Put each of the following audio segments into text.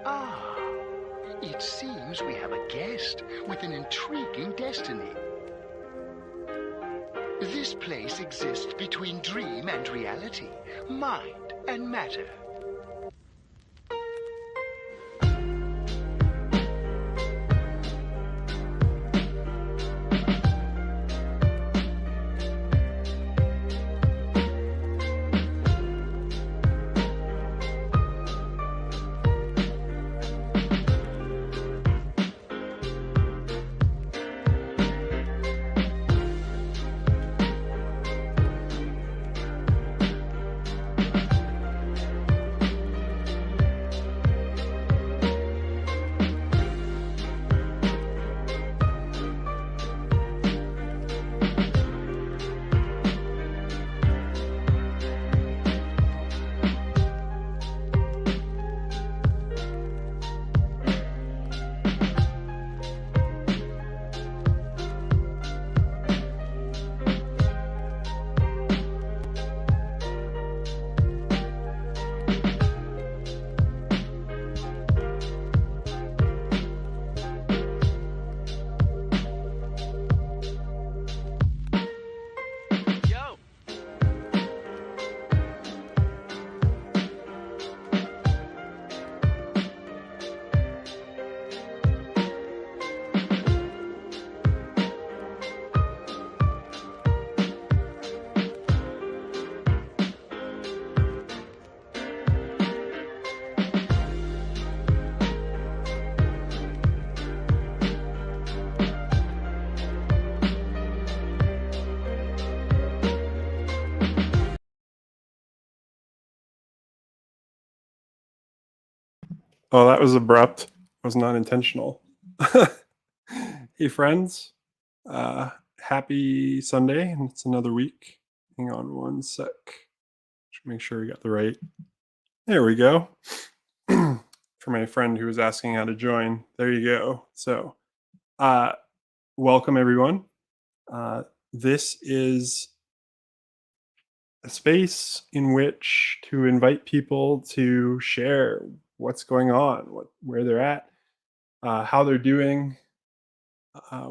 Ah, it seems we have a guest with an intriguing destiny. This place exists between dream and reality, mind and matter. Oh, that was abrupt. It was not intentional. Hey, friends. Happy Sunday. And it's another week. Hang on one sec. Just make sure we got the right. There we go. For my friend who was asking how to join, there you go. So, welcome everyone. This is a space in which to invite people to share what's going on, where they're at, how they're doing,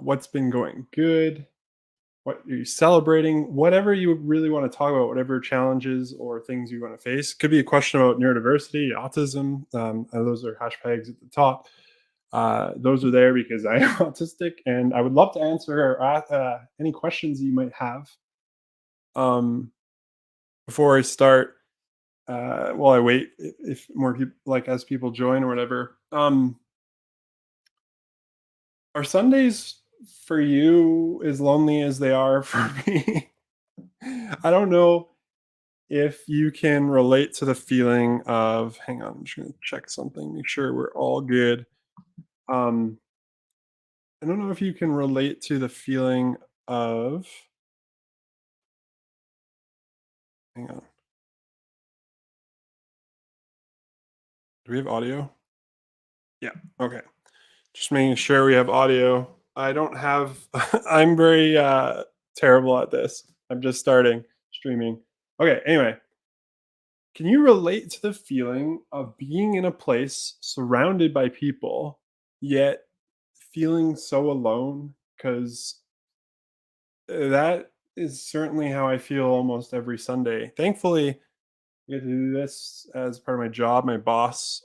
what's been going good, what you're celebrating, whatever you really want to talk about, whatever challenges or things you want to face. Could be a question about neurodiversity, autism. Those are hashtags at the top. Those are there because I am autistic, and I would love to answer any questions you might have. Before I start, while I wait, if more people, like as people join or whatever, are Sundays for you as lonely as they are for me? I don't know if you can relate to the feeling of, hang on, I'm just gonna check something, make sure we're all good. Um, I don't know if you can relate to the feeling of, hang on. Do we have audio? Yeah, okay. Just making sure we have audio. I don't have, I'm very terrible at this. I'm just starting streaming. Okay, anyway, can you relate to the feeling of being in a place surrounded by people, yet feeling so alone? Because that is certainly how I feel almost every Sunday. Thankfully, I get to do this as part of my job. My boss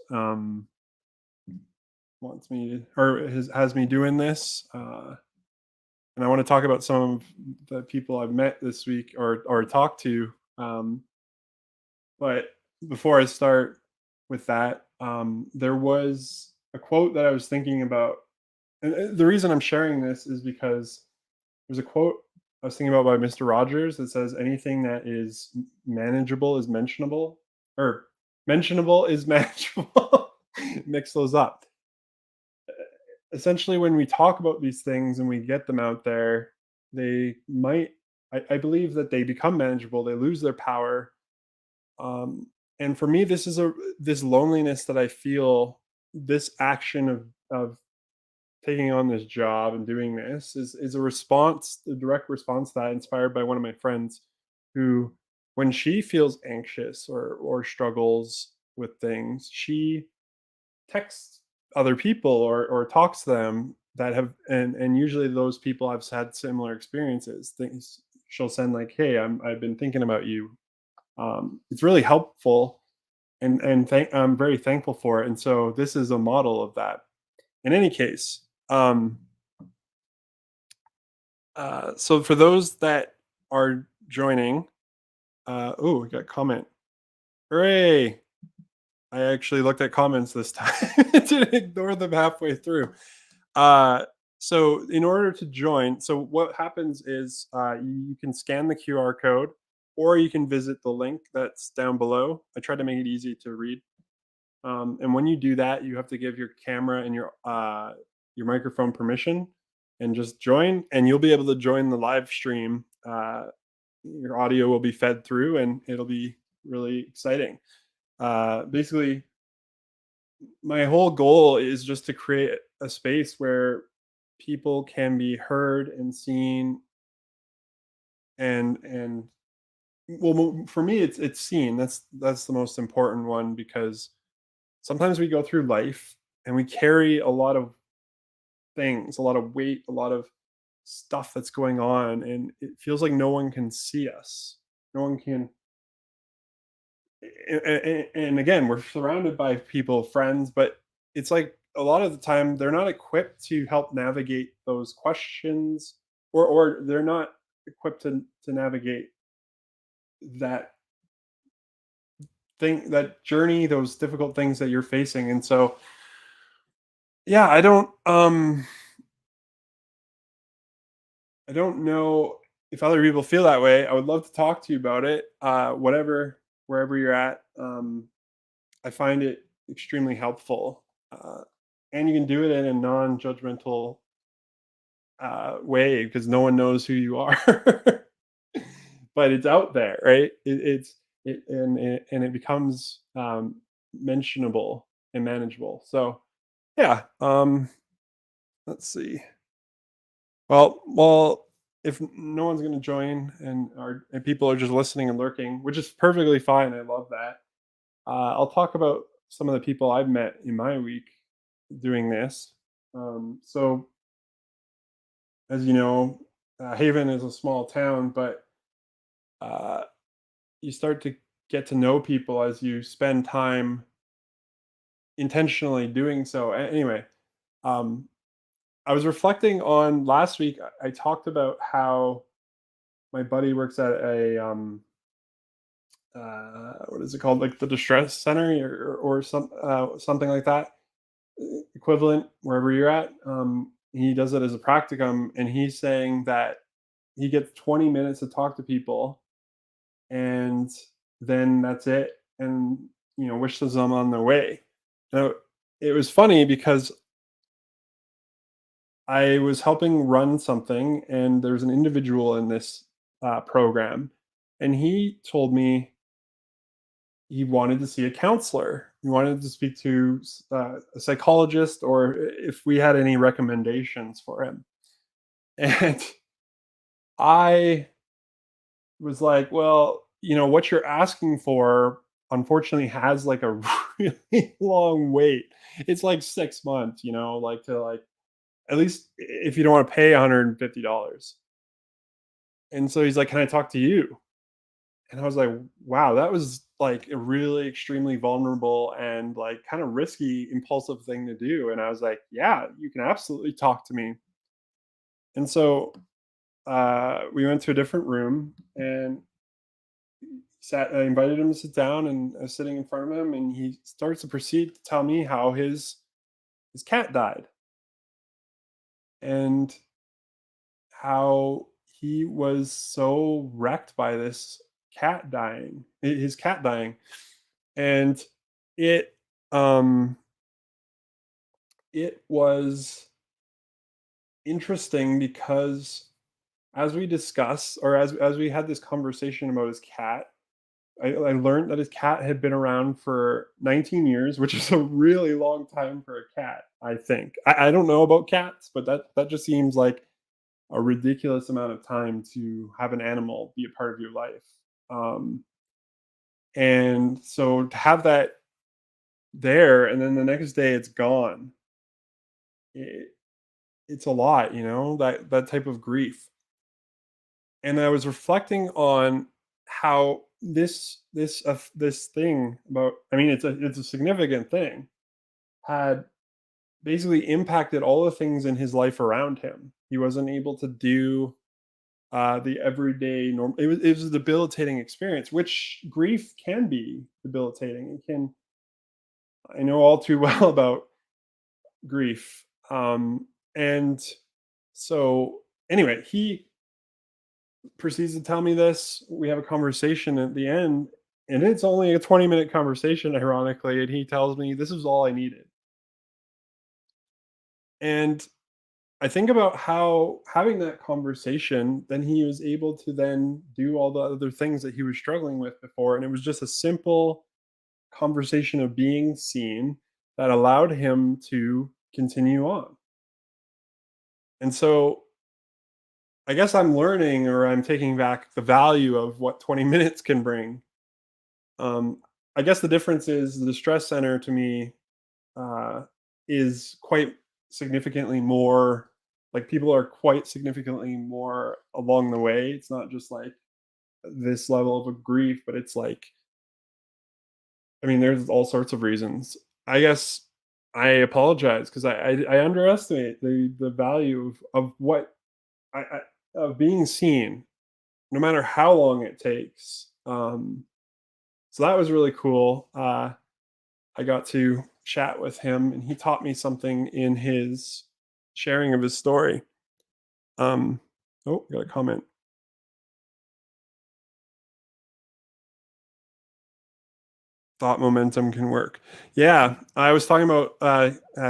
wants me or has me doing this. And I want to talk about some of the people I've met this week or talked to. But before I start with that, there was a quote that I was thinking about. And the reason I'm sharing this is because there's a quote I was thinking about by Mr. Rogers that says, anything that is manageable is mentionable, or mentionable is manageable. Mix those up. Essentially, when we talk about these things and we get them out there, they might, I believe that they become manageable, they lose their power. And for me, this loneliness that I feel, this action of taking on this job and doing this is a response, a direct response to that, inspired by one of my friends who, when she feels anxious or struggles with things, she texts other people or talks to them that have, and usually those people have had similar experiences. Things she'll send like, "Hey, I've been thinking about you." It's really helpful, I'm very thankful for it. And so this is a model of that. In any case, so for those that are joining, oh, we got a comment. Hooray! I actually looked at comments this time. Didn't ignore them halfway through. Uh, so in order to join, so what happens is you can scan the QR code, or you can visit the link that's down below. I tried to make it easy to read. And when you do that, you have to give your camera and your microphone permission, and just join. And you'll be able to join the live stream. Your audio will be fed through, and it'll be really exciting. Basically, my whole goal is just to create a space where people can be heard and seen, and well, for me, it's seen. That's the most important one, because sometimes we go through life and we carry a lot of things, a lot of weight, a lot of stuff that's going on, and it feels like no one can see us. No one can. And again, we're surrounded by people, friends, but it's like a lot of the time they're not equipped to help navigate those questions, or they're not equipped to navigate that that journey, those difficult things that you're facing. And so, yeah, I don't know if other people feel that way. I would love to talk to you about it. Wherever you're at, I find it extremely helpful, uh, and you can do it in a non-judgmental way, because no one knows who you are. But it's out there, right? And it becomes mentionable and manageable. So yeah, let's see. Well, if no one's going to join, and people are just listening and lurking, which is perfectly fine. I love that. I'll talk about some of the people I've met in my week doing this. So, as you know, Haven is a small town, but uh, you start to get to know people as you spend time intentionally doing so. Anyway, um, I was reflecting on last week. I talked about how my buddy works at a what is it called, like the distress center, or something like that, equivalent wherever you're at. He does it as a practicum, and he's saying that he gets 20 minutes to talk to people, and then that's it, and wishes them on their way. Now, it was funny because I was helping run something, and there's an individual in this program, and he told me he wanted to see a counselor. He wanted to speak to a psychologist, or if we had any recommendations for him. And I was like, well, what you're asking for, unfortunately, has like a really long wait. It's like 6 months, like to like, at least if you don't want to pay $150. And so he's like, can I talk to you? And I was like, wow, that was like a really extremely vulnerable and like kind of risky, impulsive thing to do. And I was like, yeah, you can absolutely talk to me. And so we went to a different room, and I invited him to sit down, and I was sitting in front of him, and he starts to proceed to tell me how his cat died, and how he was so wrecked by this his cat dying. And it um it was interesting because, as we discussed, or as we had this conversation about his cat, I learned that his cat had been around for 19 years, which is a really long time for a cat, I think. I don't know about cats, but that just seems like a ridiculous amount of time to have an animal be a part of your life. Um, and so to have that there and then the next day it's gone, it, it's a lot, that type of grief. And I was reflecting on how this thing about, I mean, it's a significant thing, had basically impacted all the things in his life around him. He wasn't able to do the everyday norm. It was a debilitating experience, which grief can be debilitating. It can. I know all too well about grief, and so anyway, he proceeds to tell me this. We have a conversation at the end, and it's only a 20-minute conversation, ironically. And he tells me this is all I needed. And I think about how having that conversation, then he was able to then do all the other things that he was struggling with before. And it was just a simple conversation of being seen that allowed him to continue on. And so I guess I'm learning, or I'm taking back the value of what 20 minutes can bring. Um, I guess the difference is the stress center to me uh, is quite significantly more, like, people are quite significantly more along the way. It's not just like this level of a grief, but it's like, I mean, there's all sorts of reasons. I guess I apologize because I underestimate the value of what I of being seen, no matter how long it takes. So that was really cool. I got to chat with him, and he taught me something in his sharing of his story. Um, oh, got a comment. Thought momentum can work. Yeah, I was talking about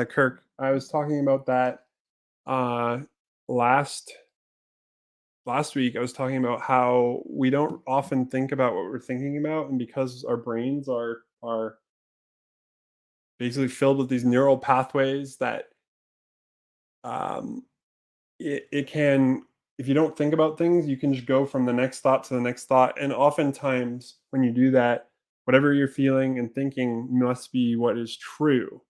Kirk. I was talking about that uh, last last week. I was talking about how we don't often think about what we're thinking about, and because our brains are basically filled with these neural pathways that um, it can, if you don't think about things, you can just go from the next thought to the next thought. And oftentimes when you do that, whatever you're feeling and thinking must be what is true.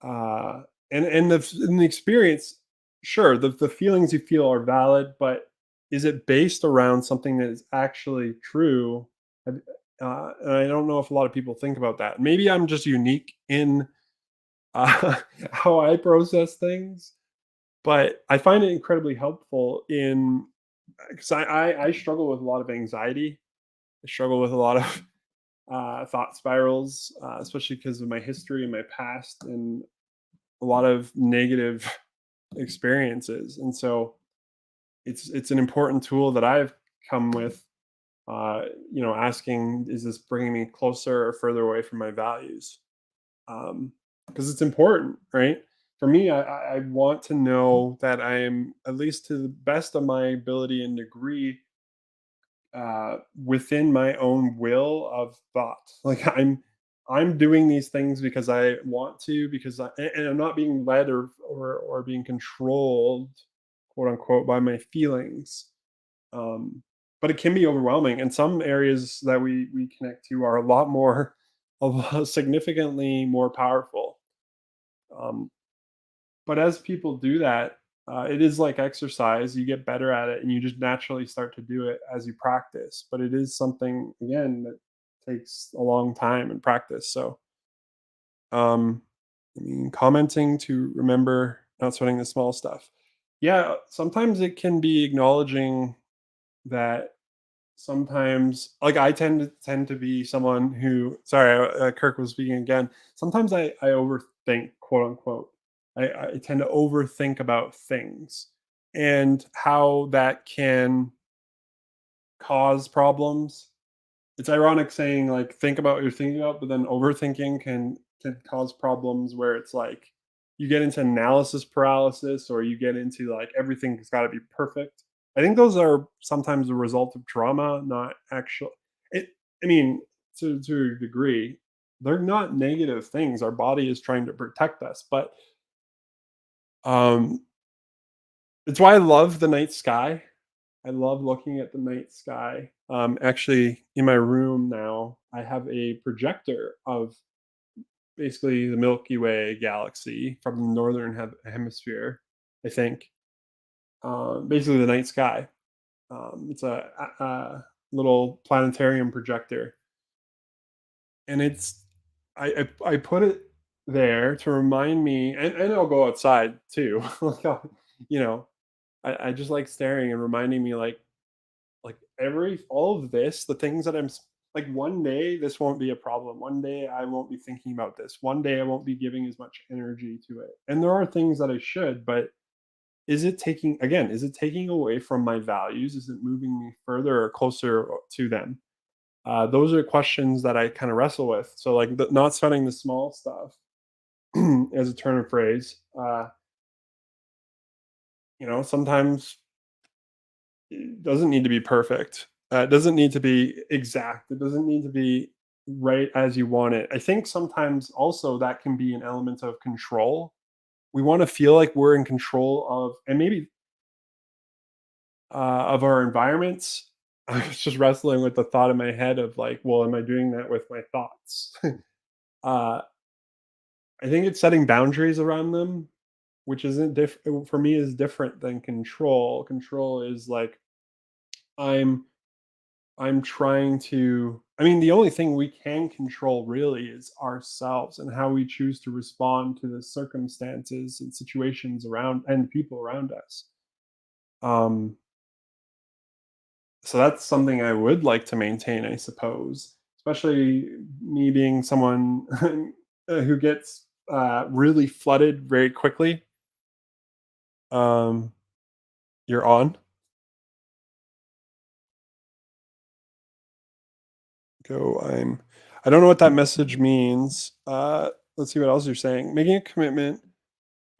uh in the experience, sure, the feelings you feel are valid, but is it based around something that is actually true? Have- and I don't know if a lot of people think about that. Maybe I'm just unique in how I process things, but I find it incredibly helpful in, because I struggle with a lot of anxiety. I struggle with a lot of thought spirals, especially because of my history and my past and a lot of negative experiences. And so it's an important tool that I've come with. Asking, is this bringing me closer or further away from my values? Because it's important, right? For me, I want to know that I am, at least to the best of my ability and degree, within my own will of thought. Like, I'm doing these things because I want to, because and I'm not being led or being controlled, quote unquote, by my feelings. Um, but it can be overwhelming, and some areas that we connect to are a lot more, a lot significantly more powerful. Um, but as people do that, it is like exercise. You get better at it, and you just naturally start to do it as you practice. But it is something, again, that takes a long time and practice. So, um, I mean, commenting to remember not sweating the small stuff. Yeah, sometimes it can be acknowledging that sometimes, like, I tend to be someone who, sorry, Kirk was speaking again. Sometimes I overthink, quote unquote. I tend to overthink about things and how that can cause problems. It's ironic saying, like, think about what you're thinking about, but then overthinking can cause problems where it's like you get into analysis paralysis, or you get into, like, everything's got to be perfect. I think those are sometimes a result of trauma, not actual. I mean, to a degree, they're not negative things. Our body is trying to protect us, but um, it's why I love the night sky. I love looking at the night sky. Actually, in my room now, I have a projector of basically the Milky Way galaxy from the northern hemisphere. I think basically the night sky. It's a little planetarium projector, and I put it there to remind me, and I'll go outside too. Like, you know, I just like staring and reminding me, like every all of this, the things that like one day this won't be a problem. One day I won't be thinking about this. One day I won't be giving as much energy to it. And there are things that I should, but is it taking away from my values? Is it moving me further or closer to them? Those are questions that I kind of wrestle with. So, like, not sweating the small stuff, as a turn of phrase. Sometimes it doesn't need to be perfect. It doesn't need to be exact. It doesn't need to be right as you want it. I think sometimes also that can be an element of control. We want to feel like we're in control of, and maybe of our environments. I was just wrestling with the thought in my head of like, well, am I doing that with my thoughts? uh, I think it's setting boundaries around them, which isn't different for me, is different than control. Control is like I'm I'm trying to. I mean, the only thing we can control really is ourselves and how we choose to respond to the circumstances and situations around and people around us. Um, so that's something I would like to maintain, I suppose, especially me being someone who gets really flooded very quickly. Um, you're on. Go. I don't know what that message means. Let's see what else you're saying. Making a commitment.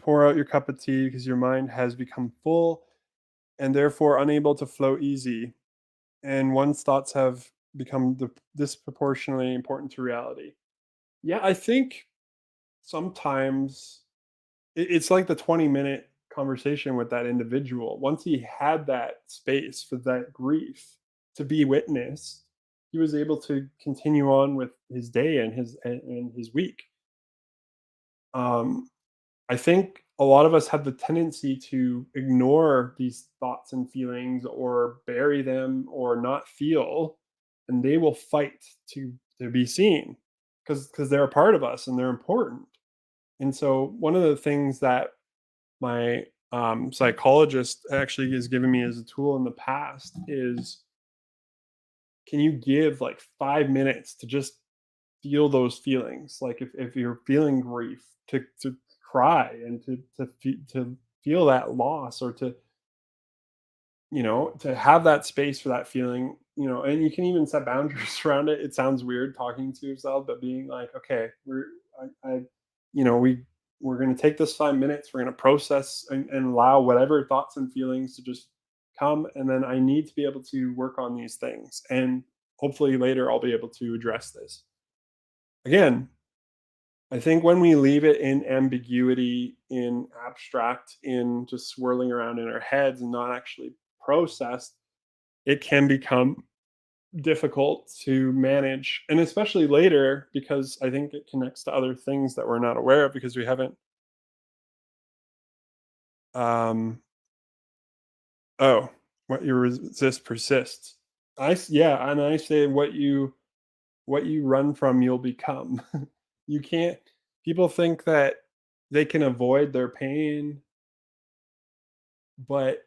Pour out your cup of tea because your mind has become full and therefore unable to flow easy. And one's thoughts have become disproportionately important to reality. Yeah, I think sometimes it's like the 20-minute conversation with that individual. Once he had that space for that grief to be witnessed, he was able to continue on with his day and his week. Um, I think a lot of us have the tendency to ignore these thoughts and feelings or bury them or not feel, and they will fight to be seen because they're a part of us and they're important. And so one of the things that my psychologist actually has given me as a tool in the past is, can you give like 5 minutes to just feel those feelings? Like if you're feeling grief, to cry and to feel that loss, or to to have that space for that feeling. And you can even set boundaries around it. It sounds weird talking to yourself, but being like, okay, I we're going to take this 5 minutes, we're going to process and allow whatever thoughts and feelings to just come, and then I need to be able to work on these things, and hopefully later I'll be able to address this again. I think when we leave it in ambiguity, in abstract, in just swirling around in our heads and not actually processed, it can become difficult to manage. And especially later, because I think it connects to other things that we're not aware of because we haven't. Um, oh, what you resist persists. Yeah, and I say what you run from, you'll become. You can't. People think that they can avoid their pain, but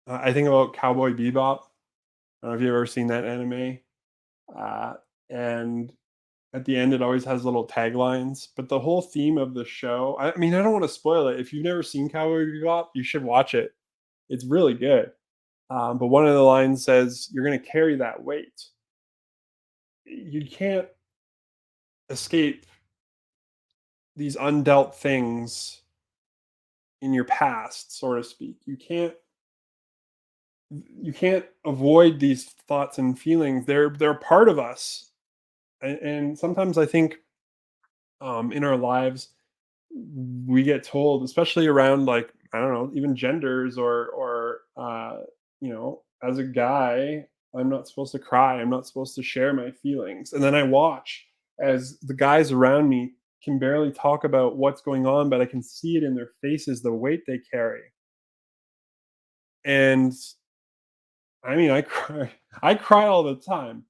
I think about Cowboy Bebop. I don't know if you've ever seen that anime. Uh, and at the end, it always has little taglines. But the whole theme of the show, I mean, I don't want to spoil it. If you've never seen Cowboy Bebop, you should watch it. It's really good. But one of the lines says, "You're going to carry that weight. You can't escape these undealt things in your past, so to speak. You can't you can't avoid these thoughts and feelings. They're part of us. And sometimes I think in our lives we get told, especially around, like, I don't know, even genders, or as a guy, I'm not supposed to cry. I'm not supposed to share my feelings. And then I watch as the guys around me can barely talk about what's going on, but I can see it in their faces, the weight they carry. And I mean, I cry. I cry all the time.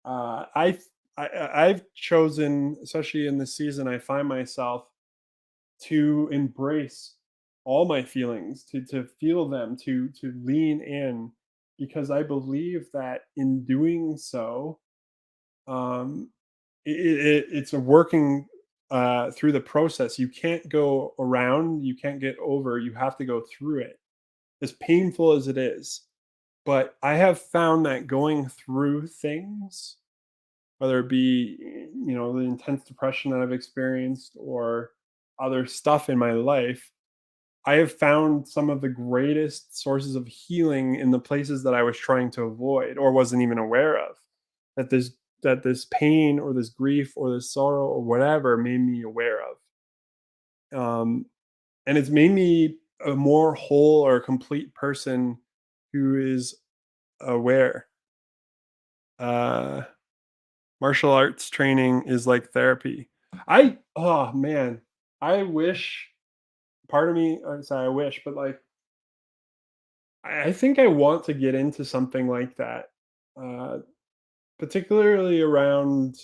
Uh, I, I've chosen, especially in this season, I find myself to embrace all my feelings, to feel them, to lean in, because I believe that in doing so, um, it's a working through the process. You can't go around, you can't get over. You have to go through it, as painful as it is. But I have found that going through things, whether it be the intense depression that I've experienced or other stuff in my life, I have found some of the greatest sources of healing in the places that I was trying to avoid or wasn't even aware of. That this pain or this grief or this sorrow or whatever made me aware of. And it's made me a more whole or complete person who is aware. Uh, Martial arts training is like therapy. Oh man, I wish, part of me, or sorry, I wish, but like, I think I want to get into something like that, uh, particularly around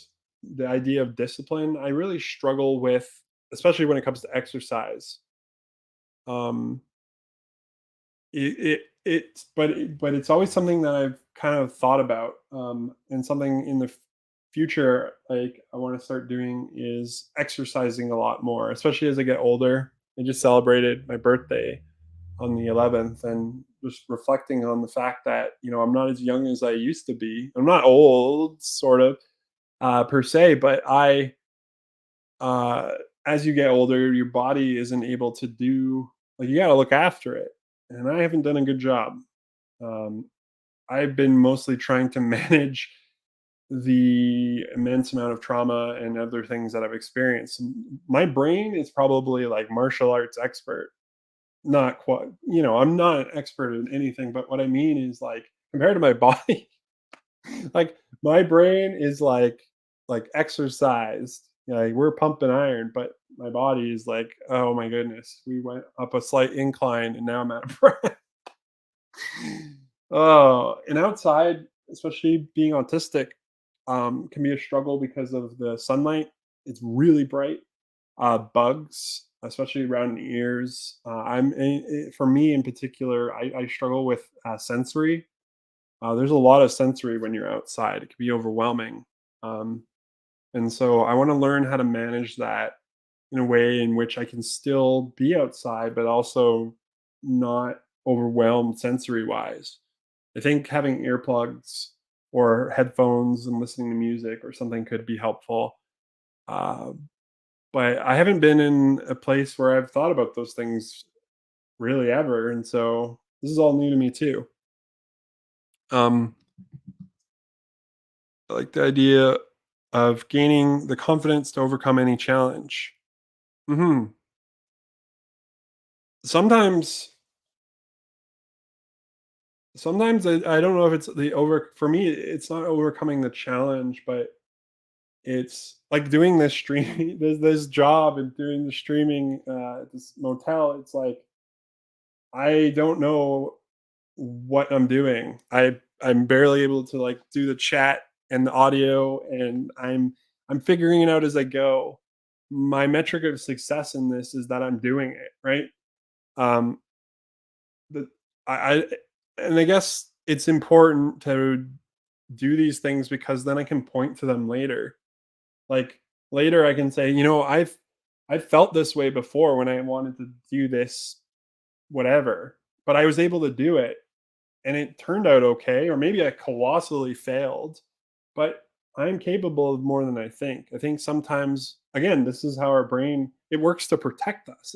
the idea of discipline. I really struggle with, especially when it comes to exercise. Um, but it's always something that I've kind of thought about, and something in the future, like, I want to start doing is exercising a lot more, especially as I get older. I just celebrated my birthday on the 11th, and just reflecting on the fact that I'm not as young as I used to be. I'm not old, sort of, per se, but uh, as you get older, your body isn't able to do, like, you got to look after it, and I haven't done a good job. Um, I've been mostly trying to manage the immense amount of trauma and other things that I've experienced. My brain is probably like martial arts expert. Not quite, I'm not an expert in anything, but what I mean is, like, compared to my body, like, my brain is like exercised. Like, we're pumping iron, but my body is like, oh my goodness, we went up a slight incline and now I'm out of breath. Oh, and outside, especially being autistic, can be a struggle because of the sunlight. It's really bright. Bugs, especially around the ears. For me in particular, I struggle with sensory. There's a lot of sensory when you're outside. It can be overwhelming. Um, and so I want to learn how to manage that in a way in which I can still be outside, but also not overwhelmed sensory wise. I think having earplugs or headphones and listening to music or something could be helpful. Uh, but I haven't been in a place where I've thought about those things really ever, and so this is all new to me too. Um, I like the idea of gaining the confidence to overcome any challenge. Mhm. Sometimes sometimes I don't know if it's the over for me, it's not overcoming the challenge, but it's like doing this streaming this job and doing the streaming, at this motel. It's like, I don't know what I'm doing. I'm barely able to, like, do the chat and the audio, and I'm figuring it out as I go. My metric of success in this is that I'm doing it, right? Um, the I and I guess it's important to do these things because then I can point to them later. Like, later I can say, I've felt this way before when I wanted to do this whatever, but I was able to do it and it turned out okay, or maybe I colossally failed, but I'm capable of more than I think. I think sometimes, again, this is how our brain, it works to protect us.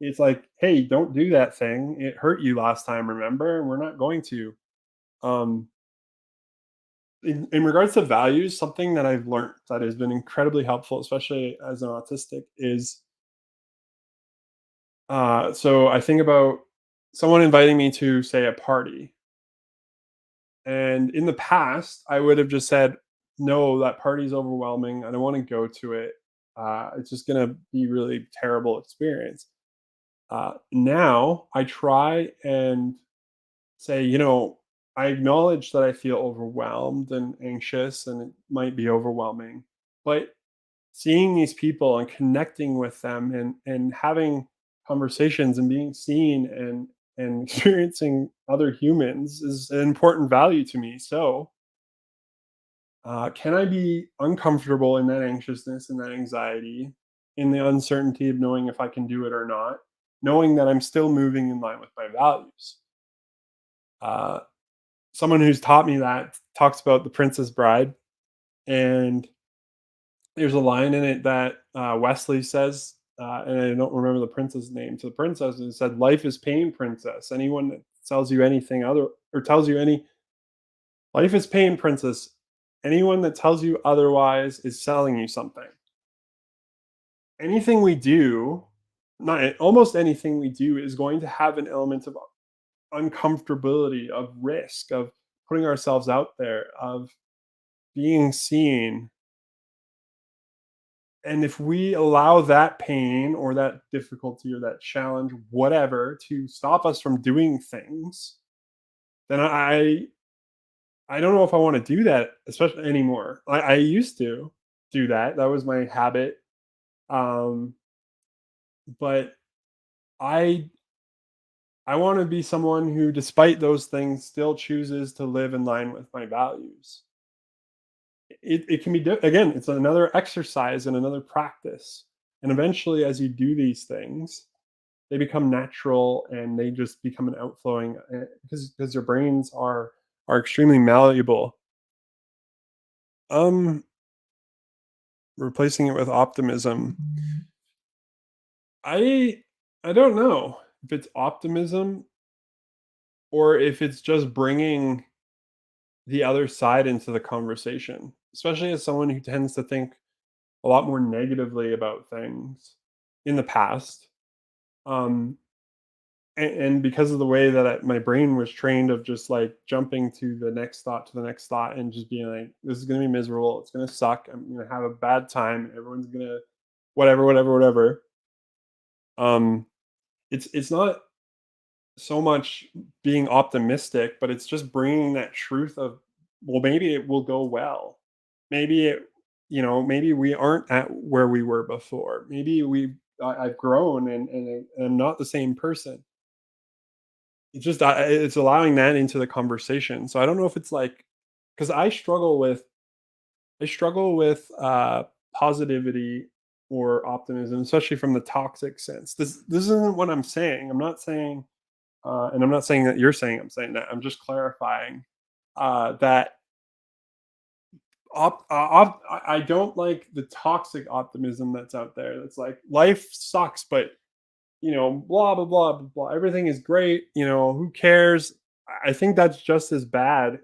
It's like, hey, don't do that thing. It hurt you last time, remember? And we're not going to. Um, in regards to values, something that I've learned that has been incredibly helpful, especially as an autistic, is so I think about someone inviting me to, say, a party. And in the past, I would have just said, no, that party's overwhelming. I don't want to go to it. It's just going to be really terrible experience. Now I try and say, I acknowledge that I feel overwhelmed and anxious and it might be overwhelming, but seeing these people and connecting with them and having conversations and being seen and experiencing other humans is an important value to me. So, can I be uncomfortable in that anxiousness and that anxiety, in the uncertainty of knowing if I can do it or not, knowing that I'm still moving in line with my values? Uh, Someone who's taught me that talks about The Princess Bride, and there's a line in it that Wesley says, and I don't remember the prince's name, to the princess, and it said, "Life is pain, princess. Anyone that tells you anything other, or tells you any life is pain, princess. Anyone that tells you otherwise is selling you something." Anything we do, not almost anything we do, is going to have an element of uncomfortability, of risk, of putting ourselves out there, of being seen. And if we allow that pain or that difficulty or that challenge, whatever, to stop us from doing things, then I don't know if I want to do that, especially anymore. I used to do that. That was my habit. Um, but I I want to be someone who, despite those things, still chooses to live in line with my values. It can be again, it's another exercise and another practice. And eventually, as you do these things, they become natural and they just become an outflowing, because your brains are extremely malleable. Um, Replacing it with optimism. I I don't know if it's optimism or if it's just bringing the other side into the conversation, especially as someone who tends to think a lot more negatively about things in the past. Um, and because of the way that my brain was trained of just like jumping to the next thought to the next thought and just being like, this is going to be miserable, it's going to suck, I'm going to have a bad time, everyone's going to whatever, whatever, whatever. um it's not so much being optimistic, but it's just bringing that truth of, well, maybe it will go well, maybe it, maybe we aren't at where we were before, maybe I've grown and I'm not the same person. It's just it's allowing that into the conversation. So I don't know if it's like, because I struggle with positivity or optimism, especially from the toxic sense. This isn't what I'm saying. I'm not saying, and I'm not saying that you're saying I'm saying that. I'm just clarifying that I don't like the toxic optimism that's out there. That's like, life sucks, but blah blah blah blah blah. Everything is great. Who cares? I think that's just as bad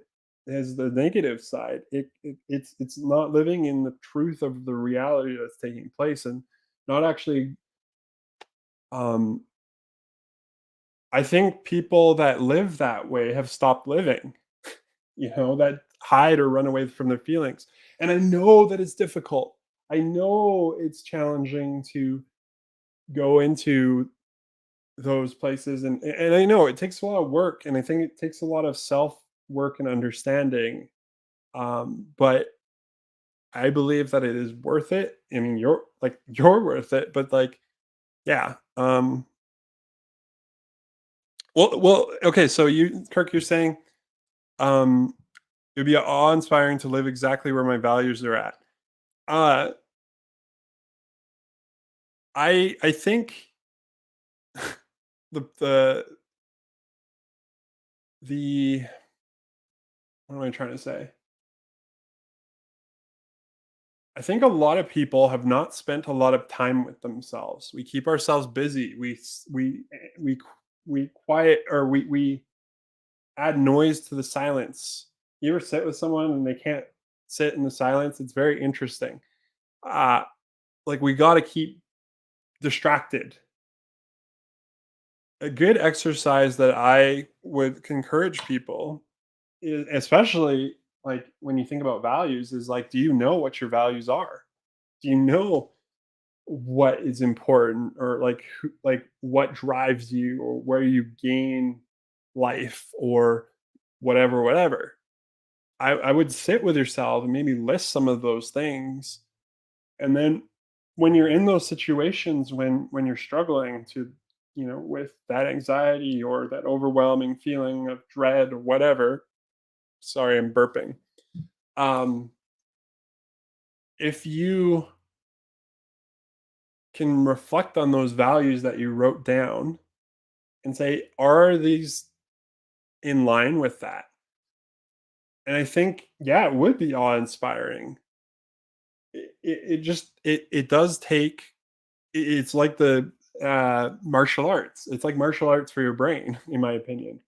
as the negative side. It's not living in the truth of the reality that's taking place, and not actually. Um, I think people that live that way have stopped living. That hide or run away from their feelings. And I know that it's difficult. I know it's challenging to go into those places, and I know it takes a lot of work, and I think it takes a lot of self work and understanding. But I believe that it is worth it. I mean, you're worth it, but like, yeah. Well, okay. So Kirk, you're saying, um, it'd be awe inspiring to live exactly where my values are at. Uh, I think the the what am I trying to say? I think a lot of people have not spent a lot of time with themselves. We keep ourselves busy. We quiet, or we add noise to the silence. You ever sit with someone and they can't sit in the silence? It's very interesting. Uh, like, we got to keep distracted. A good exercise that I would encourage people, especially like when you think about values, is like, do you know what your values are? Do you know what is important, or like like what drives you, or where you gain life, or whatever? I would sit with yourself and maybe list some of those things, and then when you're in those situations, when you're struggling to, with that anxiety or that overwhelming feeling of dread or whatever. Sorry, I'm burping. um if you can reflect on those values that you wrote down and say, are these in line with that? And I think, yeah, it would be awe inspiring. It just it does take, it's like the martial arts. It's like martial arts for your brain, in my opinion.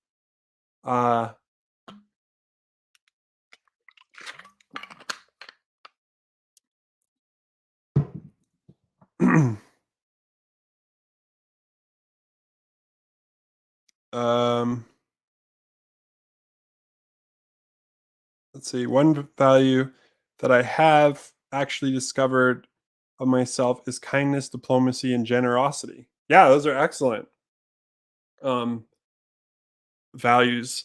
uh um let's see, one value that I have actually discovered of myself is kindness, diplomacy, and generosity. Yeah, those are excellent um values.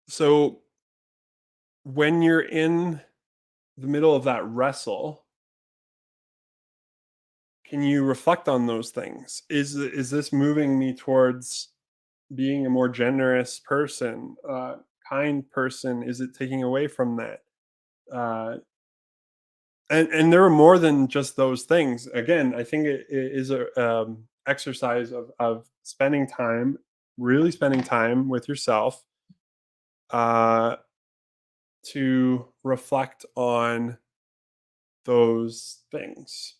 So when you're in the middle of that wrestle, can you reflect on those things? Is this moving me towards being a more generous person, kind person? Is it taking away from that? Uh, and there are more than just those things. Again, I think it is a exercise of spending time, really spending time with yourself, uh, to reflect on those things.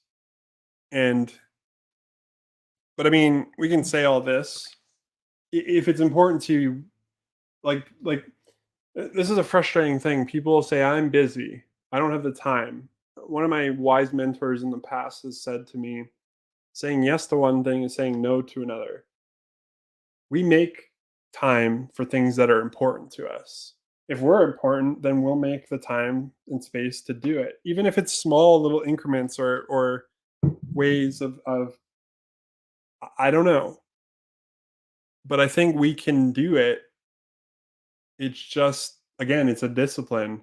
And but I mean, we can say all this. If it's important to you, like this is a frustrating thing. People say, I'm busy, I don't have the time. One of my wise mentors in the past has said to me, saying yes to one thing is saying no to another. We make time for things that are important to us. If we're important, then we'll make the time and space to do it, even if it's small little increments, or ways of I don't know. But I think we can do it. It's just, again, it's a discipline.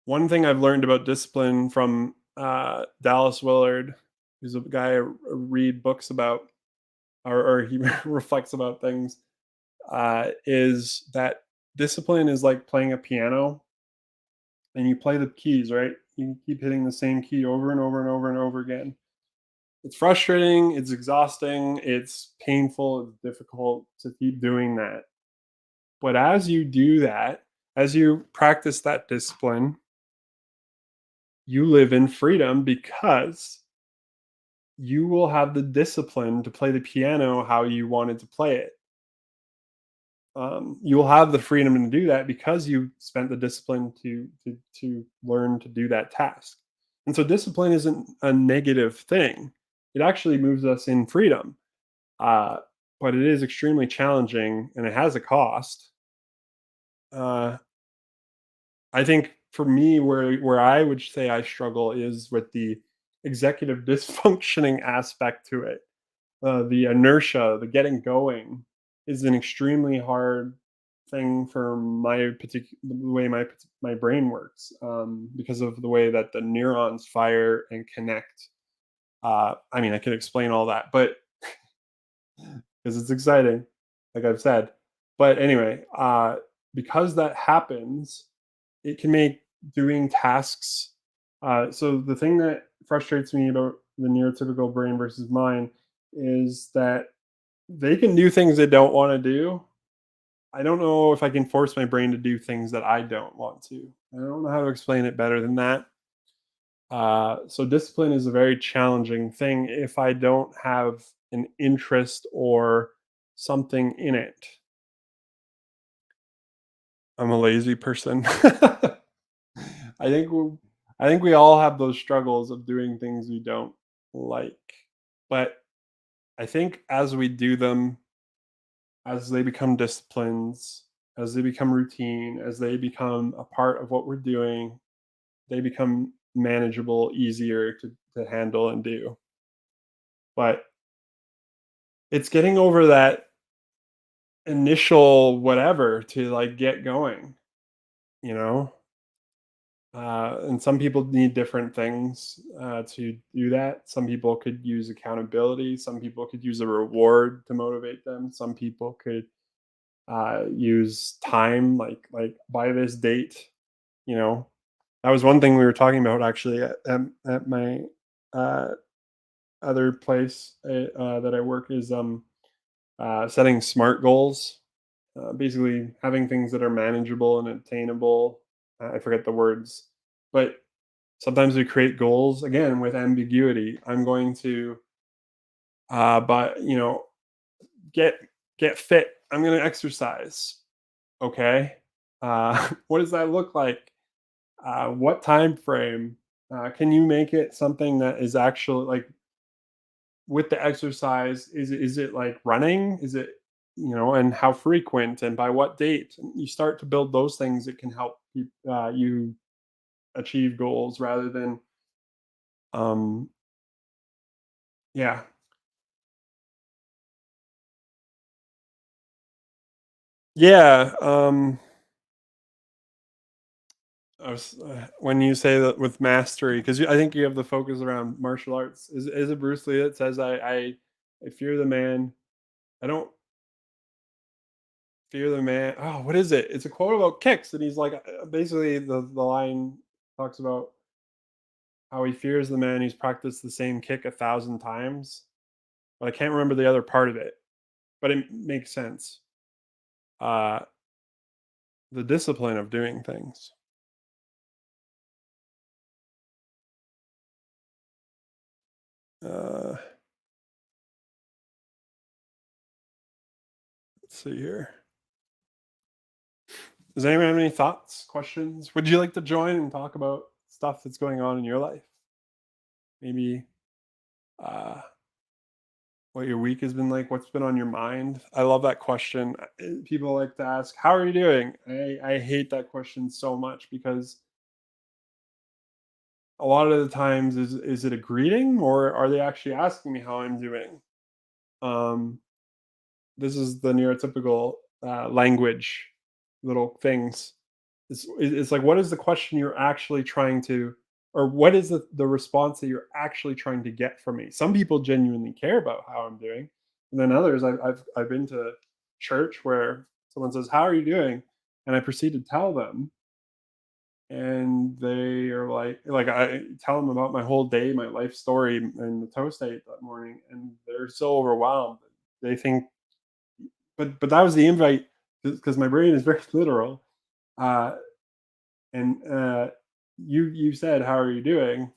One thing I've learned about discipline from Dallas Willard, who's a guy I read books about, or he reflects about things, is that discipline is like playing a piano, and you play the keys, right? You keep hitting the same key over and over and over and over again. It's frustrating, it's exhausting, it's painful, it's difficult to keep doing that. But as you do that, as you practice that discipline, you live in freedom, because you will have the discipline to play the piano how you wanted to play it. You will have the freedom to do that because you spent the discipline to learn to do that task. And so discipline isn't a negative thing. It actually moves us in freedom. Uh, but it is extremely challenging, and it has a cost. Uh, I think for me, where I would say I struggle is with the executive dysfunctioning aspect to it. The inertia, the getting going, is an extremely hard thing for my particular the way my brain works, because of the way that the neurons fire and connect. I mean, I could explain all that, but because it's exciting, like I've said. But anyway, because that happens, it can make doing tasks. So the thing that frustrates me about the neurotypical brain versus mine is that they can do things they don't want to do, I don't know if I can force my brain to do things that I don't want to. I don't know how to explain it better than that. So discipline is a very challenging thing if I don't have an interest or something in it. I'm a lazy person. I think we, I think we all have those struggles of doing things we don't like. But I think as we do them, as they become disciplines, as they become routine, as they become a part of what we're doing, they become manageable, easier to handle and do. But it's getting over that initial whatever to like get going, you know? And some people need different things to do that. Some people could use accountability. Some people could use a reward to motivate them. Some people could use time, like by this date. You know, that was one thing we were talking about actually at my uh, other place that I work is setting smart goals. Basically, having things that are manageable and attainable. I forget the words, but sometimes we create goals again with ambiguity. I'm going to, but get get fit. I'm going to exercise. Okay, what does that look like? What time frame? Can you make it something that is actually like with the exercise? Is it like running? Is it and how frequent and by what date? You start to build those things that can help you achieve goals rather than um yeah. Yeah, when you say that with mastery, because I think you have the focus around martial arts. Is it Bruce Lee that says, I fear the man. I don't fear the man." Oh, what is it? It's a quote about kicks, and he's like, basically the line talks about how he fears the man who's practiced the same kick 1,000 times. But I can't remember the other part of it. But it makes sense. Uh, the discipline of doing things. Uh, let's see here. Does anyone have any thoughts, questions? Would you like to join and talk about stuff that's going on in your life? Maybe uh, what your week has been like, what's been on your mind? I love that question. People like to ask, "How are you doing?" I hate that question so much because a lot of the times is it a greeting or are they actually asking me how I'm doing? Um, this is the neurotypical language little things. It's like, what is the question you're actually trying to, or what is the response that you're actually trying to get from me? Some people genuinely care about how I'm doing, and then others, I've been to church where someone says, "How are you doing?" and I proceed to tell them, and they are like I tell them about my whole day, my life story, and the toast I ate that morning, and they're so overwhelmed. They think, but that was the invite because my brain is very literal. Uh, and you said, "How are you doing?"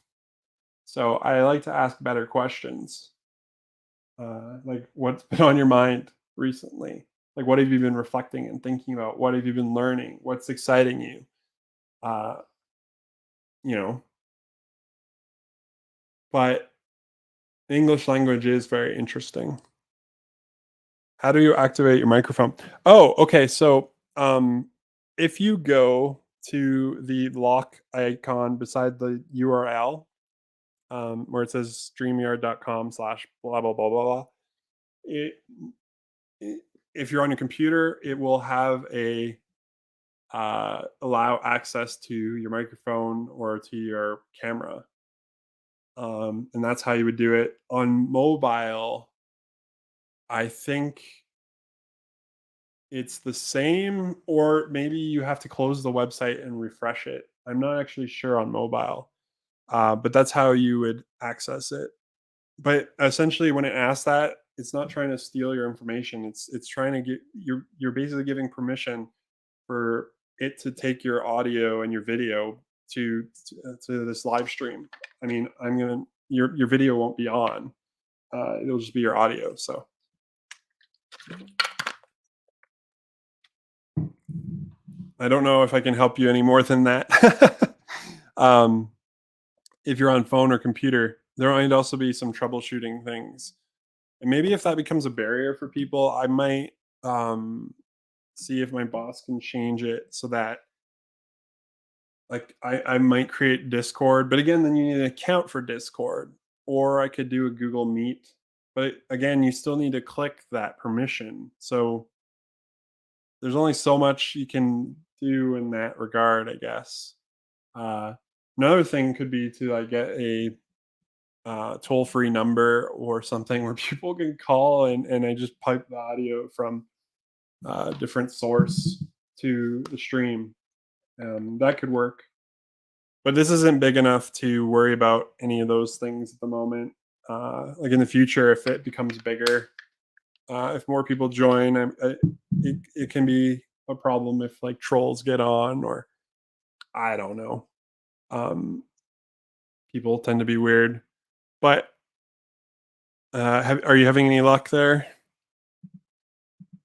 So I like to ask better questions, like what's been on your mind recently? Like what have you been reflecting and thinking about? What have you been learning? What's exciting you? Uh, you know, but the English language is very interesting. How do you activate your microphone? Oh, okay. So if you go to the lock icon beside the URL, where it says streamyard.com/ blah blah blah blah blah. It, if you're on your computer, it will have a allow access to your microphone or to your camera, and that's how you would do it on mobile. I think it's the same, or maybe you have to close the website and refresh it. I'm not actually sure on mobile, but that's how you would access it. But essentially, when it asks that, it's not trying to steal your information. It's trying to get you're basically giving permission for it to take your audio and your video to this live stream. I mean, I'm gonna your video won't be on. It'll just be your audio. So I don't know if I can help you any more than that. um, if you're on phone or computer, there might also be some troubleshooting things. And maybe if that becomes a barrier for people, I might see if my boss can change it so that like I might create Discord. But again, then you need an account for Discord. Or I could do a Google Meet. But again, you still need to click that permission. So there's only so much you can do in that regard, I guess. Uh, Another thing could be to like get a toll-free number or something where people can call and I just pipe the audio from a different source to the stream. That could work. But this isn't big enough to worry about any of those things at the moment. Like in the future, if it becomes bigger, if more people join, it can be a problem if like trolls get on or I don't know. People tend to be weird. But are you having any luck there?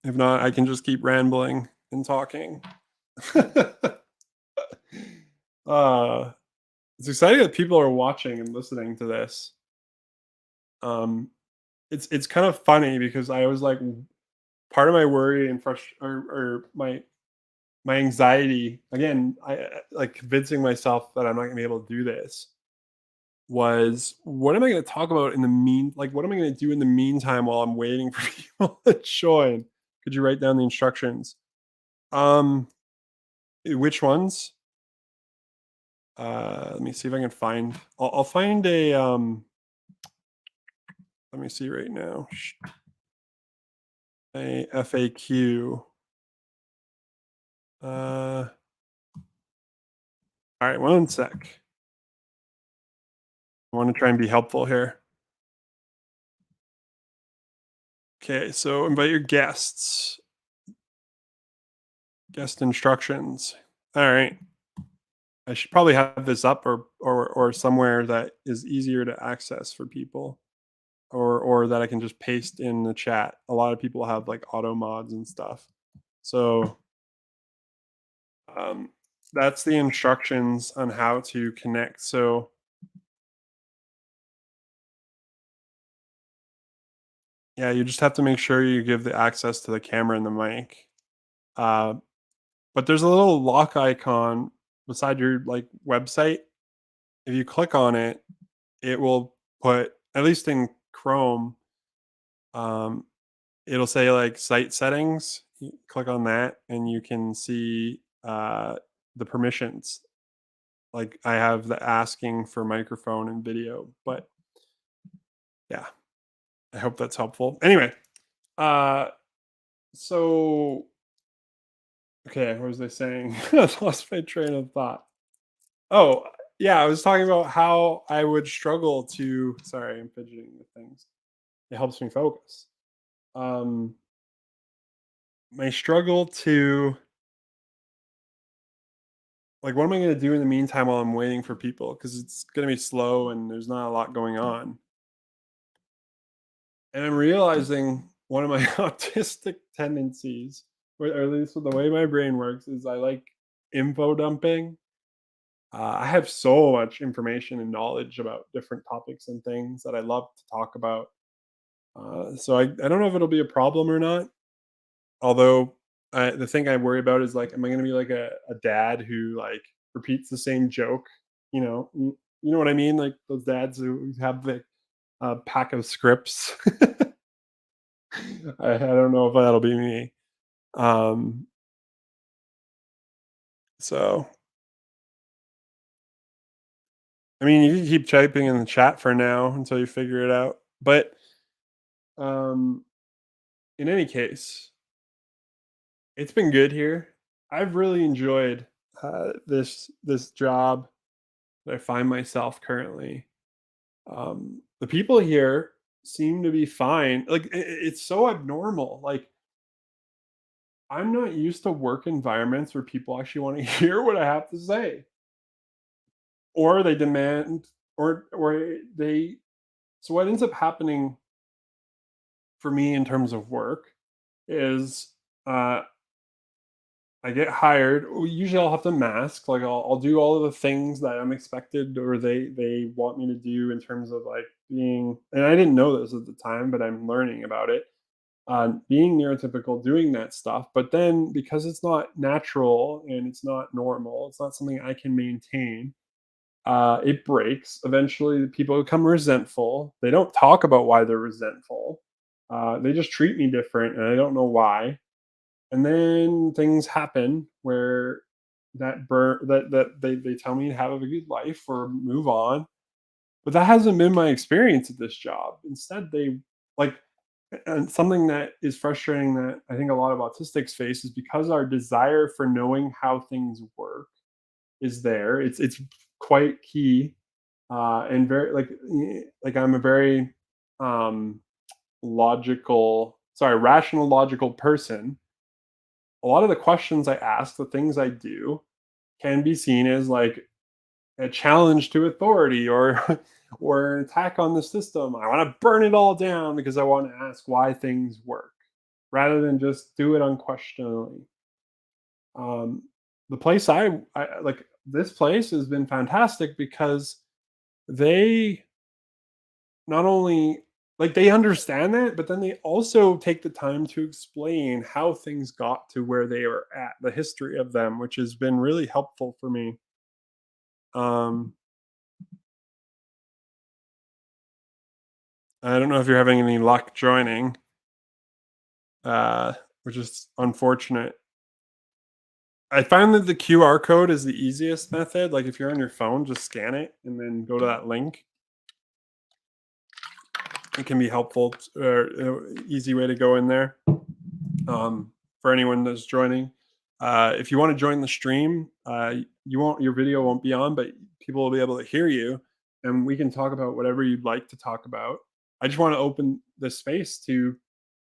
If not, I can just keep rambling and talking. uh, it's exciting that people are watching and listening to this. It's kind of funny because I was like, part of my worry and or my anxiety again, like convincing myself that I'm not gonna be able to do this was what am I gonna talk about in the like what am I gonna do in the meantime while I'm waiting for people to join? Could you write down the instructions? Um, which ones? Let me see if I can find. I'll find a. Let me see right now. A FAQ. All right, one sec. I want to try and be helpful here. Okay, so invite your guests. Guest instructions. All right. I should probably have this up or somewhere that is easier to access for people, or that I can just paste in the chat. A lot of people have like auto mods and stuff, so that's the instructions on how to connect. So yeah, you just have to make sure you give the access to the camera and the mic. But there's a little lock icon beside your like website. If you click on it, it will put, at least in Chrome, um, it'll say like site settings. You click on that and you can see the permissions. Like I have the asking for microphone and video, but yeah, I hope that's helpful. Anyway, uh, so okay, what was I saying? I lost my train of thought. Oh, yeah, I was talking about how I would struggle to. Sorry, I'm fidgeting with things. It helps me focus. Um, my struggle to like, what am I going to do in the meantime while I'm waiting for people? Because it's going to be slow and there's not a lot going on. And I'm realizing one of my autistic tendencies, or at least with the way my brain works, is I like info dumping. I have so much information and knowledge about different topics and things that I love to talk about. So I don't know if it'll be a problem or not. Although the thing I worry about is like, am I going to be like a dad who like repeats the same joke? You know what I mean? Like those dads who have the pack of scripts. I don't know if that'll be me. Um, so I mean, you can keep typing in the chat for now until you figure it out. But um, in any case, it's been good here. I've really enjoyed this job that I find myself currently. The people here seem to be fine. Like it's so abnormal. Like I'm not used to work environments where people actually want to hear what I have to say, or they demand, or they. So what ends up happening for me in terms of work is uh, I get hired. Usually, I'll have to mask. Like, I'll do all of the things that I'm expected, or they want me to do in terms of like being. And I didn't know this at the time, but I'm learning about it. Being neurotypical, doing that stuff. But then, because it's not natural and it's not normal, it's not something I can maintain. It breaks. Eventually, people become resentful. They don't talk about why they're resentful. They just treat me different, and I don't know why. And then things happen where that they tell me to have a good life or move on, but that hasn't been my experience at this job. Instead, they like and something that is frustrating that I think a lot of autistics face is because our desire for knowing how things work is there. It's quite key, and very like I'm a very um rational logical person. A lot of the questions I ask, the things I do, can be seen as like a challenge to authority or or an attack on the system. I want to burn it all down because I want to ask why things work rather than just do it unquestionably. Um, the place I like this place has been fantastic because they not only like they understand that, but then they also take the time to explain how things got to where they are at, the history of them, which has been really helpful for me. Um, I don't know if you're having any luck joining, which is unfortunate. I find that the QR code is the easiest method. Like if you're on your phone, just scan it and then go to that link. It can be helpful or easy way to go in there. For anyone that's joining. If you want to join the stream, your video won't be on, but people will be able to hear you, and we can talk about whatever you'd like to talk about. I just want to open the space to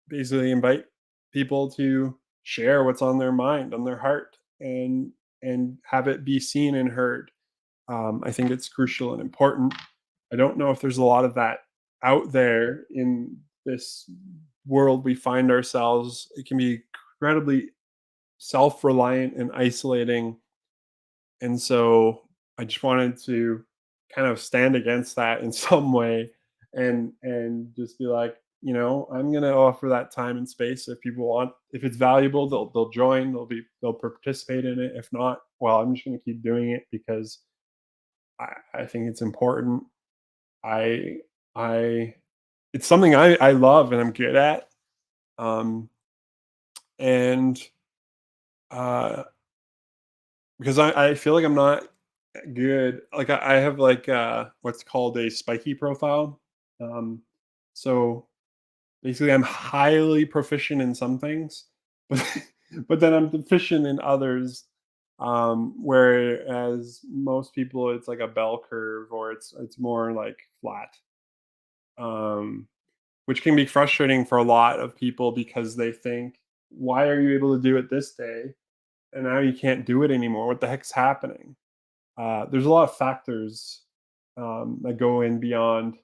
basically invite people to share what's on their mind, on their heart, and have it be seen and heard. I think it's crucial and important. I don't know if there's a lot of that out there in this world we find ourselves. It can be incredibly self-reliant and isolating. And so I just wanted to kind of stand against that in some way and just be like, I'm going to offer that time and space. If people want, if it's valuable, they'll join, they'll participate in it. If not, well, I'm just going to keep doing it because I think it's important. I I it's something I love and I'm good at. Um and uh because I feel like I'm not good. Like I have like what's called a spiky profile. Um so basically I'm highly proficient in some things, but but then I'm deficient in others. Whereas most people it's like a bell curve or it's more like flat. Um which can be frustrating for a lot of people because they think, why are you able to do it this day and now you can't do it anymore? What the heck's happening? There's a lot of factors that go in beyond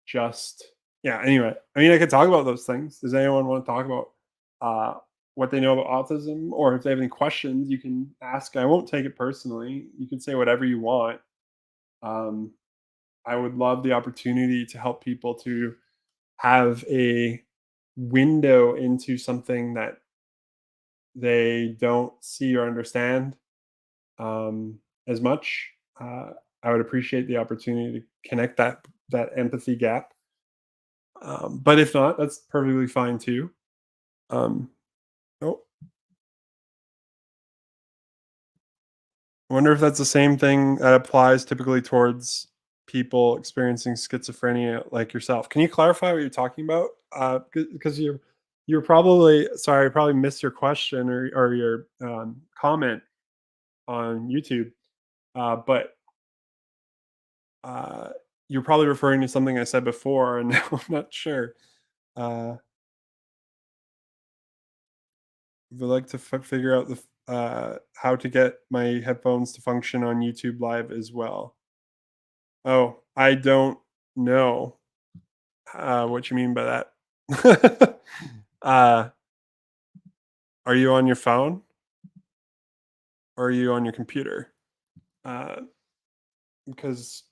just yeah. Anyway, I mean, I could talk about those things. Does anyone want to talk about uh, what they know about autism, or if they have any questions, you can ask. I won't take it personally. You can say whatever you want. Um, I would love the opportunity to help people to have a window into something that they don't see or understand as much. I would appreciate the opportunity to connect that empathy gap. But if not, that's perfectly fine too. Um, oh, I wonder if that's the same thing that applies typically towards people experiencing schizophrenia like yourself. Can you clarify what you're talking about? Because you're probably sorry, I probably missed your question or your comment on YouTube. But uh, you're probably referring to something I said before, and now I'm not sure. Uh, would like to figure out how to get my headphones to function on YouTube Live as well. Oh, I don't know what you mean by that. uh, are you on your phone or are you on your computer? Uh, because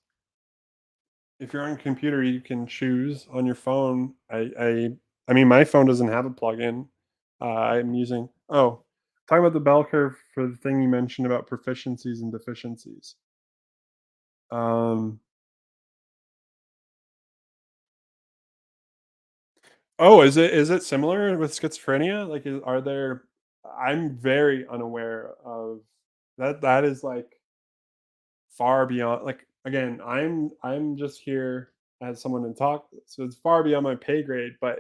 if you're on your computer, you can choose on your phone. I mean, my phone doesn't have a plug-in. I'm using. Oh, talking about the bell curve for the thing you mentioned about proficiencies and deficiencies. Um, oh, is it similar with schizophrenia? Like, are there? I'm very unaware of that. That is like far beyond. Like, again, I'm just here as someone to talk, so it's far beyond my pay grade. But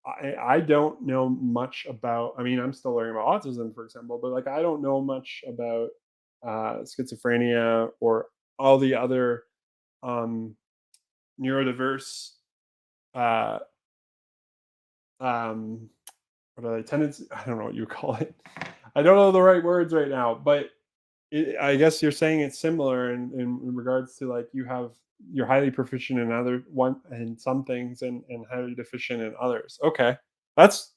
I don't know much about. I mean, I'm still learning about autism, for example, but like I don't know much about schizophrenia or all the other um, neurodiverse uh, um, what are they tendencies? I don't know what you call it. I don't know the right words right now, but I guess you're saying it's similar in regards to like you're highly proficient in other one in some things and highly deficient in others. Okay, that's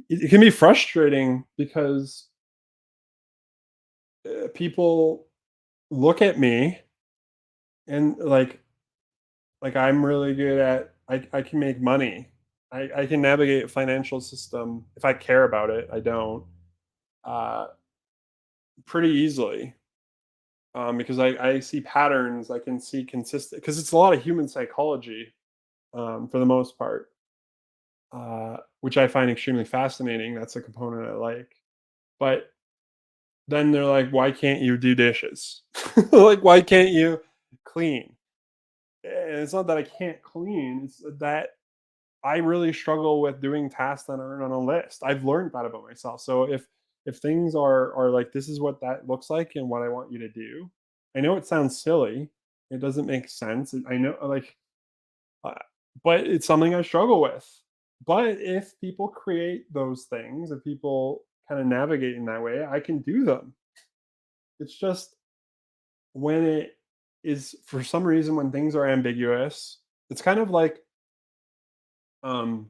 it can be frustrating because people look at me and like I'm really good at I can make money. I can navigate a financial system if I care about it. I don't uh, pretty easily because I see patterns. I can see consistent because it's a lot of human psychology for the most part, which I find extremely fascinating. That's a component I like. But then they're like, "Why can't you do dishes? Like, why can't you clean?" And it's not that I can't clean, it's that I really struggle with doing tasks that aren't on a list. I've learned that about myself. So if things are like this is what that looks like and what I want you to do. I know it sounds silly. It doesn't make sense. I know uh, but it's something I struggle with. But if people create those things, if people kind of navigate in that way, I can do them. It's just when it is for some reason when things are ambiguous, it's kind of like um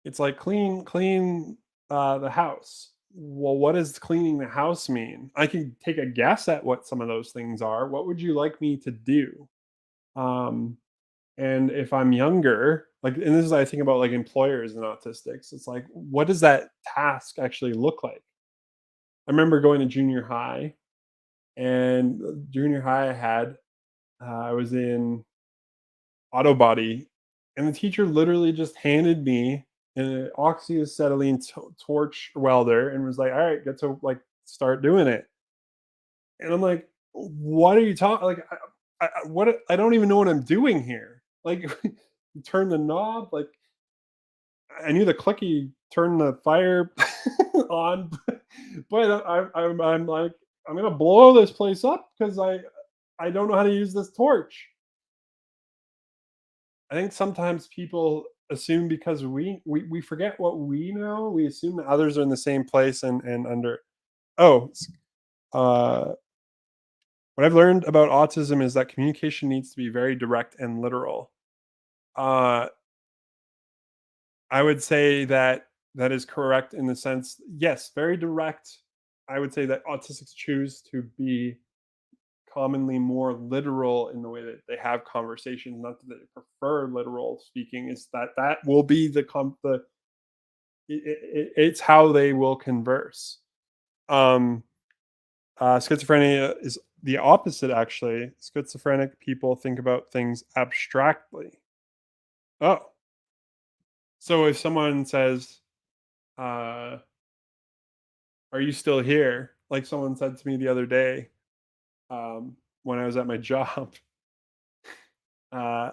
it's like clean the house. Well, what does cleaning the house mean? I can take a guess at what some of those things are. What would you like me to do? Um and if I'm younger, like and this is I think about like employers and autistics, it's like what does that task actually look like? I remember going to junior high and junior high I had I was in auto body, and the teacher literally just handed me an oxyacetylene torch welder and was like, "All right, get to like start doing it." And I'm like, "What are you talking? Like, what? I don't even know what I'm doing here." Like, turn the knob. Like, I knew the clicky turn the fire on, but I'm like, I'm gonna blow this place up because I don't know how to use this torch. I think sometimes people assume because we forget what we know, we assume that others are in the same place and under oh, uh, what I've learned about autism is that communication needs to be very direct and literal. Uh, I would say that that is correct in the sense, yes, very direct. I would say that autistics choose to be commonly more literal in the way that they have conversations, not that they prefer literal speaking, is that that will be the it's how they will converse. Um, schizophrenia is the opposite, actually. Schizophrenic people think about things abstractly. Oh, so if someone says, uh, "Are you still here?" Like someone said to me the other day when I was at my job, uh,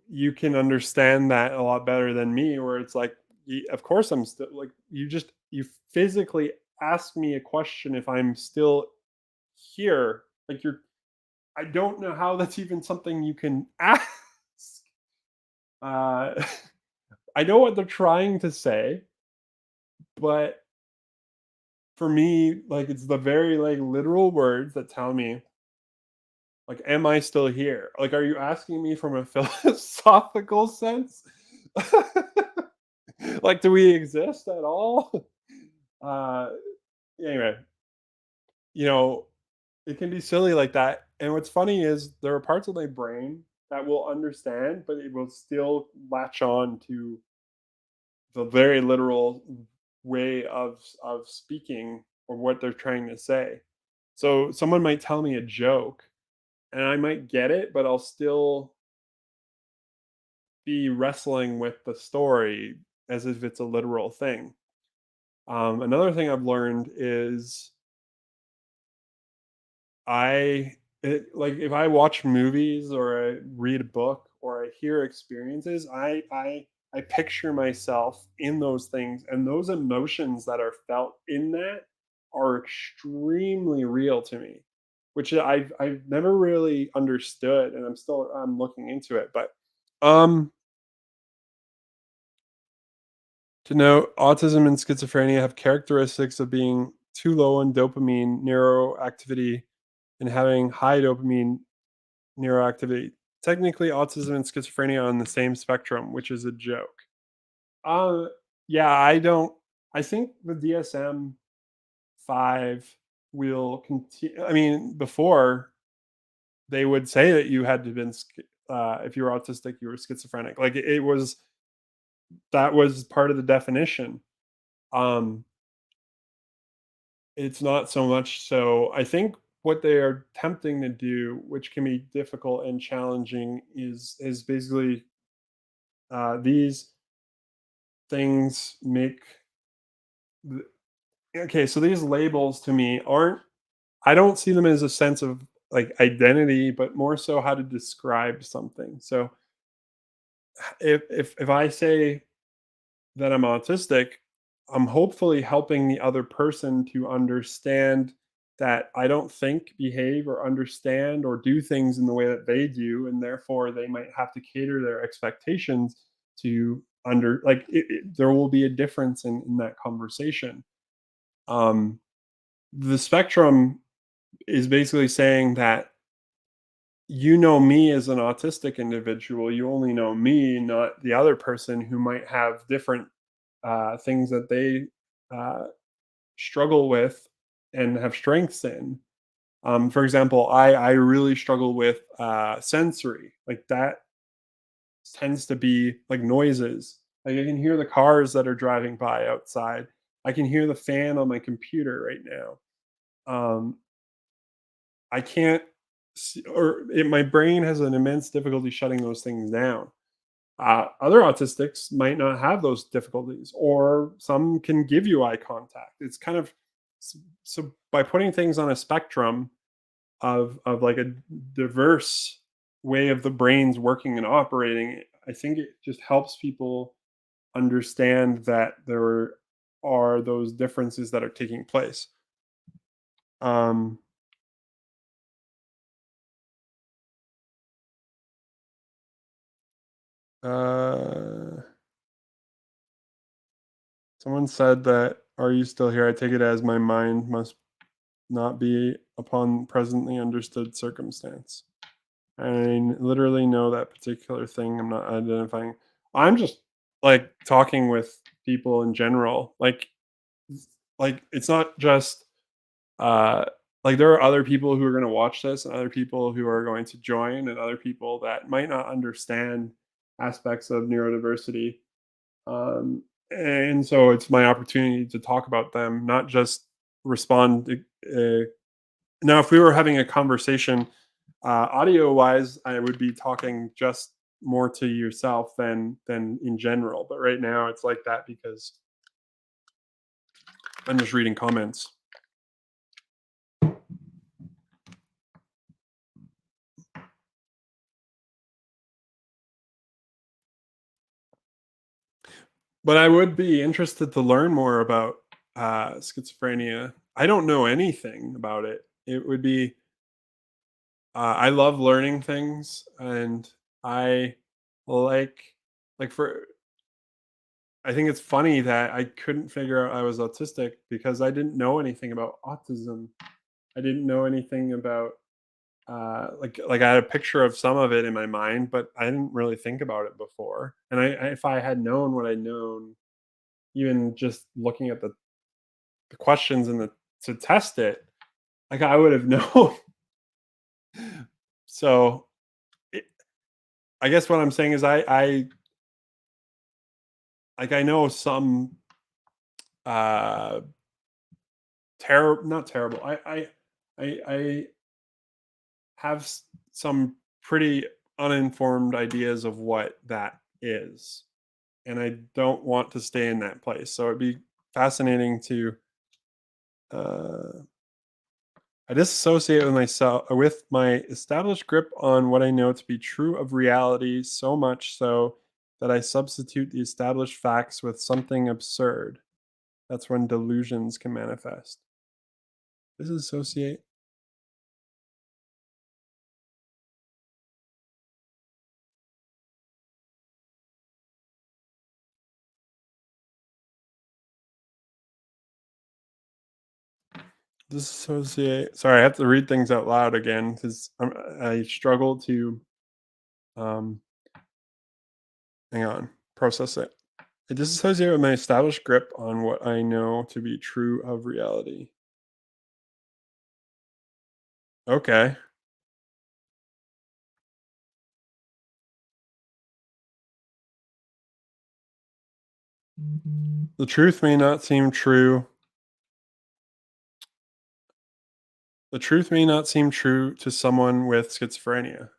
you can understand that a lot better than me. Where it's like, of course I'm still like you physically ask me a question if I'm still here. Like I don't know how that's even something you can ask. Uh, I know what they're trying to say, but for me, like it's the very like literal words that tell me, like, am I still here? Like, are you asking me from a philosophical sense? Like, do we exist at all? Uh, anyway, you know, it can be silly like that. And what's funny is there are parts of my brain that will understand, but it will still latch on to the very literal way of speaking or what they're trying to say. So someone might tell me a joke and I might get it, but I'll still be wrestling with the story as if it's a literal thing. Another thing I've learned is like if I watch movies or I read a book or I hear experiences, I picture myself in those things, and those emotions that are felt in that are extremely real to me, which I've never really understood, and I'm looking into it. But um to note, autism and schizophrenia have characteristics of being too low in dopamine neuroactivity and having high dopamine neuroactivity. Technically, autism and schizophrenia are on the same spectrum, which is a joke. Uh, yeah, I don't. I think the DSM-5 will continue. I mean, before they would say that you had to been if you were autistic, you were schizophrenic. Like it was that was part of the definition. Um, it's not so much so. I think what they are attempting to do, which can be difficult and challenging, is basically these things make th- okay, so these labels to me aren't, I don't see them as a sense of like identity, but more so how to describe something. So if I say that I'm autistic, I'm hopefully helping the other person to understand that I don't think, behave, or understand or do things in the way that they do, and therefore they might have to cater their expectations to there will be a difference in that conversation. Um, the spectrum is basically saying that you know me as an autistic individual, you only know me, not the other person who might have different things that they uh, struggle with and have strengths in. For example, I really struggle with sensory. Like that tends to be like noises. Like I can hear the cars that are driving by outside. I can hear the fan on my computer right now. Um, I can't, my brain has an immense difficulty shutting those things down. Other autistics might not have those difficulties, or some can give you eye contact. It's kind of so by putting things on a spectrum of like a diverse way of the brains working and operating, I think it just helps people understand that there are those differences that are taking place. Um, uh, Someone said that, "Are you still here?" I take it as my mind must not be upon presently understood circumstance. I literally know that particular thing I'm not identifying. I'm just like talking with people in general. Like it's not just uh like there are other people who are going to watch this and other people who are going to join and other people that might not understand aspects of neurodiversity. Um and so it's my opportunity to talk about them, not just respond. Now, if we were having a conversation, audio wise, I would be talking just more to yourself than in general. But right now, it's like that because I'm just reading comments. But I would be interested to learn more about schizophrenia. I don't know anything about it. It would be I love learning things, and I like for I think it's funny that I couldn't figure out I was autistic because I didn't know anything about autism. I didn't know anything about I had a picture of some of it in my mind, but I didn't really think about it before. And if I had known what I'd known, even just looking at the questions and the to test it, like I would have known. So it, I guess what I'm saying is I know some uh terrible, not terrible. I have some pretty uninformed ideas of what that is, and I don't want to stay in that place. So it'd be fascinating to uh I disassociate with myself with my established grip on what I know to be true of reality, so much so that I substitute the established facts with something absurd. That's when delusions can manifest. Disassociate. Disassociate. Sorry, I have to read things out loud again because I struggle to um, hang on, process it. I disassociate with my established grip on what I know to be true of reality. Okay. The truth may not seem true. The truth may not seem true to someone with schizophrenia.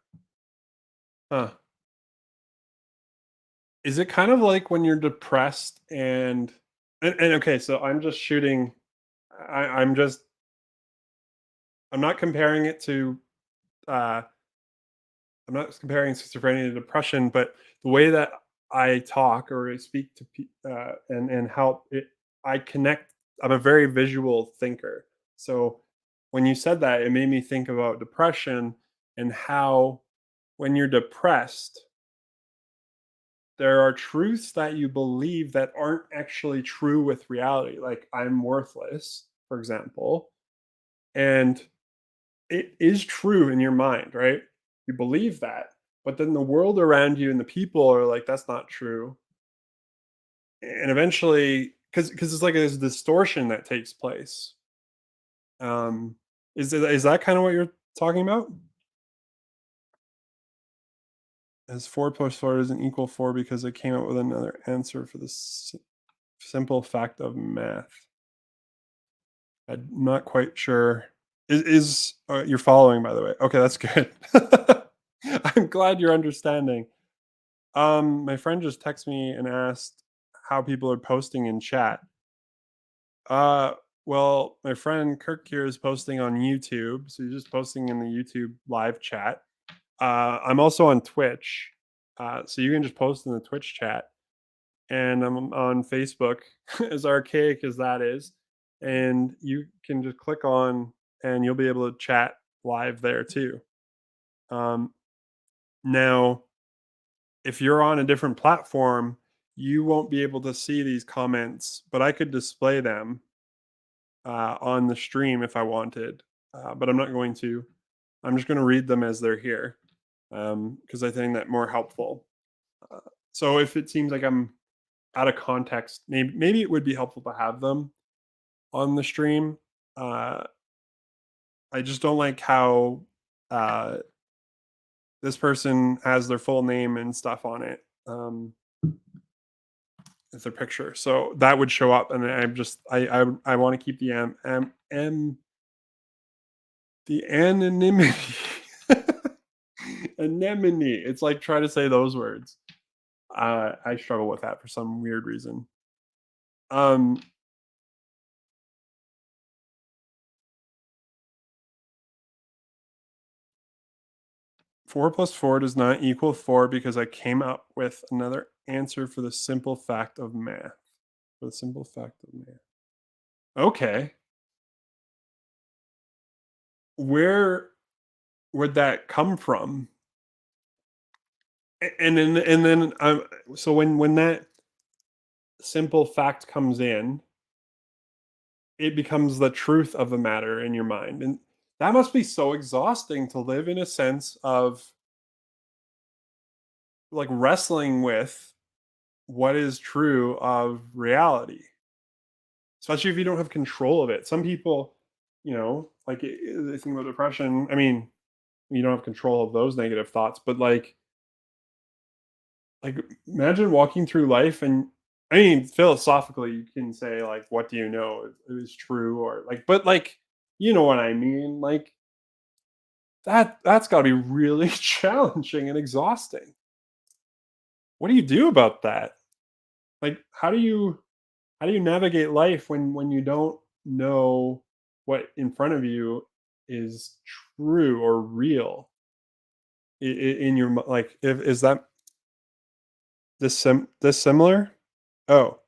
Huh. Is it kind of like when you're depressed and okay, so I'm just shooting I'm just I'm not comparing it to uh I'm not comparing schizophrenia to depression, but the way that I talk or I speak to and help it, I connect. I'm a very visual thinker, so when you said that, it made me think about depression and how when you're depressed, there are truths that you believe that aren't actually true with reality. Like I'm worthless, for example, and it is true in your mind, right? You believe that, but then the world around you and the people are like, "That's not true." And eventually, because it's like this distortion that takes place. Um, is that kind of what you're talking about? As 4 plus 4 doesn't equal 4 because I came up with another answer for this simple fact of math. I'm not quite sure. You're following, by the way? Okay, that's good. I'm glad you're understanding. My friend just texted me and asked how people are posting in chat. Uh, well, my friend Kirk here is posting on YouTube, so he's just posting in the YouTube live chat. I'm also on Twitch, so you can just post in the Twitch chat, and I'm on Facebook, as archaic as that is, and you can just click on, and you'll be able to chat live there too. Um, now, if you're on a different platform, you won't be able to see these comments, but I could display them on the stream if I wanted, but I'm not going to. I'm just going to read them as they're here because I think that more helpful. Uh, so if it seems like I'm out of context, maybe it would be helpful to have them on the stream. Uh, I just don't like how uh, this person has their full name and stuff on it. As their picture, so that would show up, and I'm just I want to keep the anonymity. Anemone. It's like try to say those words. I struggle with that for some weird reason. Um, 4 plus 4 does not equal 4 because I came up with another answer for the simple fact of math. For the simple fact of math. Okay. Where where'd that come from? And then so when that simple fact comes in, it becomes the truth of the matter in your mind, and that must be so exhausting to live in a sense of like wrestling with what is true of reality, especially if you don't have control of it. Some people, like they think about depression. I mean, you don't have control of those negative thoughts, but like imagine walking through life and I mean, philosophically, you can say like, "What do you know is true?" Or like, but like, you know what I mean? Like that's got to be really challenging and exhausting. What do you do about that? Like, how do you navigate life when you don't know what in front of you is true or real in your like if is that this similar? Oh,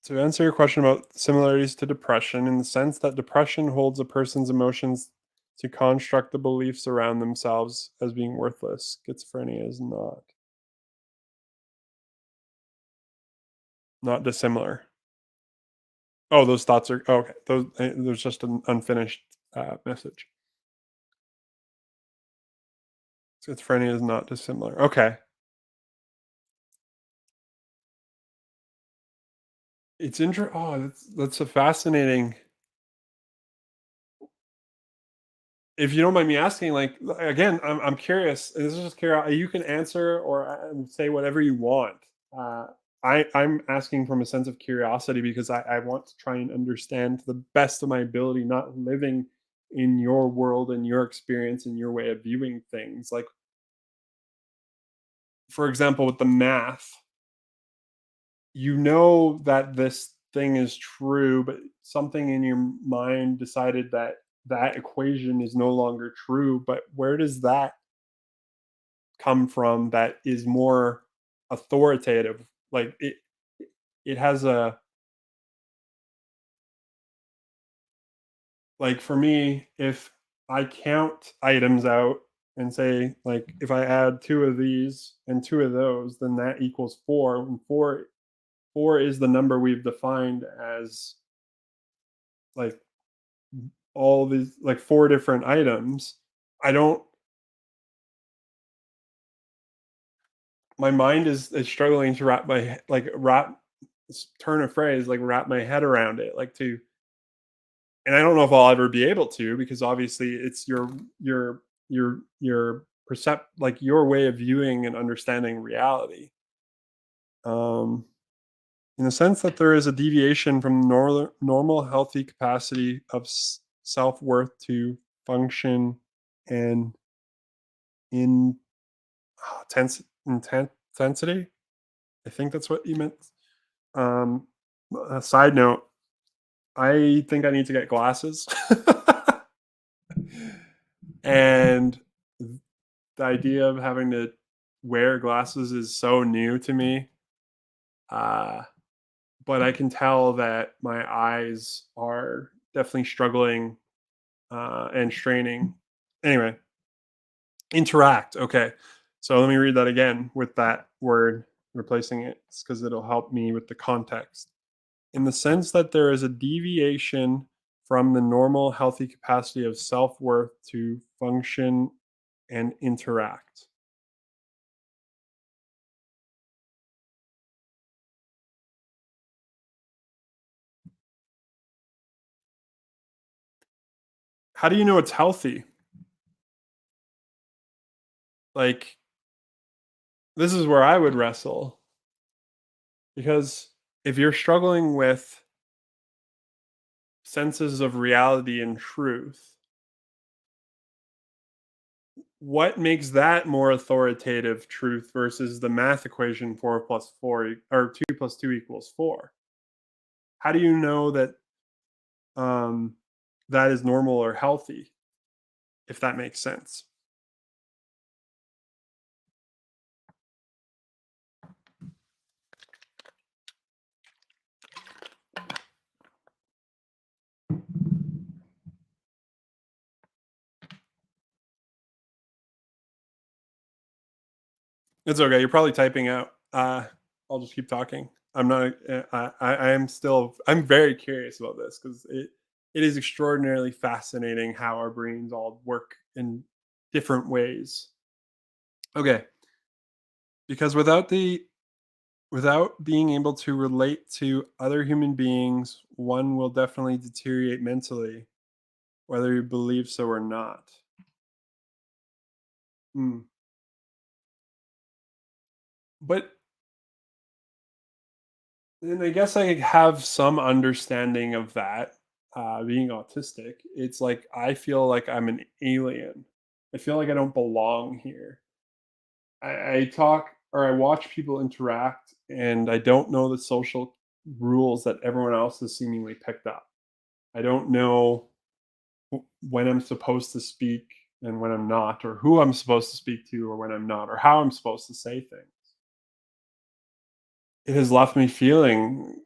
to answer your question about similarities to depression, in the sense that depression holds a person's emotions to construct the beliefs around themselves as being worthless, schizophrenia is not dissimilar. Oh, those thoughts are okay. There's just an unfinished message. Schizophrenia is not dissimilar. Okay, it's inter. Oh, that's a fascinating. If you don't mind me asking, like again, I'm curious. This is just curious. You can answer or say whatever you want. Uh, I'm asking from a sense of curiosity because I want to try and understand to the best of my ability, not living in your world and your experience and your way of viewing things. Like, for example, with the math, you know that this thing is true, but something in your mind decided that that equation is no longer true. But where does that come from that is more authoritative? Like it has a like for me, if I count items out and say like if I add two of these and two of those, then that equals four. And four is the number we've defined as like all these like four different items. I don't my mind is struggling to wrap my like wrap turn a phrase like wrap my head around it like to and I don't know if I'll ever be able to because obviously it's your like your way of viewing and understanding reality. Um in the sense that there is a deviation from normal healthy capacity of self-worth to function and in intensity. I think that's what you meant. Um, a side note, I think I need to get glasses. And the idea of having to wear glasses is so new to me. Uh, but I can tell that my eyes are definitely struggling and straining. Anyway, interact. Okay. So let me read that again with that word, replacing it because it'll help me with the context. In the sense that there is a deviation from the normal healthy capacity of self worth to function and interact. How do you know it's healthy? Like, this is where I would wrestle because if you're struggling with senses of reality and truth, what makes that more authoritative truth versus the math equation 4 plus 4 or 2 plus 2 equals 4? How do you know that um, that is normal or healthy, if that makes sense? It's okay. You're probably typing out. I'll just keep talking. I'm not. I am still. I'm very curious about this because it is extraordinarily fascinating how our brains all work in different ways. Okay, because without being able to relate to other human beings, one will definitely deteriorate mentally, whether you believe so or not. Hmm. But then I guess I have some understanding of that. Being autistic, it's like I feel like I'm an alien. I feel like I don't belong here. I talk or I watch people interact, and I don't know the social rules that everyone else has seemingly picked up. I don't know when I'm supposed to speak and when I'm not, or who I'm supposed to speak to or when I'm not, or how I'm supposed to say things. It has left me feeling,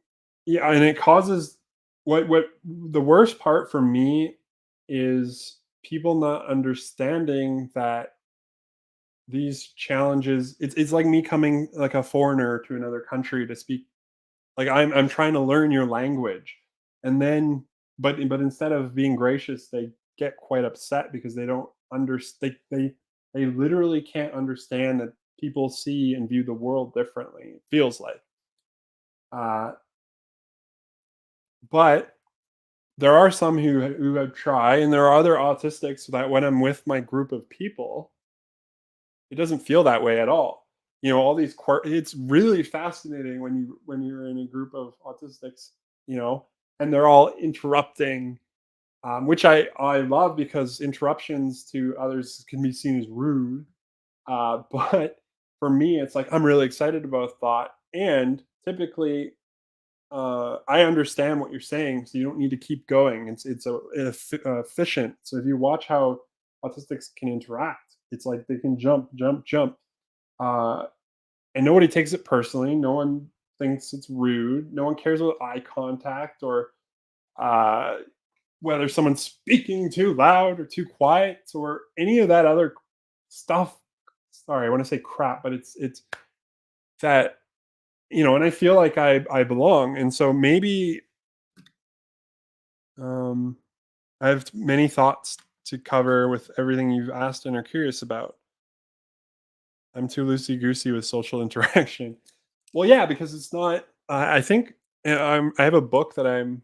yeah, and it causes, what the worst part for me is people not understanding that these challenges, it's like me coming like a foreigner to another country to speak, like I'm trying to learn your language, and then but instead of being gracious, they get quite upset because they don't understand, they literally can't understand that people see and view the world differently, it feels like. uh But there are some who have tried, and there are other autistics that when I'm with my group of people, it doesn't feel that way at all. All these it's really fascinating when you're in a group of autistics, and they're all interrupting, which I love because interruptions to others can be seen as rude. But for me, it's like I'm really excited about a thought, and typically I understand what you're saying, so you don't need to keep going. It's efficient. So if you watch how autistics can interact, it's like they can jump, jump, jump, uh, and nobody takes it personally. No one thinks it's rude. No one cares about eye contact or uh, whether someone's speaking too loud or too quiet or any of that other stuff. Sorry, I want to say crap, but it's that, and I feel like I belong, and so maybe um I have many thoughts to cover with everything you've asked and are curious about. I'm too loosey goosey with social interaction. Well, yeah, because it's not. I think I have a book that I'm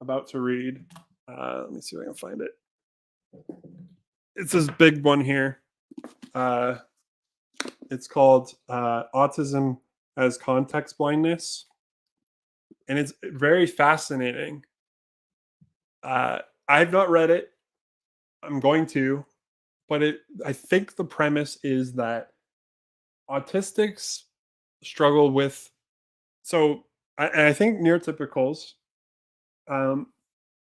about to read. Let me see if I can find it. It's this big one here. Uh, it's called "Autism as Context Blindness," and it's very fascinating. Uh, I've not read it. I'm going to, but I think the premise is that autistics struggle with, so I think neurotypicals, um,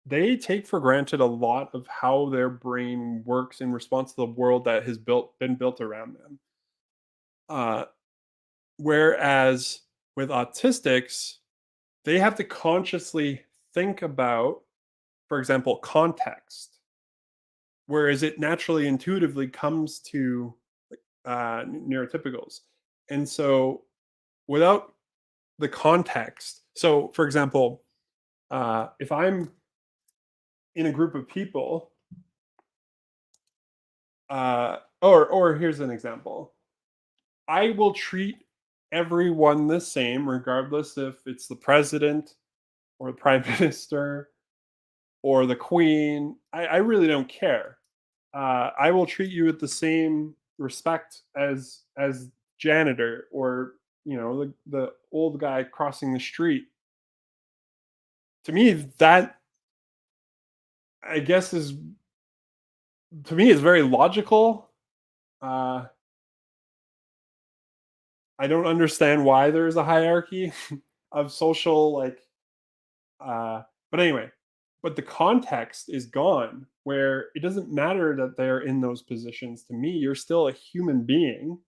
they take for granted a lot of how their brain works in response to the world that has been built around them. Uh, Whereas with autistics, they have to consciously think about, for example, context, whereas it naturally intuitively comes to neurotypicals. And so without the context, so for example, if I'm in a group of people, or here's an example, I will treat everyone the same, regardless if it's the president or the prime minister or the queen. I really don't care. I will treat you with the same respect as janitor or the old guy crossing the street. To me, that, I guess, is, to me, is very logical. Uh, I don't understand why there's a hierarchy of social, like, uh, but anyway, but the context is gone where it doesn't matter that they're in those positions. To me, you're still a human being,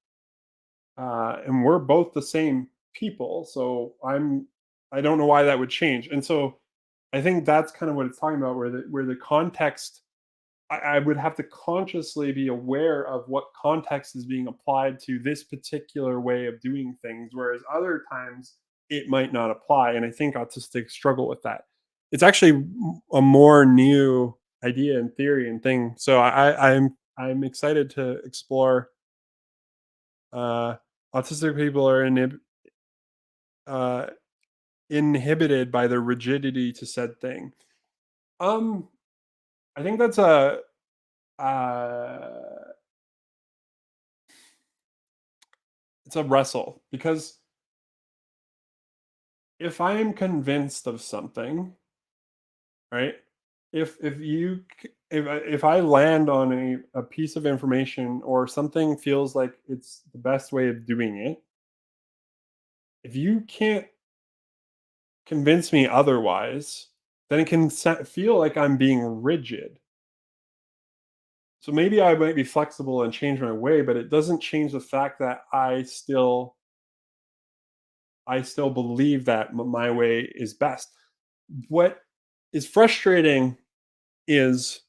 and we're both the same people. So I don't know why that would change. And so I think that's kind of what it's talking about, where the context. I would have to consciously be aware of what context is being applied to this particular way of doing things, whereas other times it might not apply. And I think autistics struggle with that. It's actually a more new idea and theory and thing. So I'm excited to explore. Uh, Autistic people are uh, inhibited by the rigidity to said thing. Um, I think that's a uh, it's a wrestle because if I am convinced of something, right? If you if I land on a piece of information or something feels like it's the best way of doing it, if you can't convince me otherwise, then it can feel like I'm being rigid. So maybe I might be flexible and change my way, but it doesn't change the fact that I still believe that my way is best. What is frustrating is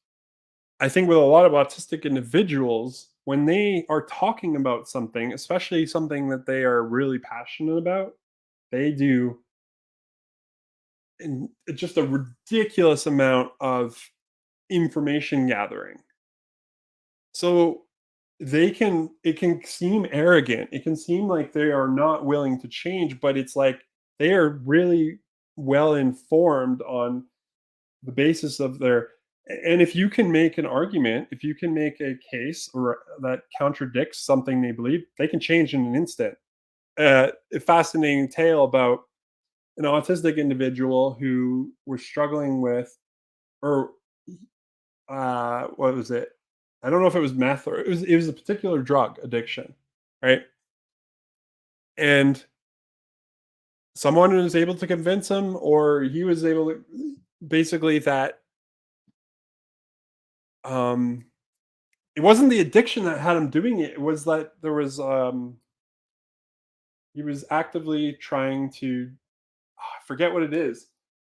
I think with a lot of autistic individuals, when they are talking about something, especially something that they are really passionate about, they do just a ridiculous amount of information gathering. So it can seem arrogant. It can seem like they are not willing to change, but it's like they are really well informed on the basis of their, and if you can make an argument, if you can make a case or that contradicts something they believe, they can change in an instant. A fascinating tale about an autistic individual who was struggling with, or what was it? I don't know if it was meth or it was a particular drug addiction, right? And someone was able to convince him, or he was able to, basically that um it wasn't the addiction that had him doing it. It was that there was he was actively trying to, I forget what it is.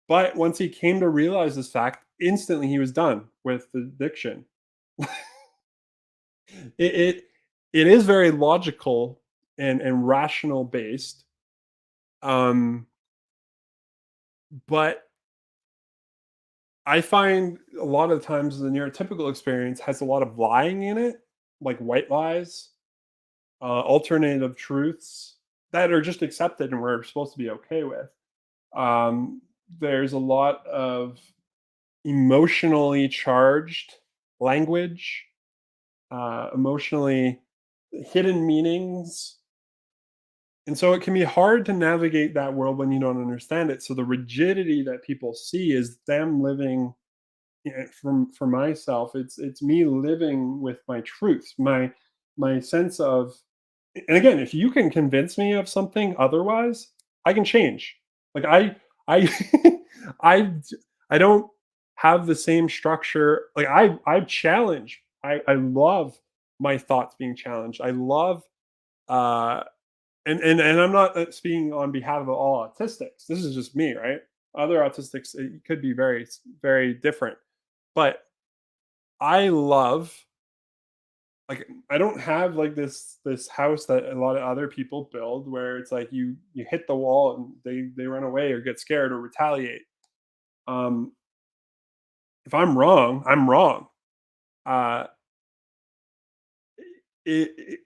But once he came to realize this fact, instantly he was done with the addiction. It it is very logical and rational based. Um, but I find a lot of times the neurotypical experience has a lot of lying in it, like white lies, alternative truths that are just accepted and we're supposed to be okay with. Um, there's a lot of emotionally charged language, emotionally hidden meanings. And so it can be hard to navigate that world when you don't understand it. So the rigidity that people see is them living, from for myself, it's me living with my truth, my sense of, and again, if you can convince me of something otherwise, I can change. Like I I I don't have the same structure. Like I challenge. I love my thoughts being challenged. I love uh and I'm not speaking on behalf of all autistics. This is just me, right? Other autistics, it could be very different. But I love, like, I don't have like this house that a lot of other people build where it's like you hit the wall and they run away or get scared or retaliate. Um, if I'm wrong, I'm wrong. Uh,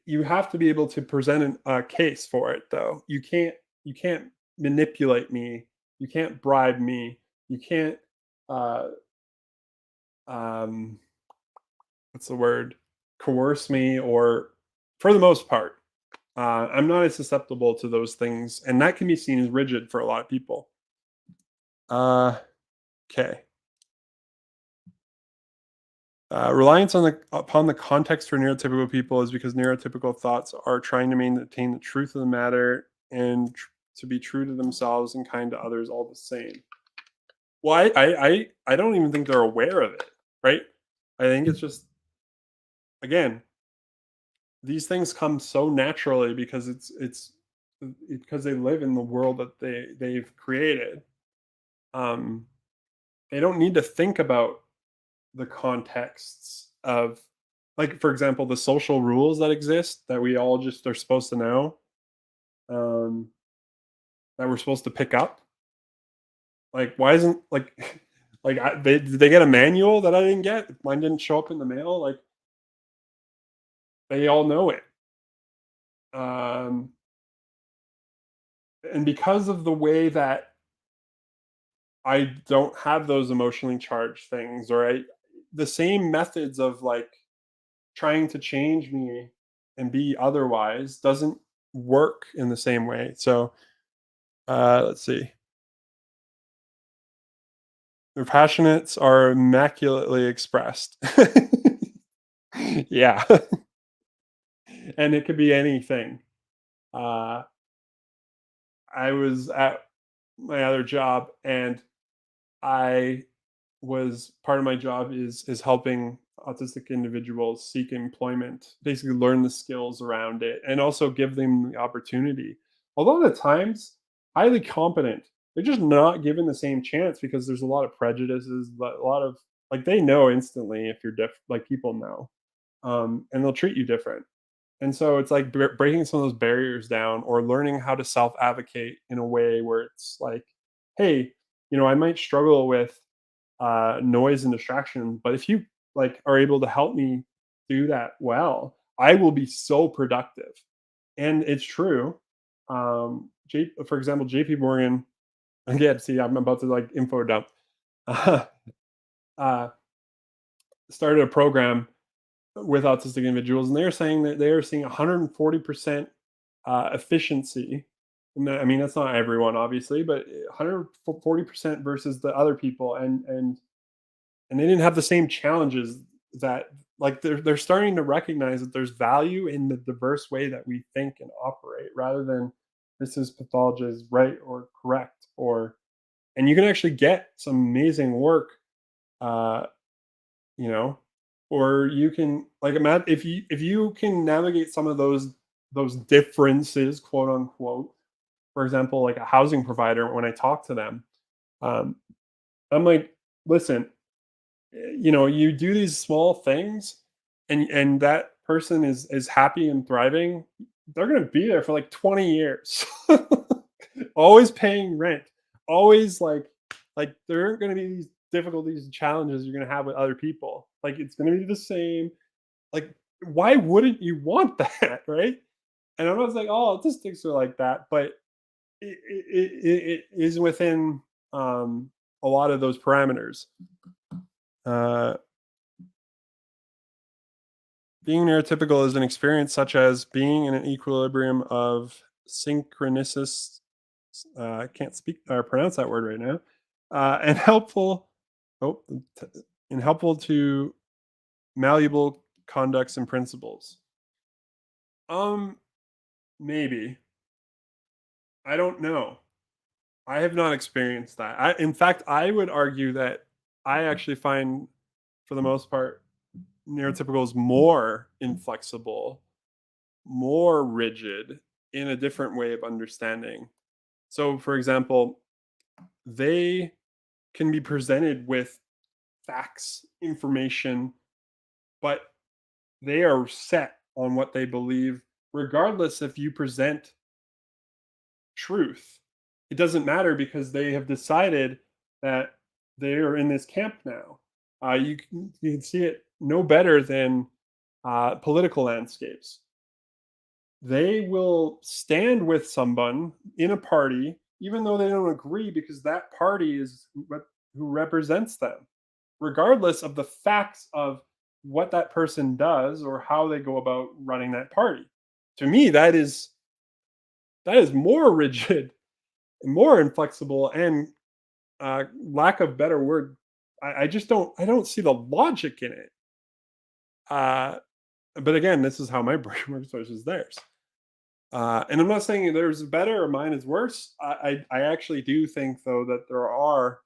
you have to be able to present a case for it, though. You can't manipulate me. You can't bribe me. You can't. Uh, um, what's the word? Coerce me, or for the most part. I'm not as susceptible to those things, and that can be seen as rigid for a lot of people. Uh, okay. Reliance upon the context for neurotypical people is because neurotypical thoughts are trying to maintain the truth of the matter and to be true to themselves and kind to others all the same. Well, I don't even think they're aware of it, right? I think it's just, again, these things come so naturally because because they live in the world that they've created. Um, they don't need to think about. the contexts of, like, for example, the social rules that exist that we all just are supposed to know, um, that we're supposed to pick up. Like, why isn't like did they get a manual that I didn't get? Mine didn't show up in the mail. Like, they all know it. Um, and because of the way that I don't have those emotionally charged things, or the same methods of like trying to change me and be otherwise doesn't work in the same way. So let's see. Their passionates are immaculately expressed. Yeah. And it could be anything. Uh, I was at my other job, and I was part of my job is helping autistic individuals seek employment, basically learn the skills around it, and also give them the opportunity. A lot of the times, highly competent, they're just not given the same chance because there's a lot of prejudices, but a lot of, like, they know instantly if you're like, people know, and they'll treat you different. And so it's like breaking some of those barriers down, or learning how to self advocate in a way where it's like, hey, I might struggle with noise and distraction, but if you like are able to help me do that well, I will be so productive. And it's true. For example, JP Morgan, again, see, I'm about to like info dump, uh, started a program with autistic individuals, and they're saying that they are seeing 140% efficiency. And I mean, that's not everyone, obviously, but 140% versus the other people, and they didn't have the same challenges. That, like, they're starting to recognize that there's value in the diverse way that we think and operate, rather than this is pathology is right or correct, or and you can actually get some amazing work, uh, you know, or you can, like, imagine if you can navigate some of those differences, quote unquote. For example, like a housing provider, when I talk to them, um, I'm like, listen, you do these small things, and that person is happy and thriving, they're going to be there for like 20 years. Always paying rent, always like there aren't going to be these difficulties and challenges you're going to have with other people. Like, it's going to be the same. Like, why wouldn't you want that? Right? And I was like, oh, autistics are like that, but it is within, um, a lot of those parameters. uh, Being neurotypical is an experience such as being in an equilibrium of synchronicity. I can't speak or pronounce that word right now. And helpful, oh, and helpful to malleable conducts and principles. Um, Maybe, I don't know. I have not experienced that. In fact, I would argue that I actually find, for the most part, neurotypicals more inflexible, more rigid, in a different way of understanding. So, for example, they can be presented with facts, information, but they are set on what they believe, regardless if you present truth. It doesn't matter because they have decided that they are in this camp now. You can see it no better than political landscapes. They will stand with someone in a party, even though they don't agree, because that party is who represents them, regardless of the facts of what that person does or how they go about running that party. To me, that is more rigid, more inflexible, and lack of better word, I just don't see the logic in it. Uh, but again, this is how my brain works versus theirs. And I'm not saying theirs is better or mine is worse. I actually do think, though, that there are.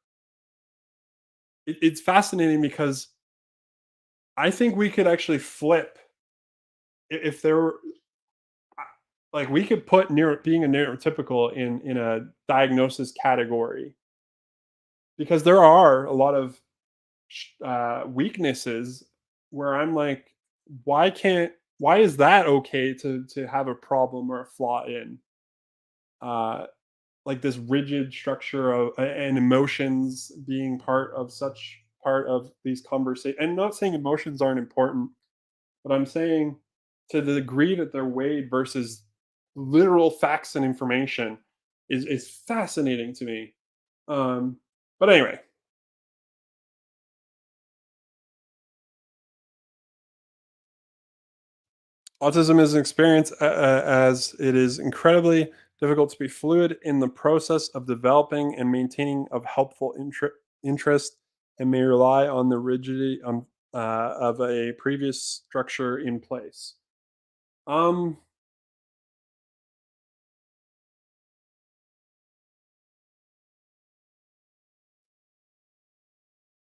It's fascinating because I think we could actually flip, if there were, like, we could put being a neurotypical in a diagnosis category, because there are a lot of weaknesses where I'm like, why is that okay to have a problem or a flaw in? Uh, like this rigid structure of and emotions being part of these conversations. And not saying emotions aren't important, but I'm saying to the degree that they're weighed versus literal facts and information is fascinating to me. Um, but anyway, autism is an experience as it is incredibly difficult to be fluid in the process of developing and maintaining of helpful interest and may rely on the rigidity of a previous structure in place. Um,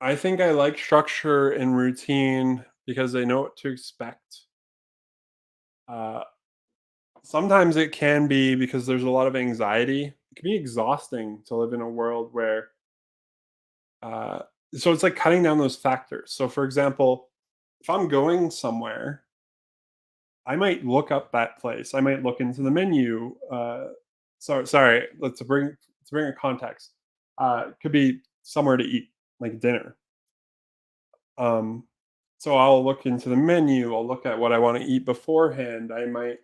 I think I like structure and routine because I know what to expect. Uh, Sometimes it can be because there's a lot of anxiety. It can be exhausting to live in a world where Uh, so it's like cutting down those factors. So, for example, if I'm going somewhere, I might look up that place. I might look into the menu. Sorry. Let's bring a context. It could be somewhere to eat, like dinner. Um, so I'll look into the menu. I'll look at what I want to eat beforehand. I might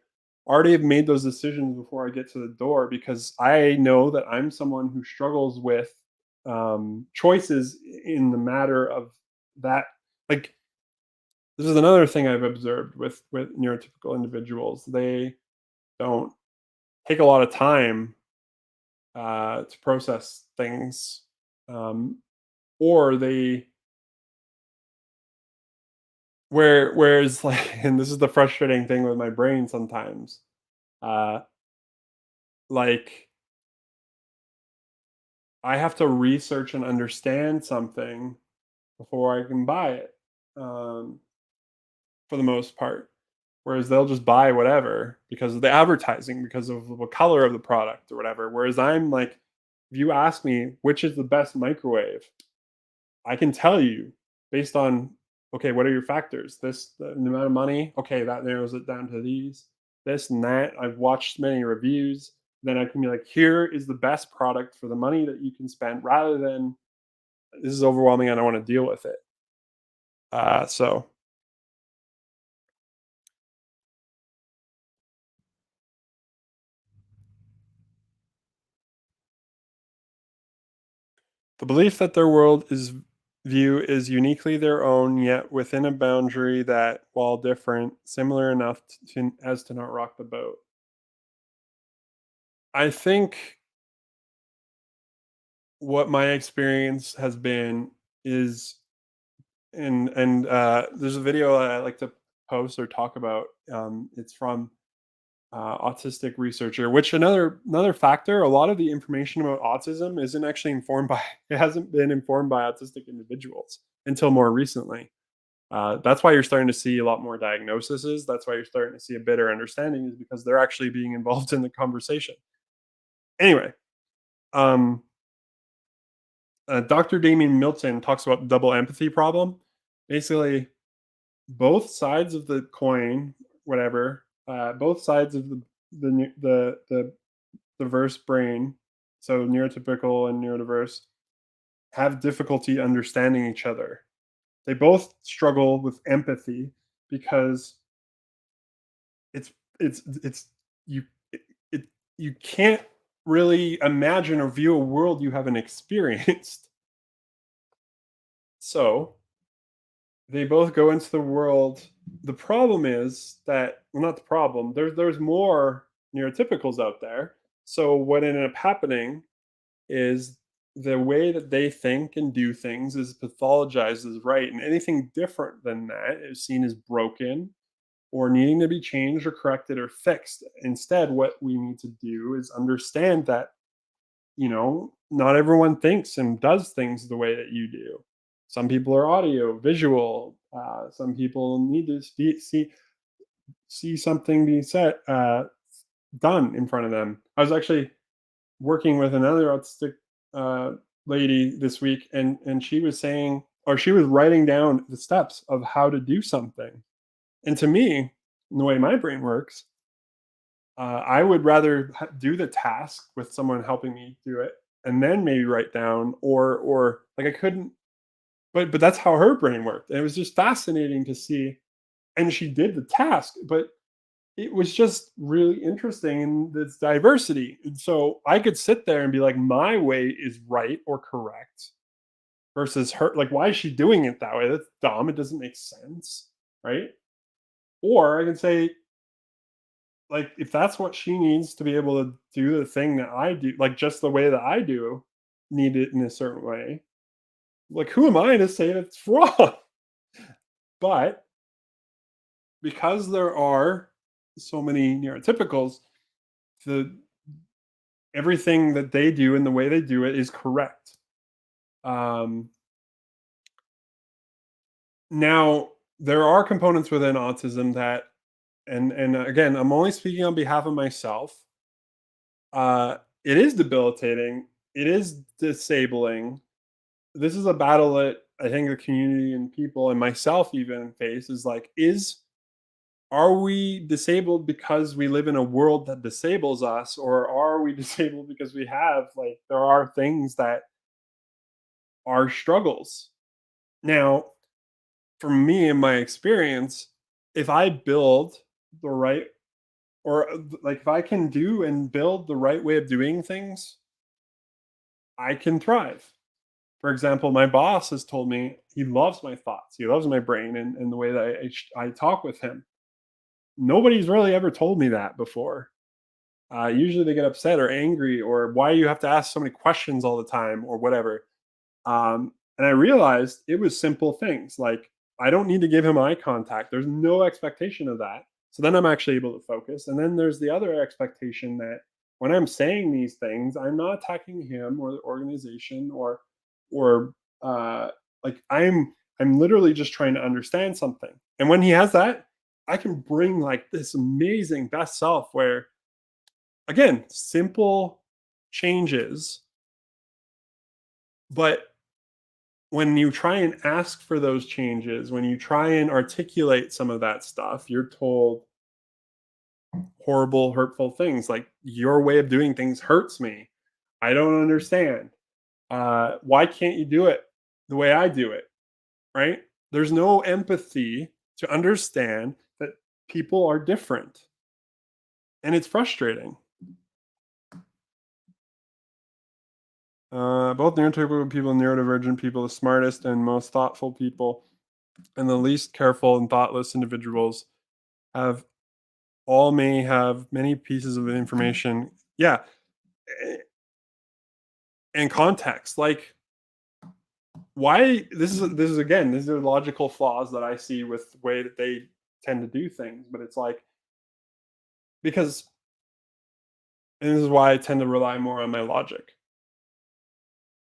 already have made those decisions before I get to the door because I know that I'm someone who struggles with choices in the matter of that. Like this is another thing I've observed with neurotypical individuals. They don't take a lot of time to process things, um, or they whereas like, and this is the frustrating thing with my brain sometimes. Uh, like I have to research and understand something before I can buy it. Um, for the most part. Whereas they'll just buy whatever because of the advertising, because of the color of the product or whatever. Whereas I'm like, if you ask me which is the best microwave, I can tell you based on okay, what are your factors? The amount of money, okay, that narrows it down to these, this and that. I've watched many reviews. Then I can be like, here is the best product for the money that you can spend, rather than this is overwhelming. I don't want to deal with it. So the belief that their world is view is uniquely their own, yet within a boundary that, while different, similar enough as to not rock the boat. I think what my experience has been is, and there's a video I like to post or talk about. It's from autistic researcher. Which another factor, a lot of the information about autism isn't actually informed by it hasn't been informed by autistic individuals until more recently. That's why you're starting to see a lot more diagnoses. That's why you're starting to see a better understanding, is because they're actually being involved in the conversation. Anyway, um, Dr. Damien Milton talks about the double empathy problem. Basically, both sides of the coin, whatever, both sides of the diverse brain, so neurotypical and neurodiverse, have difficulty understanding each other. They both struggle with empathy because it's it's you it you can't really imagine or view a world you haven't experienced. So they both go into the world. The problem is that, well, not the problem. There's more neurotypicals out there. So what ended up happening is the way that they think and do things is pathologized as right, and anything different than that is seen as broken or needing to be changed or corrected or fixed. Instead, what we need to do is understand that, not everyone thinks and does things the way that you do. Some people are audio, visual. Some people need to see something being said, done in front of them. I was actually working with another autistic uh, lady this week, and she was saying or she was writing down the steps of how to do something. And to me, the way my brain works, I would rather do the task with someone helping me do it, and then maybe write down, or like I couldn't. But that's how her brain worked, and it was just fascinating to see. And she did the task, but it was just really interesting in this diversity. And so I could sit there and be like, my way is right or correct versus her. Like, why is she doing it that way? That's dumb. It doesn't make sense. Right. Or I can say, like, if that's what she needs to be able to do the thing that I do, like just the way that I do, need it in a certain way. Like, who am I to say it's wrong? But because there are so many neurotypicals, the everything that they do and the way they do it is correct. Um, Now there are components within autism that, and again, I'm only speaking on behalf of myself. It is debilitating. It is disabling. This is a battle that I think the community and people and myself even face. Is like, is are we disabled because we live in a world that disables us, or are we disabled because we have, like, there are things that are struggles? Now, for me, in my experience, if I build the right, or like if I can do and build the right way of doing things, I can thrive. For example, my boss has told me he loves my thoughts, he loves my brain, and the way that I talk with him. Nobody's really ever told me that before. Usually they get upset or angry, or why you have to ask so many questions all the time, or whatever. And I realized it was simple things like I don't need to give him eye contact. There's no expectation of that. So then I'm actually able to focus. And then there's the other expectation that when I'm saying these things, I'm not attacking him or the organization, or uh, like I'm literally just trying to understand something. And when he has that, I can bring like this amazing best self where, again, simple changes, but when you try and ask for those changes, when you try and articulate some of that stuff, you're told horrible, hurtful things like, your way of doing things hurts me. I don't understand. Why can't you do it the way I do it? Right? There's no empathy to understand that people are different. And it's frustrating. Both neurotypical people and neurodivergent people, the smartest and most thoughtful people, and the least careful and thoughtless individuals have all may have many pieces of information. Yeah, eh, and context. Like, why this is again, these are logical flaws that I see with the way that they tend to do things. But it's like, because, and this is why I tend to rely more on my logic.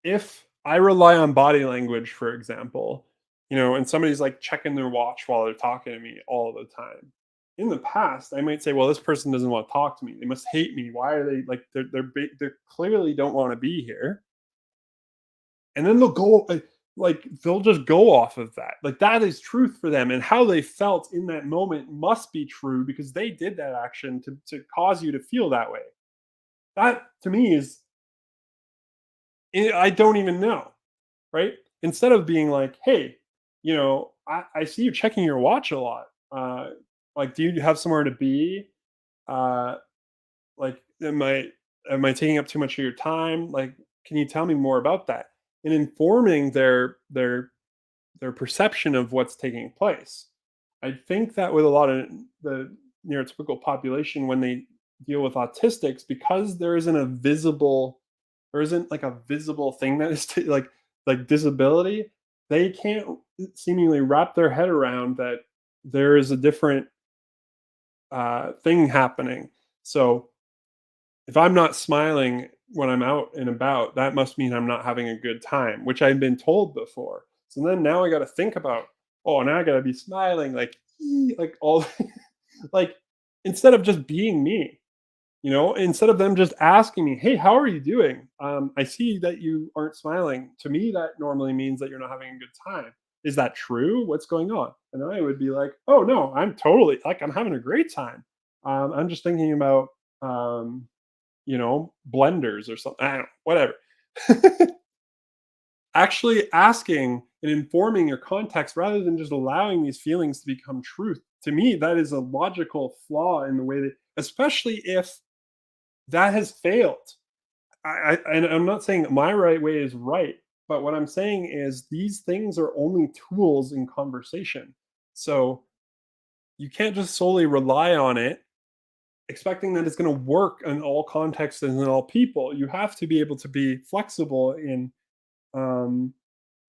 If I rely on body language, for example, and somebody's like checking their watch while they're talking to me all the time. In the past, I might say, "Well, this person doesn't want to talk to me. They must hate me. Why are they like they clearly don't want to be here?" And then they'll go like they'll just go off of that. Like, that is truth for them, and how they felt in that moment must be true because they did that action to cause you to feel that way. That to me is, I don't even know. Right? Instead of being like, "Hey, I see you checking your watch a lot. Like, do you have somewhere to be? Uh, like, am I taking up too much of your time? Like, can you tell me more about that?" And informing their perception of what's taking place. I think that with a lot of the neurotypical population, when they deal with autistics, because there isn't like a visible thing that is like disability, they can't seemingly wrap their head around that there is a different thing happening. So if I'm not smiling when I'm out and about, that must mean I'm not having a good time, which I've been told before. So then now I got to think about, oh, now I got to be smiling, like, like all, like, instead of just being me. instead of them just asking me, "Hey, how are you doing? I see that you aren't smiling." To me, that normally means that you're not having a good time. Is that true? What's going on? And I would be like, "Oh no, I'm totally like I'm having a great time. I'm just thinking about blenders or something. I don't know, whatever." Actually asking and informing your context rather than just allowing these feelings to become truth. To me, that is a logical flaw in the way that, especially if that has failed. And I'm not saying my right way is right, but what I'm saying is these things are only tools in conversation. So you can't just solely rely on it, expecting that it's going to work in all contexts and in all people. You have to be able to be flexible in um,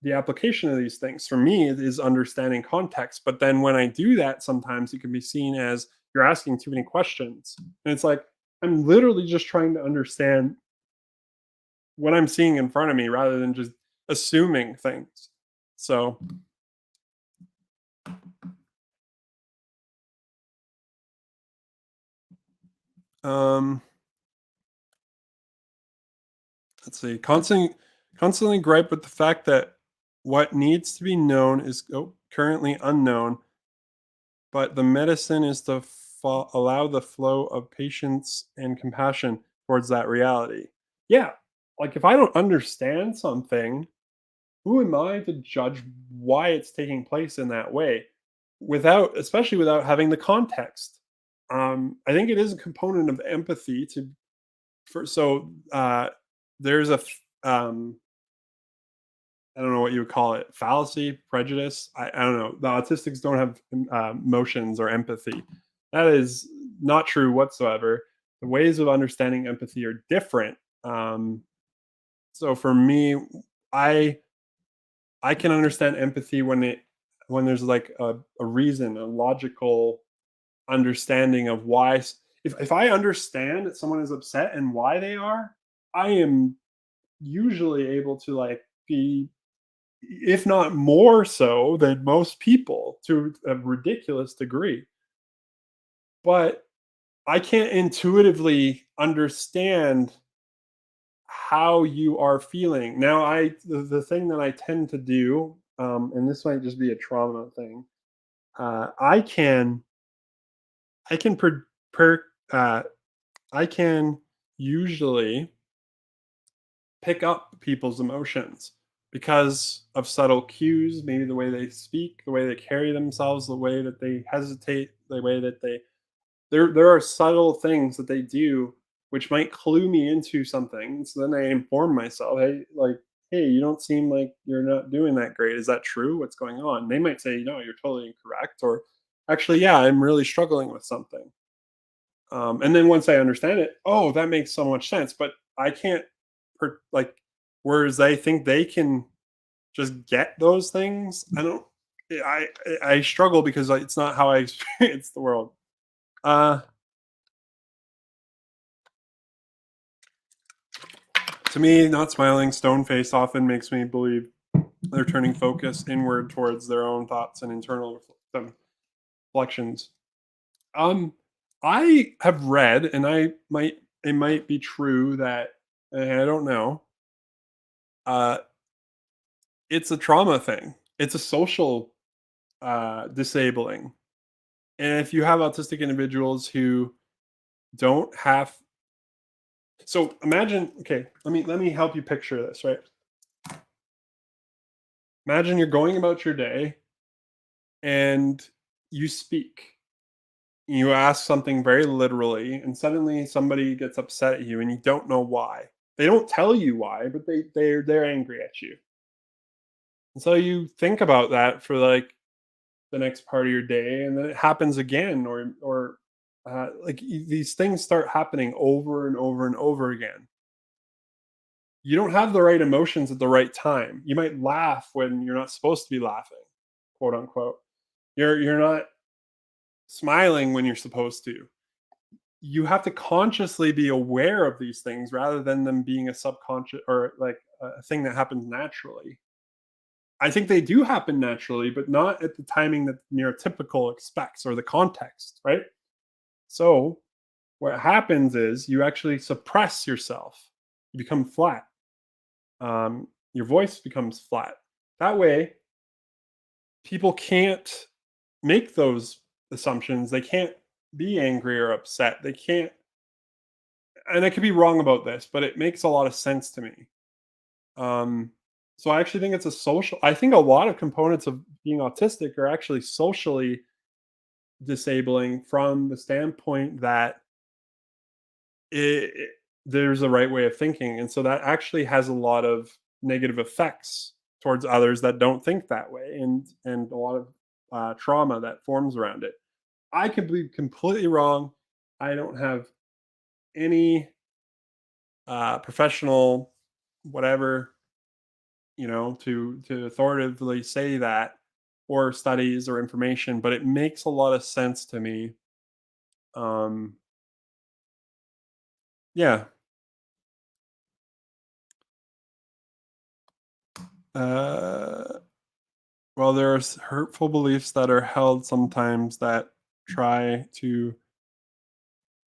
the application of these things. For me, it is understanding context. But then when I do that, sometimes it can be seen as you're asking too many questions. And it's like, I'm literally just trying to understand what I'm seeing in front of me rather than just assuming things. So, um, let's see. Constantly gripe with the fact that what needs to be known is currently unknown, but the medicine is to allow the flow of patience and compassion towards that reality. Yeah, like if I don't understand something, who am I to judge why it's taking place in that way without, especially without having the context? I think it is a component of empathy to, for so there's I don't know what you would call it, fallacy, prejudice. I don't know. The autistics don't have emotions or empathy. That is not true whatsoever. The ways of understanding empathy are different. So for me, I I can understand empathy when there's like a reason, a logical understanding of why. If I understand that someone is upset and why they are, I am usually able to like be, if not more so than most people, to a ridiculous degree. But I can't intuitively understand how you are feeling. Now, the thing that I tend to do, and this might just be a trauma thing, I can per, uh, I can usually pick up people's emotions because of subtle cues, maybe the way they speak, the way they carry themselves, the way that they hesitate, the way that there are subtle things that they do which might clue me into something. So then I inform myself, hey, like, hey, you don't seem like you're not doing that great. Is that true? What's going on? They might say, no, you're totally incorrect, or actually, yeah, I'm really struggling with something. And then once I understand it, oh, that makes so much sense. But I can't like, whereas they think they can just get those things. I don't. I struggle because it's not how I experience the world. Uh, to me, not smiling, stone faced often makes me believe they're turning focus inward towards their own thoughts and internal reflections. Um, I have read, and it might be true that, and I don't know. Uh, it's a trauma thing. It's a social disabling. And if you have autistic individuals who don't have, so imagine, okay, let me help you picture this, right? Imagine you're going about your day and you speak. You ask something very literally, and suddenly somebody gets upset at you and you don't know why. They don't tell you why, but they're angry at you. And so you think about that for like the next part of your day, and then it happens again, or like these things start happening over and over and over again. You don't have the right emotions at the right time. You might laugh when you're not supposed to be laughing, quote unquote. You're not smiling when you're supposed to. You have to consciously be aware of these things rather than them being a subconscious or like a thing that happens naturally. I think they do happen naturally, but not at the timing that neurotypical expects or the context, right? So what happens is you actually suppress yourself. You become flat. Your voice becomes flat. That way, people can't make those assumptions. They can't be angry or upset. They can't, and I could be wrong about this, but it makes a lot of sense to me. Um, so I actually think it's a social. I think a lot of components of being autistic are actually socially disabling from the standpoint that it there's a right way of thinking, and so that actually has a lot of negative effects towards others that don't think that way, and a lot of trauma that forms around it. I could be completely wrong. I don't have any professional whatever, to authoritatively say that, or studies or information, but it makes a lot of sense to me. Um, yeah. Uh, well, there's hurtful beliefs that are held sometimes that try to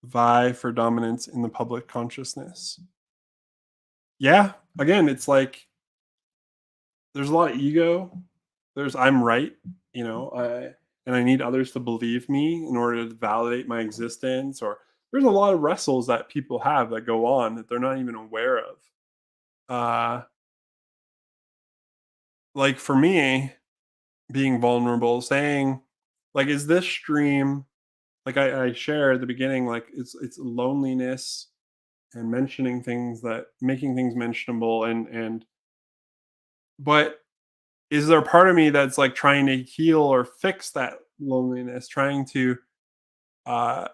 vie for dominance in the public consciousness. Yeah, again, it's like there's a lot of ego. There's I'm right, and I need others to believe me in order to validate my existence. Or there's a lot of wrestles that people have that go on that they're not even aware of. Uh, like for me, being vulnerable, saying, like, is this stream like I share at the beginning, like it's loneliness and mentioning things that making things mentionable and but is there a part of me that's like trying to heal or fix that loneliness, uh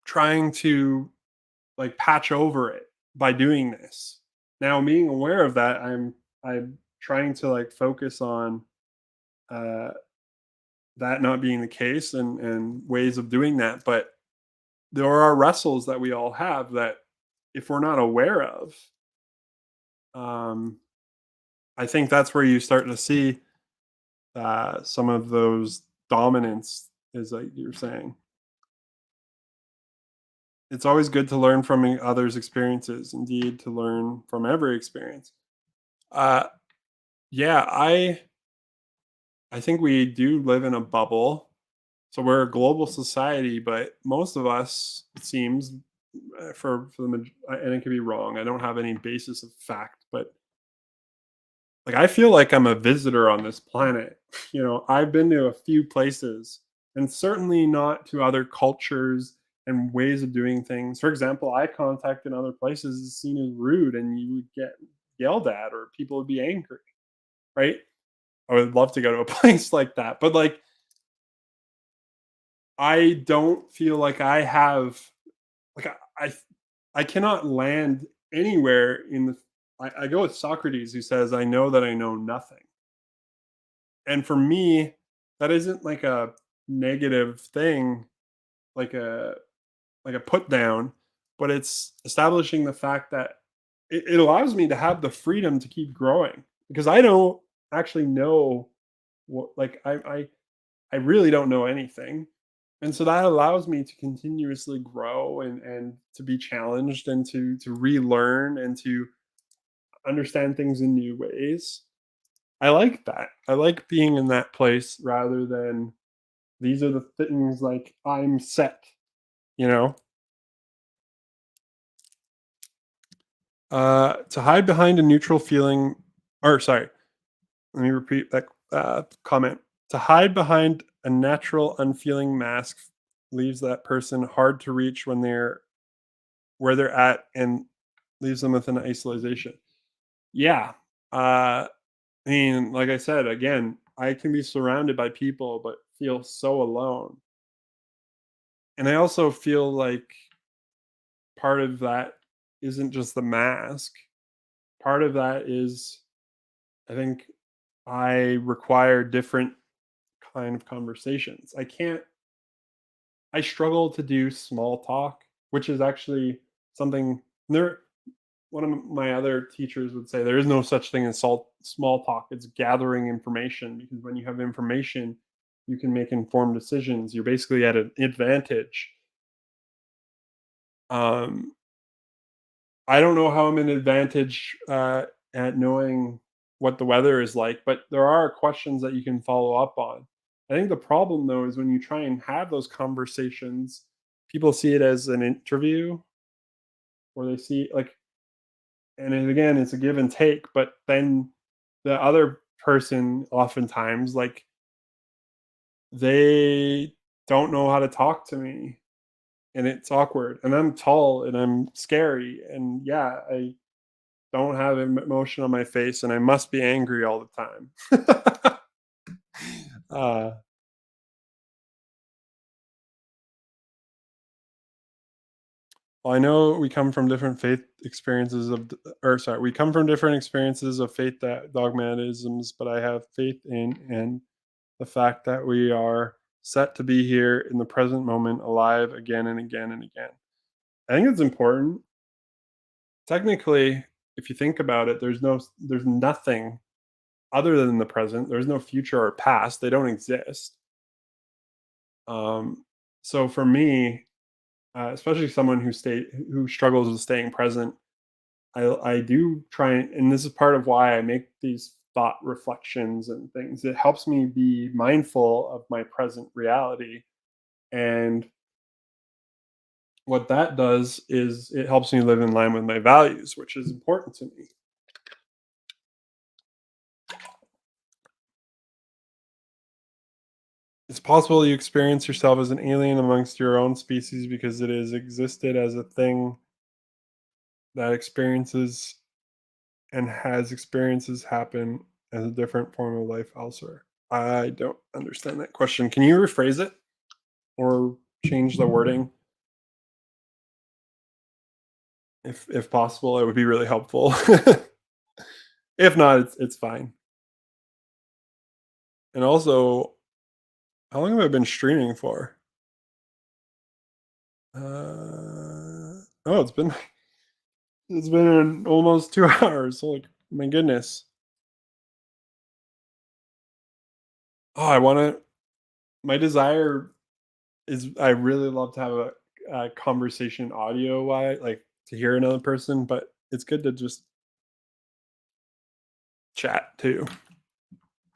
trying to like patch over it by doing this? Now being aware of that, I'm trying to like focus on uh that not being the case and ways of doing that. But there are wrestles that we all have that if we're not aware of, um I think that's where you start to see some of those dominance, is like you're saying. It's always good to learn from others' experiences, indeed, to learn from every experience. Uh, yeah, I think we do live in a bubble. So we're a global society, but most of us, it seems, for and it could be wrong. I don't have any basis of fact, but like I feel like I'm a visitor on this planet. I've been to a few places and certainly not to other cultures and ways of doing things. For example, eye contact in other places is seen as rude and you would get yelled at or people would be angry, right? I would love to go to a place like that. But like I don't feel like I have like I cannot land anywhere in the I go with Socrates who says, I know that I know nothing. And for me, that isn't like a negative thing, like a put down, but it's establishing the fact that it allows me to have the freedom to keep growing because I don't actually know what like I really don't know anything. And so that allows me to continuously grow and to be challenged and to relearn and to understand things in new ways. I like that. I like being in that place rather than these are the things like I'm set, you know? To hide behind a neutral feeling, or sorry, let me repeat that comment. To hide behind a natural, unfeeling mask leaves that person hard to reach when they're where they're at and leaves them with an isolation. Yeah. I mean, like I said, again, I can be surrounded by people, but feel so alone. And I also feel like part of that isn't just the mask. Part of that is, I think, I require different kind of conversations. I struggle to do small talk, which is actually something there. One of my other teachers would say there is no such thing as small talk. It's gathering information because when you have information, you can make informed decisions. You're basically at an advantage. Um, I don't know how I'm an advantage at knowing what the weather is like, but there are questions that you can follow up on. I think the problem though is when you try and have those conversations, people see it as an interview, or they see like, and then again, it's a give and take, but then the other person oftentimes like they don't know how to talk to me, and it's awkward, and I'm tall and I'm scary, and yeah, I don't have emotion on my face, and I must be angry all the time. uh, well, I know we come from different faith experiences of, or sorry, we come from different experiences of faith that dogmatisms, but I have faith in and the fact that we are set to be here in the present moment, alive again and again and again. I think it's important. Technically, if you think about it, there's nothing other than the present. There's no future or past. They don't exist. Um, so for me, especially someone who struggles with staying present, I do try and this is part of why I make these thought reflections and things. It helps me be mindful of my present reality, and what that does is it helps me live in line with my values, which is important to me. It's possible you experience yourself as an alien amongst your own species because it has existed as a thing that experiences and has experiences happen as a different form of life elsewhere. I don't understand that question. Can you rephrase it or change the wording if possible? It would be really helpful. If not, it's fine. And also, how long have I been streaming for? Oh, it's been almost 2 hours. Like my goodness. Oh, I want to. My desire is I really love to have a conversation audio wise, like to hear another person, but it's good to just chat too.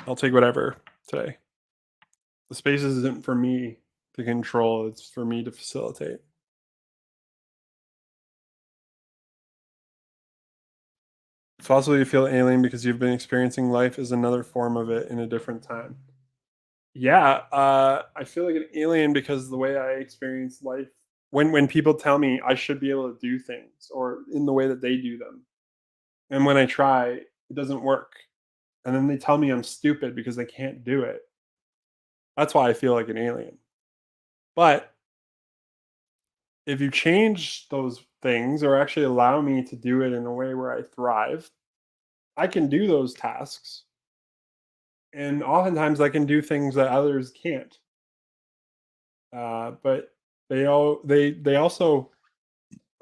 I'll take whatever today. The space isn't for me to control, it's for me to facilitate. It's possible you feel alien because you've been experiencing life as another form of it in a different time. Yeah, I feel like an alien because the way I experience life, when people tell me I should be able to do things or in the way that they do them, and when I try, it doesn't work. And then they tell me I'm stupid because I can't do it. That's why I feel like an alien. But if you change those things or actually allow me to do it in a way where I thrive, I can do those tasks. And oftentimes I can do things that others can't. But they also,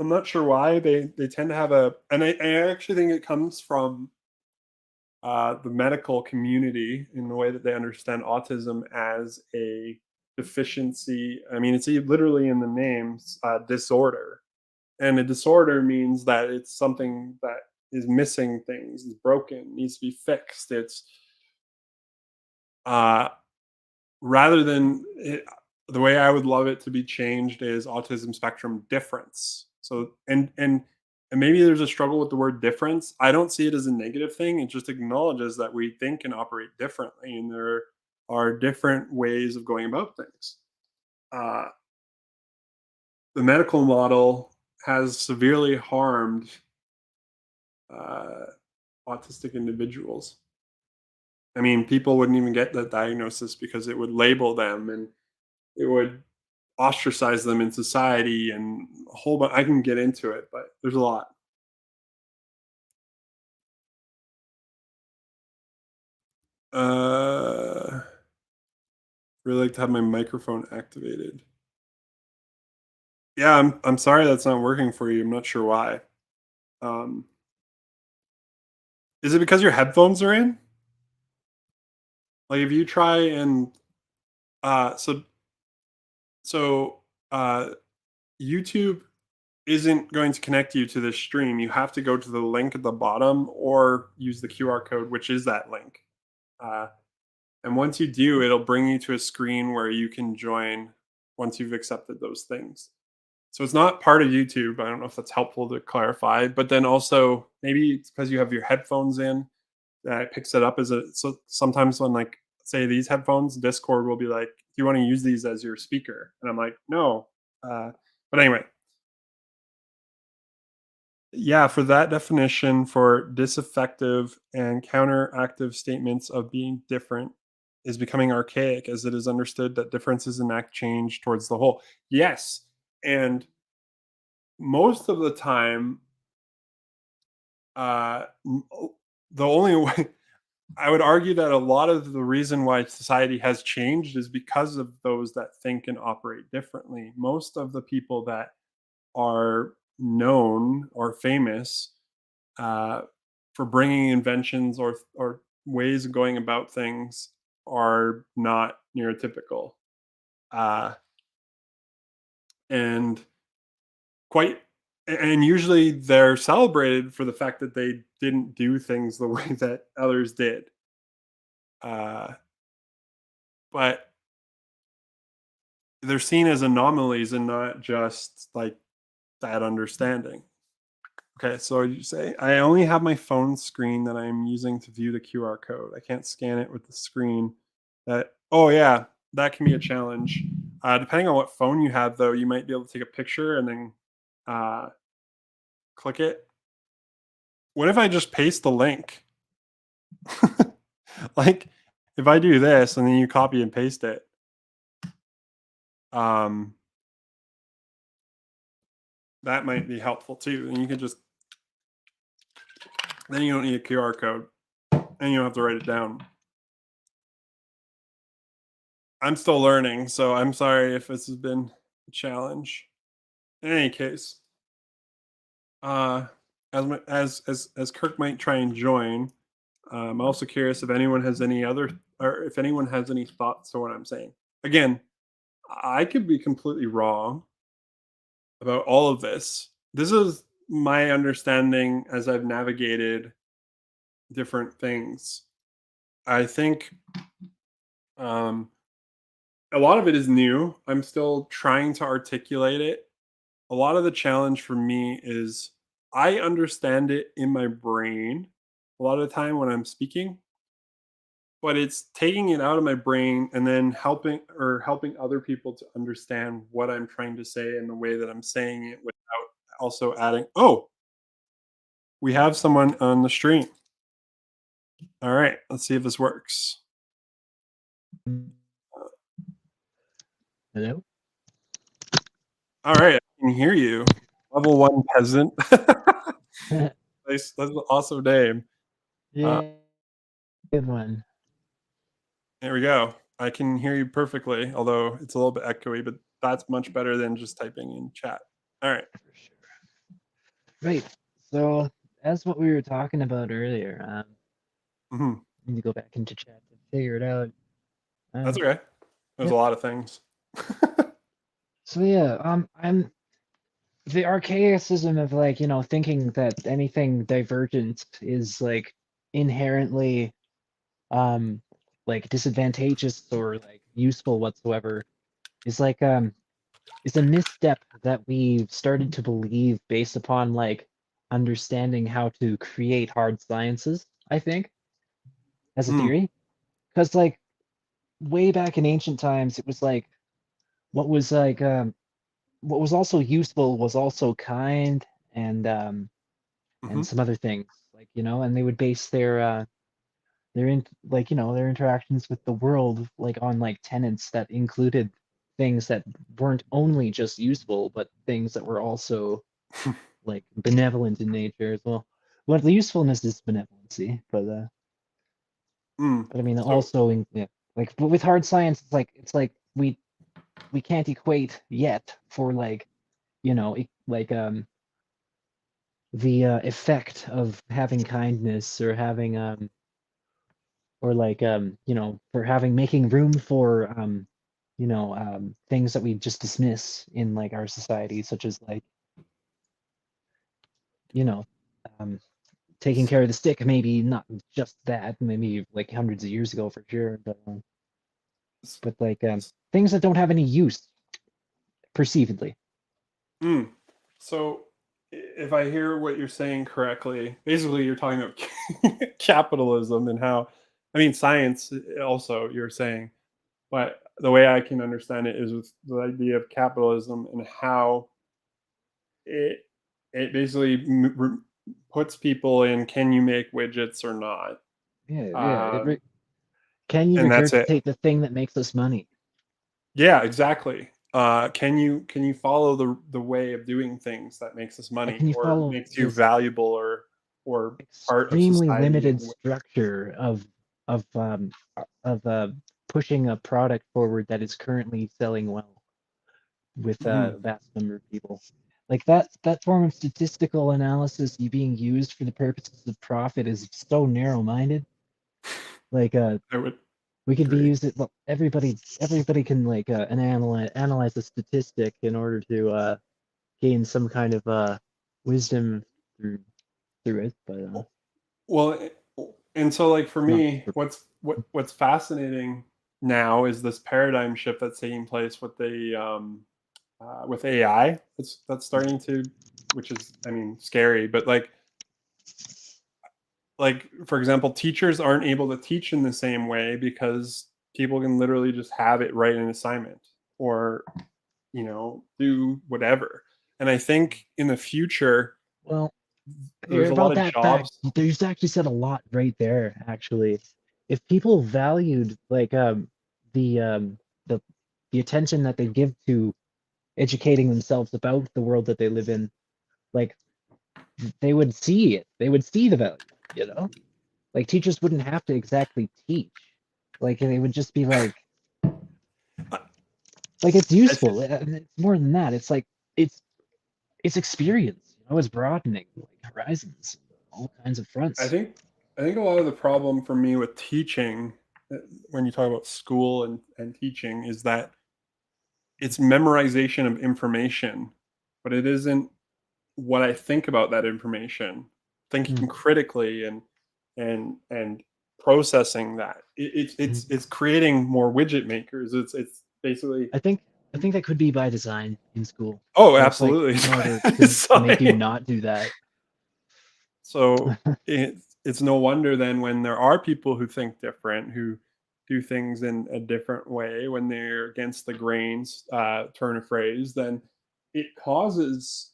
I'm not sure why they tend to have a, and I actually think it comes from the medical community in the way that they understand autism as a deficiency. I mean, it's literally in the names disorder, and a disorder means that it's something that is missing things, is broken, needs to be fixed. It's uh, rather than it, the way I would love it to be changed is autism spectrum difference. So and maybe there's a struggle with the word difference. I don't see it as a negative thing. It just acknowledges that we think and operate differently, and there are different ways of going about things. Uh, the medical model has severely harmed uh, autistic individuals. I mean, people wouldn't even get that diagnosis because it would label them and it would ostracize them in society and a whole bunch. I can get into it, but there's a lot. Uh, really like to have my microphone activated. Yeah, I'm sorry that's not working for you. I'm not sure why. Um, is it because your headphones are in? Like if you try and uh so so uh YouTube isn't going to connect you to this stream. You have to go to the link at the bottom or use the QR code, which is that link. And once you do, it'll bring you to a screen where you can join once you've accepted those things. So it's not part of YouTube. I don't know if that's helpful to clarify. But then also, maybe it's because you have your headphones in that it picks it up as a. So sometimes when, like, say these headphones, Discord will be like, "Do you want to use these as your speaker?" And I'm like, "No." But anyway, yeah, for that definition for disaffective and counteractive statements of being different is becoming archaic as it is understood that differences enact change towards the whole. Yes. And most of the time, the only way I would argue that a lot of the reason why society has changed is because of those that think and operate differently. Most of the people that are known or famous uh, for bringing inventions or ways of going about things are not neurotypical, uh, and quite and usually they're celebrated for the fact that they didn't do things the way that others did. Uh, but they're seen as anomalies and not just like that understanding. Okay, so you say, I only have my phone screen that I'm using to view the QR code. I can't scan it with the screen. Oh, yeah, that can be a challenge. Depending on what phone you have, though, you might be able to take a picture and then uh, click it. What if I just paste the link? Like, if I do this and then you copy and paste it, um, that might be helpful too. And you can just, then you don't need a QR code and you don't have to write it down. I'm still learning, so I'm sorry if this has been a challenge. In any case, uh, as Kirk might try and join, I'm also curious if anyone has any other, or if anyone has any thoughts on what I'm saying. Again, I could be completely wrong about all of this. This is my understanding as I've navigated different things. I think um, a lot of it is new. I'm still trying to articulate it. A lot of the challenge for me is I understand it in my brain a lot of the time when I'm speaking, but it's taking it out of my brain and then helping other people to understand what I'm trying to say and the way that I'm saying it without also adding, oh, we have someone on the stream. All right, let's see if this works. Hello? All right, I can hear you. Level 1 peasant. Nice, that's an awesome name. Yeah, good one. There we go. I can hear you perfectly, although it's a little bit echoey, but that's much better than just typing in chat. All right. For sure. Right. So, as what we were talking about earlier, Mhm. I need to go back into chat to figure it out. That's okay. There's a Yep. lot of things. So yeah, I'm the archaicism of like, thinking that anything divergent is like inherently like disadvantageous or like useful whatsoever is like is a misstep that we've started to believe based upon like understanding how to create hard sciences, I think, as a Mm, theory. Because like way back in ancient times, it was like what was like what was also useful was also kind and mhm. some other things like and they would base their interactions with the world like on like tenets that included things that weren't only just useful but things that were also like benevolent in nature as well. Well, the usefulness is benevolency, Mm. but I mean So, also yeah, like but with hard science, it's like we can't equate yet for like like the effect of having kindness or having or like for having making room for things that we just dismiss in like our society, such as like you know, um, taking care of the sick, maybe not just that, maybe like hundreds of years ago for sure, but like things that don't have any use perceivedly. Mm. So, if I hear what you're saying correctly, basically you're talking about capitalism and how, I mean, science also you're saying, but the way I can understand it is with the idea of capitalism and how it it basically puts people in, can you make widgets or not? Yeah, yeah. Um, Can you and that's it. regurgitate the thing that makes us money? Yeah, exactly. Can you follow the way of doing things that makes us Like, money can you or follow makes you this valuable or part of extremely society in limited a way? structure of of pushing a product forward that is currently selling well with Mhm. a vast number of people? Like that form of statistical analysis being used for the purposes of profit is so narrow-minded. Like I would we could be agree. used. Well, everybody can like analyze a statistic in order to gain some kind of wisdom through it, but Well, and so like for it's not. me, what's fascinating now is this paradigm shift that's taking place with AI. That's starting to, which is, I mean, scary, but like for example, teachers aren't able to teach in the same way because people can literally just have it write an assignment or do whatever. And I think in the future Well, there's a lot about of that fact, jobs. there's actually said a lot right there. Actually, if people valued like the um the the attention that they give to educating themselves about the world that they live in, like they would see it. They would see the value. You know, like teachers wouldn't have to exactly teach. Like they would just be like it's I think useful. And it's more than that. It's like it's it's experience. You know, it's broadening like horizons, all kinds of I fronts. think I think a lot of the problem for me with teaching, when you talk about school and teaching, is that it's memorization of information, but it isn't what I think about that information, Mm, thinking critically and processing that. mm. It's creating more widget makers. It's basically, I think I think that could be by design in school. oh, So it's like absolutely. in order to make you Sorry. not do that. So it's no wonder then when there are people who think different, who do things in a different way, when they're against the grains, turn of phrase, then it causes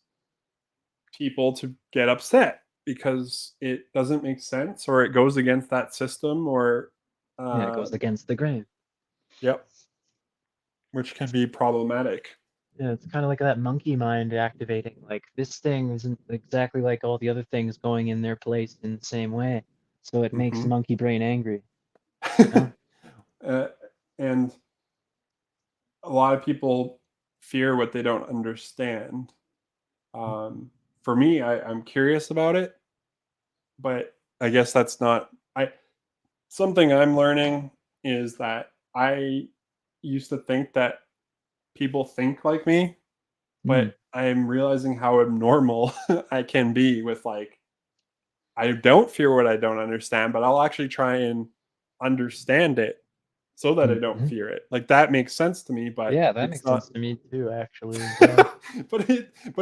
people to get upset because it doesn't make sense or it goes against that system or, Yeah, it uh, goes against the grain. yep, which can be problematic. Yeah, it's kind of like that monkey mind activating. Like this thing isn't exactly like all the other things going in their place in the same way. So it makes Hmm. monkey brain angry, you know? uh, and a lot of people fear what they don't understand. For me, I'm curious about it, but I guess that's not I something I'm learning is that I used to think that people think like me, Mm, but I'm realizing how abnormal I can be with like I don't fear what I don't understand, but I'll actually try and understand it so that I don't mhm. fear it. Like that makes sense to me, but Yeah, that it's makes not. sense to me too, actually, as well. But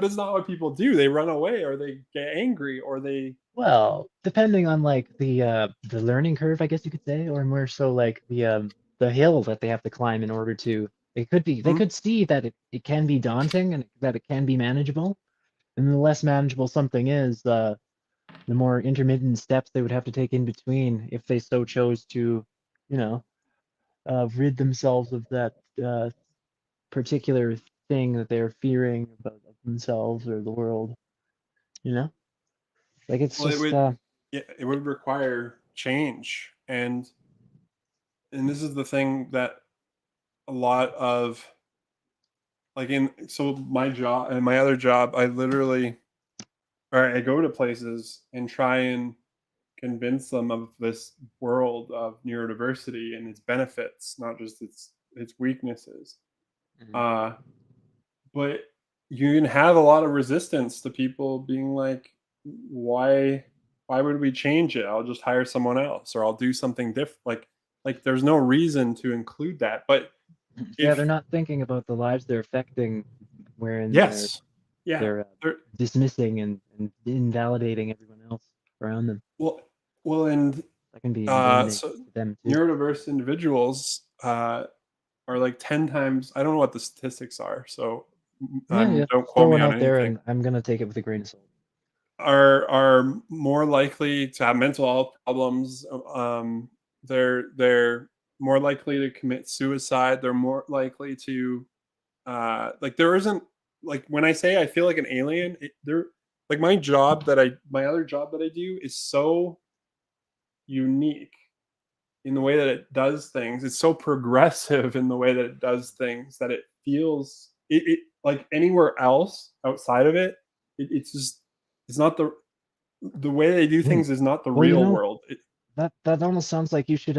it's not what people do. They run away or they get angry or they. Well, depending on like the learning curve, I guess you could say, or more so like the hill that they have to climb in order to they Mhm. could see that it can be daunting and that it can be manageable. And the less manageable something is, the more intermittent steps they would have to take in between if they so chose to, you know, rid themselves of that particular thing that they're fearing about of themselves or the world, you know? Like it's Well, just it would require change, and this is the thing that a lot of like in so my job and my other job, I literally or I go to places and try and convince them of this world of neurodiversity and its benefits, not just its weaknesses. Mhm. Uh, but you can have a lot of resistance to people being like, why would we change it? I'll just hire someone else, or I'll do something different. Like there's no reason to include that. But Yeah, they're if not thinking about the lives they're affecting, wherein yes, yeah, they're there, dismissing and invalidating everyone else around them. well, and That can be invalidating so to them too. neurodiverse individuals are like 10 times. I don't know what the statistics are, so Yeah, yeah. don't Just quote throw me one on out there, anything. and I'm gonna take it with a grain of salt. Are more likely to have mental health problems. They're more likely to commit suicide. They're more likely to like there isn't like when I say I feel like an alien. There like my other job that I do is so unique in the way that it does things. It's so progressive in the way that it does things that it feels it like anywhere else outside of it. It's just it's not the way they do Hmm. things is not the Well, real world. that almost sounds like you should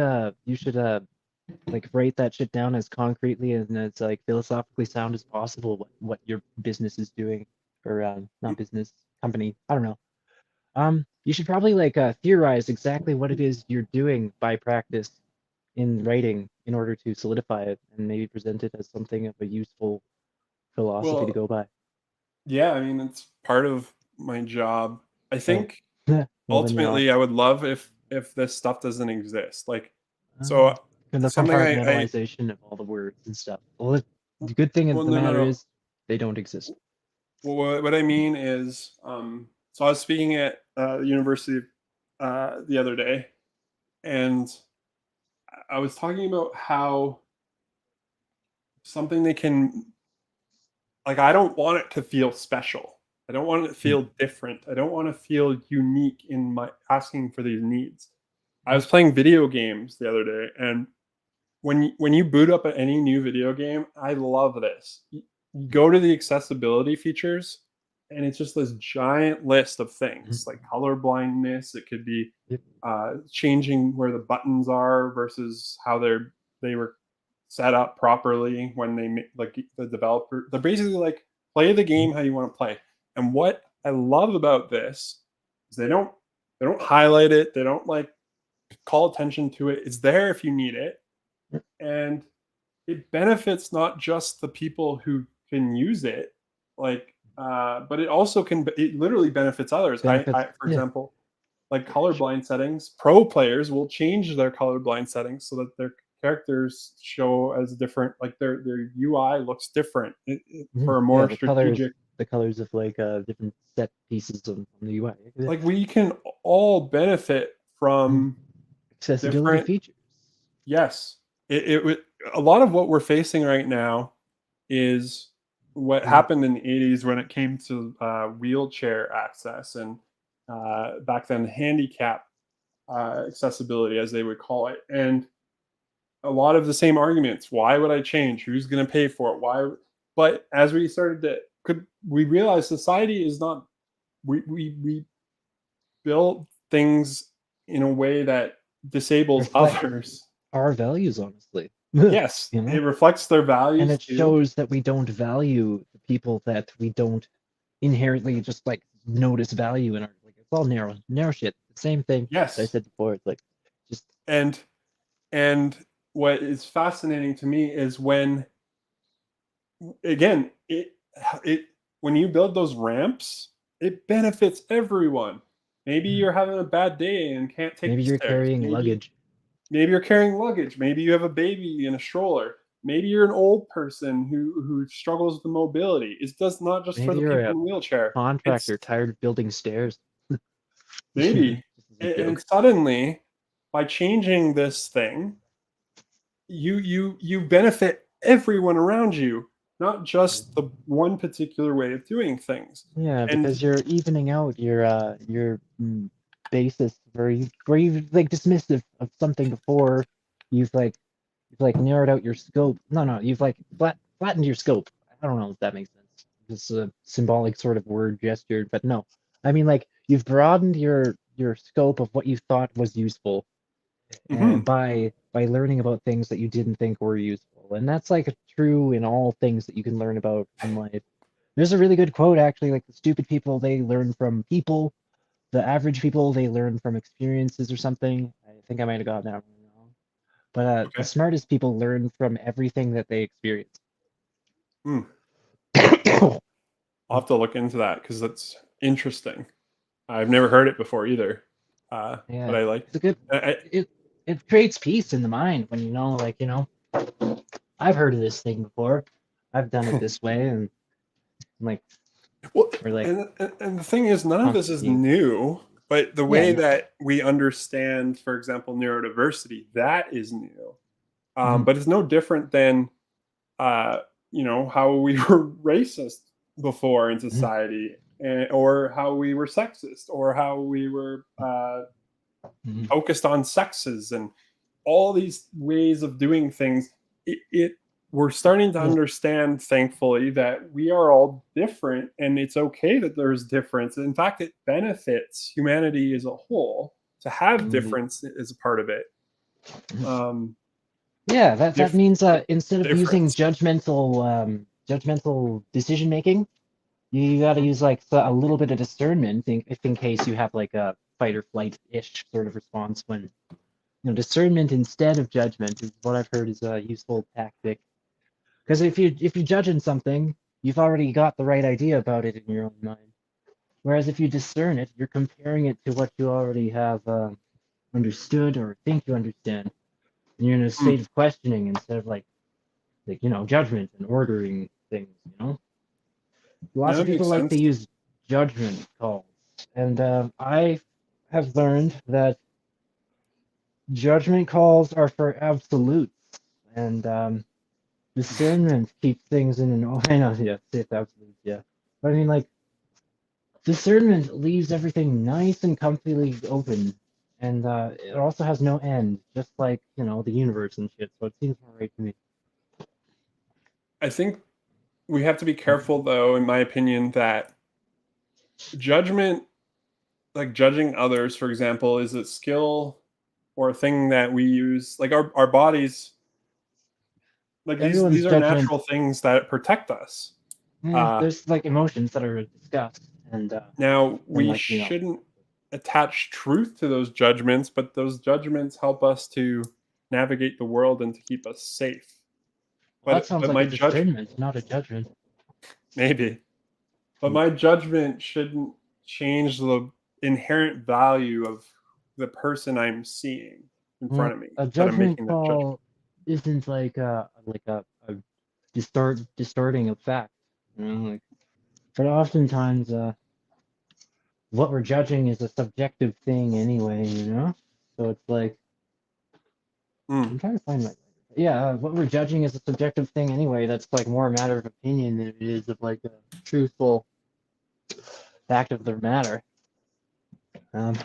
like write that shit down as concretely and as like philosophically sound as possible what your business is doing, or not business, company, I don't know. You should probably like theorize exactly what it is you're doing by practice in writing in order to solidify it and maybe present it as something of a useful philosophy to Well, go by. yeah, I mean it's part of my job. I Oh, think well then you're off. ultimately I would love if this stuff doesn't exist. Like Um, so and the something I compartmentalization of all the words and stuff. Well, the good thing of well the no no matter no. is they don't exist. Well, what I mean is so I was speaking at the university the other day, and I was talking about how something they can like I don't want it to feel special. I don't want it to Mm, feel different. I don't want to feel unique in my asking for these needs. I mm, was playing video games the other day, and when you boot up any new video game, I love this. You go to the accessibility features, and it's just this giant list of mm, things like color blindness. It could be yep, changing where the buttons are versus how they were set up properly when like the developer. They're basically like play the mm, game how you want to play. And what I love about this is they don't highlight it. They don't like call attention to it. It's there if you need it, mm, and it benefits not just the people who can use it, like, but it also can. It literally benefits others. benefits. For Yeah, example, like sh- colorblind settings. Pro players will change their colorblind settings so that their characters show as different. Like their UI looks different mhm. for a Yeah, more strategic. the colors of like different set pieces on the UI. Yeah. Like we can all benefit Mm. from Accessibility different. features. Yes, a lot of what we're facing right now is what Mm, happened in the 80s when it came to wheelchair access and back then handicap accessibility, as they would call it. And a lot of the same arguments. Why would I change? Who's going to pay for it? Why? But as we started to, could we realize society is not, we build things in a way that disables reflect others. our values, honestly. Yes, You it know, reflects their and values it too. shows that we don't value the people that we don't inherently just like notice value in our, like it's all narrow shit. The same thing that I Yes, said before. It's like just and and what is fascinating to me is when again it when you build those ramps, it benefits everyone. Maybe mm, you're having a bad day and can't take maybe the you're stairs. carrying Maybe luggage. you're carrying luggage. Maybe you have a baby in a stroller. Maybe you're an old person who struggles with mobility. It's just not just for Maybe the you're people a in the wheelchair. It's contractor tired of building stairs. maybe Just as a and joke. suddenly by changing this thing, you benefit everyone around you, not just the one particular way of doing things. Yeah, And because you're evening out your basis where you've like dismissed of something before. You've like narrowed out your scope. No, you've like flattened your scope. I don't know if that makes sense. It's a symbolic sort of word gesture, but no. I mean like you've broadened your scope of what you thought was useful, mhm, by learning about things that you didn't think were useful. And that's like true in all things that you can learn about in life. There's a really good quote actually, like the stupid people they learn from people, the average people, they learn from experiences or something. I think I might have gotten that wrong. But the Okay. smartest people learn from everything that they experience. Hmm. I'll have to look into that because that's interesting. I've never heard it before either. But Yeah, I like it's a good. It creates peace in the mind when you know, like, I've heard of this thing before. I've done it this way, and like well, we're like and the thing is, none of this is constantly. new. But the Yeah, way no. that we understand, for example, neurodiversity, that is new. Mhm. But it's no different than uh, how we were racist before in Mhm. society, or how we were sexist, or how we were Mhm. focused on sexes, and all these ways of doing things. We're starting to Yeah. understand, thankfully, that we are all different, and it's okay that there's difference. In fact, it benefits humanity as a whole to have Mhm. difference as a part of it. Um, Yeah, that diff- means instead of using difference. judgmental decision making, you got to use like a little bit of discernment if in case you have like a fight or flight ish sort of response when discernment instead of judgment is what I've heard is a useful tactic. Because if you're judging something, you've already got the right idea about it in your own mind. Whereas if you discern it, you're comparing it to what you already have understood or think you understand, and you're in a Mm, state of questioning instead of judgment and ordering things. no, Lots of that people makes like to sense. use judgment calls, and I have learned that judgment calls are for absolutes, and discernment keeps things in an. I know, yeah, it's absolutes, yeah. But I mean, like, discernment leaves everything nice and comfily open, and it also has no end, just like the universe and shit. So it seems more right to me. I think we have to be careful, though, in my opinion, that judgment, like judging others, for example, is a skill or a thing that we use. Like our bodies, like these Everyone's are judgment. natural things that protect us. Yeah, Uh, there's like emotions that are discussed, Now and we like shouldn't attach truth to those judgments, but those judgments help us to navigate the world and to keep us safe. well, that sounds But like my a judge discernment, not a judgment. maybe, but Hmm. my judgment shouldn't change the inherent value of the person I'm seeing in front Well, of me, a that I'm judgment making that judgment. call isn't like a distorting of fact. Like, but oftentimes, what we're judging is a subjective thing anyway. So it's like Mm. I'm trying to find my. Yeah, what we're judging is a subjective thing anyway. That's like more a matter of opinion than it is of like a truthful fact of the matter. Um,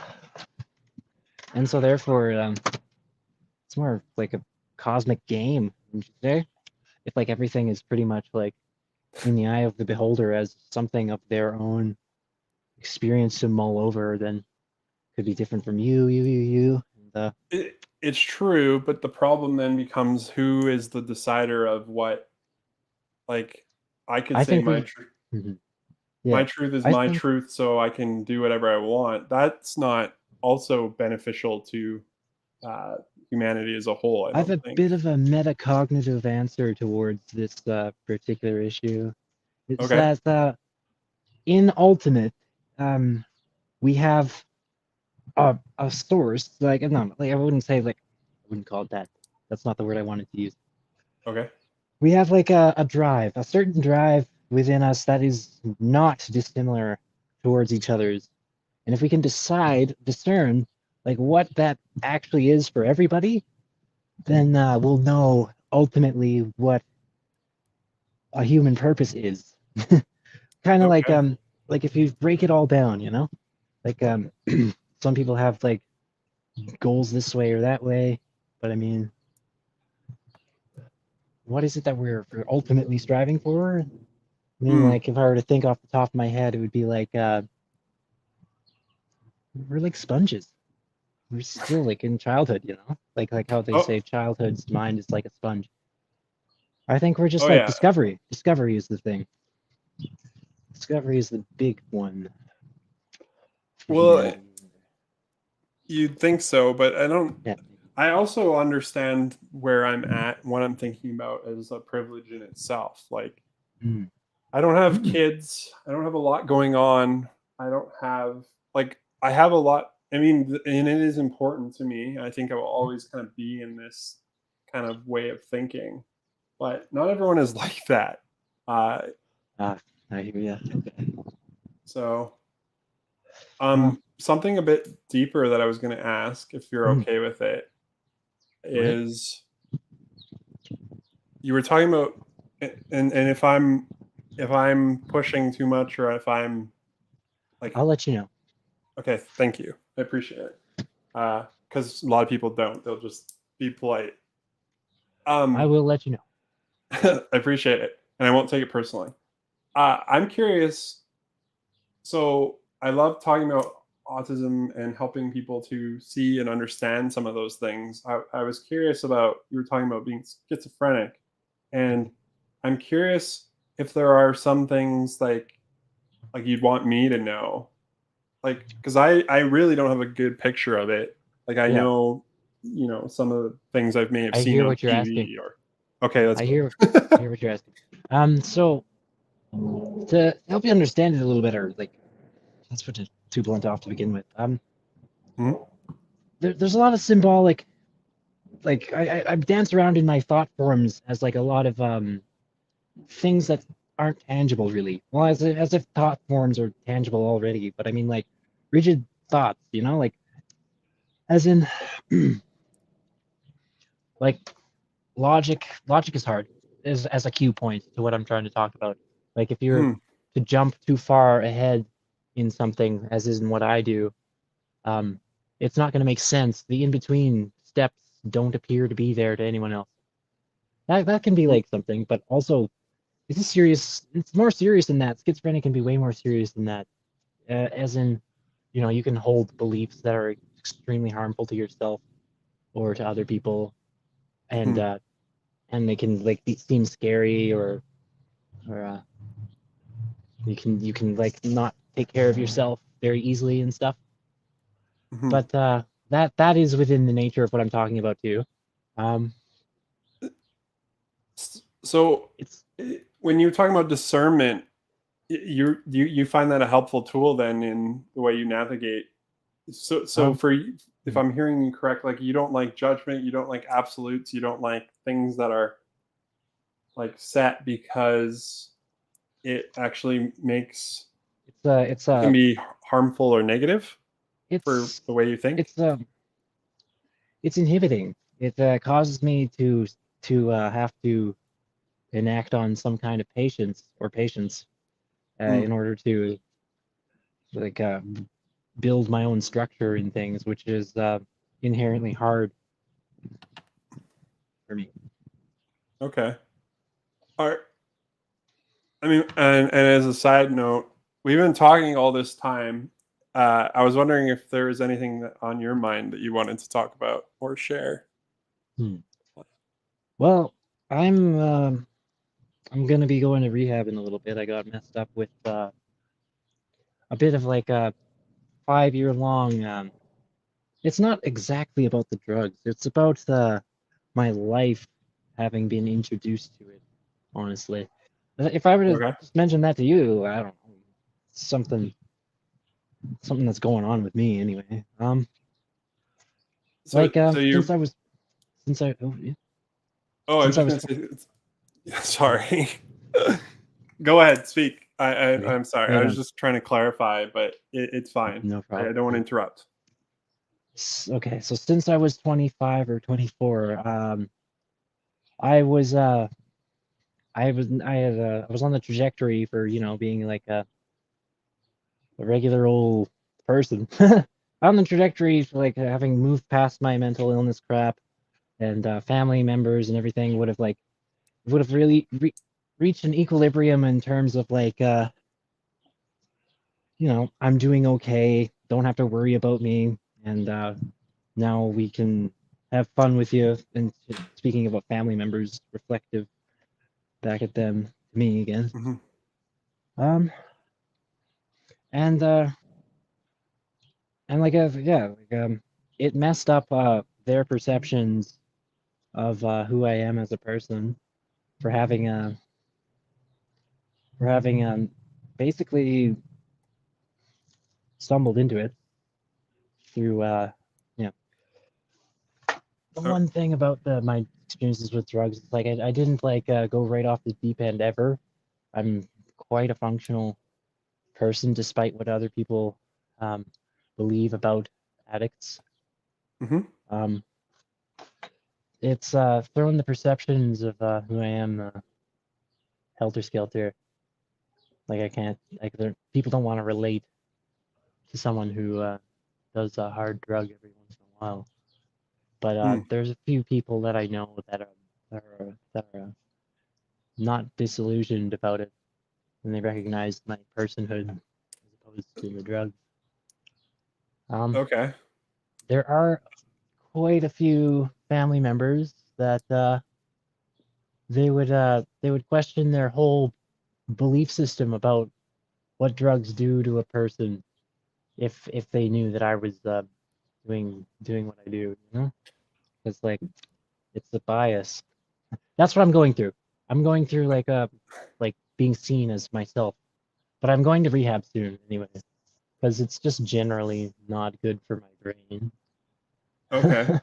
and so therefore, it's more like a cosmic game, would you say? If like everything is pretty much like in the eye of the beholder as something of their own experience to mull over, then could be different from you. And, It's true, but the problem then becomes who is the decider of what. Like, I could I say think we, Mhm. my Yeah, truth is I my think truth, so I can do whatever I want. That's not also beneficial to uh, humanity as a whole, I I have don't a think. bit of a metacognitive answer towards this particular issue. It's Okay. that in Ultimate, we have a source, like no, like I wouldn't say like I wouldn't call it that. That's not the word I wanted to use. Okay. We have like a drive, a certain drive within us that is not dissimilar towards each other's. And if we can discern like what that actually is for everybody, then we'll know ultimately what a human purpose is. Kind of Okay. like if you break it all down, like some people have like goals this way or that way, but I mean, what is it that we're ultimately striving for? I mean, Hmm. like if I were to think off the top of my head, it would be like we're like sponges. We're still like in childhood. Like how they Oh. say childhood's mind is like a sponge. I think we're just Oh like yeah. discovery. Discovery is the thing. Discovery is the big one. Well, humanity. you'd think so, but I don't. Yeah. I also understand where I'm at, what I'm thinking about as a privilege in itself. Like, Mm. I don't have Mm. kids. I don't have a lot going on. I don't have like I have a lot. I mean, and it is important to me. I think I will always kind of be in this kind of way of thinking, but not everyone is like that. Uh, Ah, I hear you. Okay. so, Well, something a bit deeper that I was going to ask, if you're mm, okay with it, go ahead. is you were talking about, and if I'm pushing too much, or if I'm like, I'll let you know. okay, thank you, I appreciate it. Because a lot of people don't; they'll just be polite. I Um, will let you know. I appreciate it, and I won't take it personally. I'm curious. So I love talking about autism and helping people to see and understand some of those things. I was curious about, you were talking about being schizophrenic, and I'm curious if there are some things like you'd want me to know, like because I really don't have a good picture of it. Like I Yeah, know, some of the things I may have I seen hear on what you're asking. TV or okay, that's I good. hear, I hear what you're asking. So to help you understand it a little better, like let's put it too blunt off to begin with. Mhm. There's a lot of symbolic, like I've danced around in my thought forms as like a lot of things that aren't tangible really. Well, as if thought forms are tangible already, but I mean like rigid thoughts, like as in like logic is hard as a cue point to what I'm trying to talk about. Like if you're Mhm. to jump too far ahead in something, as is in what I do, um, it's not going to make sense. The in between steps don't appear to be there to anyone else. That can be Mhm. like something, but also it's serious. It's more serious than that. Schizophrenia can be way more serious than that. As in, you can hold beliefs that are extremely harmful to yourself or to other people, and Mhm. uh, and they can like seem scary or you can like not take care of yourself very easily and stuff. Mhm. But that is within the nature of what I'm talking about too. Um, So, it's when you're talking about discernment, you find that a helpful tool then in the way you navigate. So um, for you, if I'm hearing you correct, like you don't like judgment, you don't like absolutes, you don't like things that are like set because it actually makes it can be harmful or negative for it's the way you think. it's it's inhibiting. It causes me to have to enact on some kind of patience Hmm. in order to like build my own structure in things, which is inherently hard for me. Okay. Are I mean, and as a side note, we've been talking all this time. I was wondering if there was anything on your mind that you wanted to talk about or share. Hmm. Well, I'm um, I'm gonna be going to rehab in a little bit. I got messed up with a bit of like a 5 year long. It's not exactly about the drugs. It's about my life having been introduced to it. Honestly, if I were to Okay. just mention that to you, I don't know, something something that's going on with me anyway. So Like so you're since I oh, yeah, oh, I was since I just was gonna say sorry. Go ahead, speak. okay. I'm sorry. I Right was on. just trying to clarify, but it's fine. No I problem. don't want to interrupt. Okay, so since I was 25 or 24, I was I was on the trajectory for being like a regular old person. On the trajectory for like having moved past my mental illness crap, and family members and everything would have really reached an equilibrium in terms of like I'm doing okay, don't have to worry about me, and now we can have fun with you. And speaking about family members, reflective back at them, me again. Mhm. Um, and and it messed up their perceptions of who I am as a person for having basically stumbled into it through the So, one thing about my experiences with drugs is like I didn't go right off the deep end ever. I'm quite a functional person despite what other people um, believe about addicts. mhm. Um, it's thrown the perceptions of who I am helter skelter. Like I can't people don't want to relate to someone who does a hard drug every once in a while. But Mm. there's a few people that I know that are not disillusioned about it, and they recognize my personhood as opposed to the drug. Okay. There are quite a few family members that they would question their whole belief system about what drugs do to a person if they knew that I was doing what I do, you know? It's like it's a bias. That's what I'm going through. I'm going through like being seen as myself. But I'm going to rehab soon anyway, because it's just generally not good for my brain. Okay.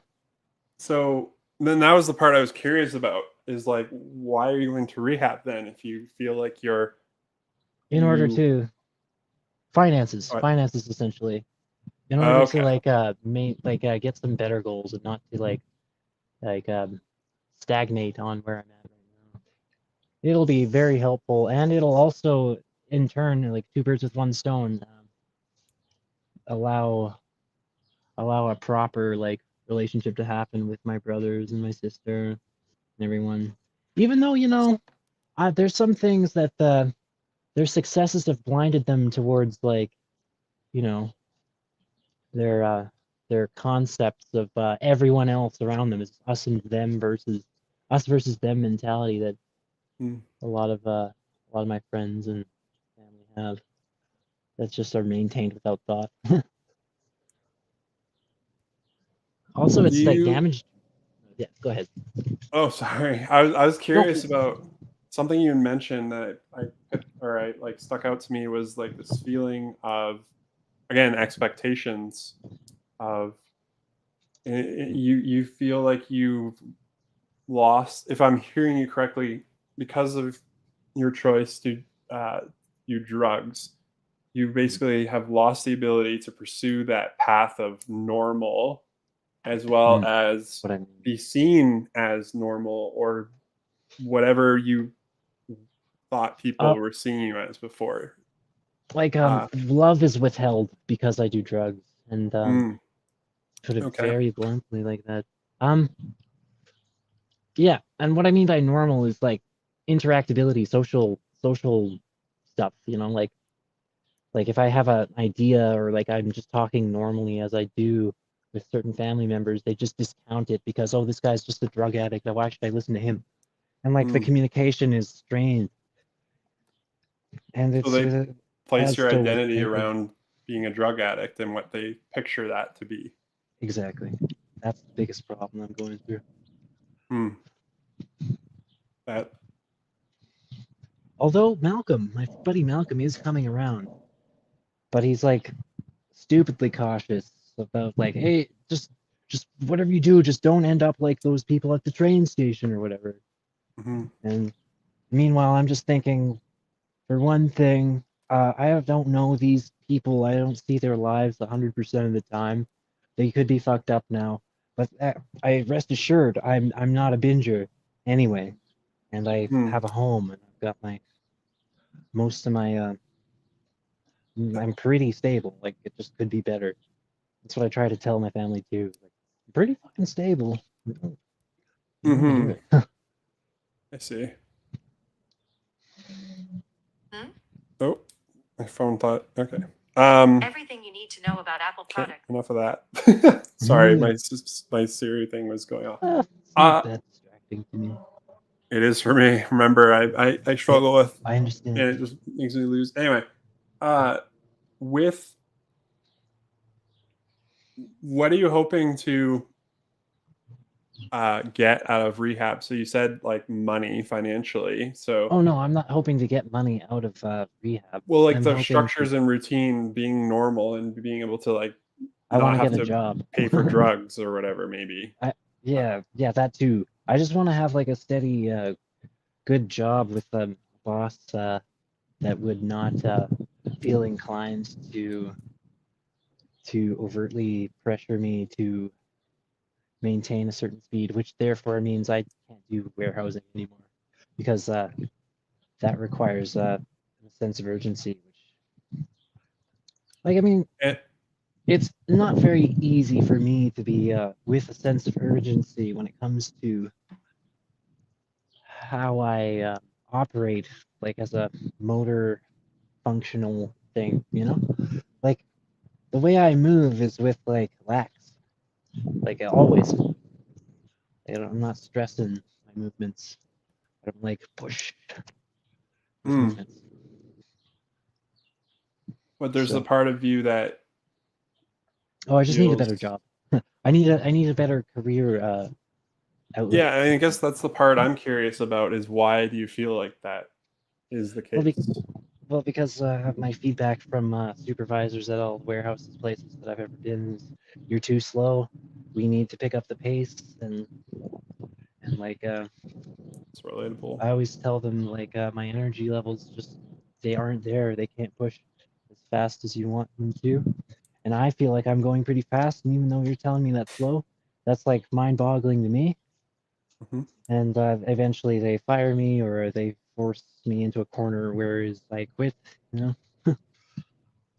So then that was the part I was curious about is like, why are you going to rehab then if you feel like In order you to uh, finances essentially. In order to okay. get some better goals and not to like stagnate on where I'm at right now. It'll be very helpful, and it'll also in turn like two birds with one stone allow allow a proper relationship to happen with my brothers and my sister and everyone. Even though there's some things that their successes have blinded them towards you know their their concepts of everyone else around them is us versus them mentality that Mm. a lot of my friends and family have that just are maintained without thought. Also, Do it's like you damaged. Yeah, go ahead. Oh, sorry. I was No, curious about something you mentioned that I like stuck out to me was like this feeling of again expectations of you feel like you've lost, if I'm hearing you correctly, because of your choice to uh, do drugs, you basically have lost the ability to pursue that path of normal as well mm, as what I mean. be seen as normal or whatever you thought Uh, people were seeing you as before. love is withheld because I do drugs, and Mm, put it okay. very bluntly like that. Um, yeah, and what I mean by normal is like interactability, social stuff, like if I have an idea or like I'm just talking normally as I do with certain family members, they just discount it because oh this guy's just a drug addict. Why should I listen to him? And like the Mm. communication is strained and So it's they it place adds your to identity thinking. around being a drug addict and what they picture that to be. Exactly. That's the biggest problem I'm going through. Hmm. That Although Malcolm, my buddy Malcolm is coming around, but he's like stupidly cautious about like, hey, just whatever you do, just don't end up like those people at the train station or whatever. mhm. And meanwhile, I'm just thinking, for one thing, don't know these people. I don't see their lives 100% of the time. They could be fucked up now, but I rest assured, I'm not a binger anyway, and I Hmm. have a home, and I've got my most of my I'm pretty stable. Like it just could be better. That's what I try to tell my family too. Like, I'm pretty fucking stable. You don't want to hear Hmm. it. I see. Hmm? Oh, my phone thought. Okay. Everything you need to know about Apple Okay. products. Enough of that. Sorry, Mm, my Siri thing was going off. it's not Uh that distracting to me. it is for me. Remember, I It, struggle with, I understand. and it just makes me lose. Anyway, uh, with what are you hoping to get out of rehab? So you said like money financially. So Oh no, I'm not hoping to get money out of rehab. well, like I'm the hoping structures and routine being normal and being able to like I want not to have get a to job. pay for drugs or whatever, maybe. Yeah, that too. I just want to have like a steady, good job with a boss that would not feel inclined to overtly pressure me to maintain a certain speed, which therefore means I can't do warehousing anymore because that requires a sense of urgency. Which, like, I mean, And, it's not very easy for me to be with a sense of urgency when it comes to how I operate, like as a motor functional thing, you know? Like the way I move is with like lax, like always. I'm not stressing my movements. I don't like push movements. but there's a So, part of you that I just need a better feels. job. I need a better career outlook. Yeah, I guess that's the part I'm curious about is why do you feel like that is the Well, case? Well, because my feedback from supervisors at all warehouses, places that I've ever been, is you're too slow. We need to pick up the pace, and like It's relatable. I always tell them, like my energy levels just they aren't there. They can't push as fast as you want them to, and I feel like I'm going pretty fast. And even though you're telling me that's slow, that's like mind-boggling to me. Hmm. And eventually they fire me or they force me into a corner where I quit. You know.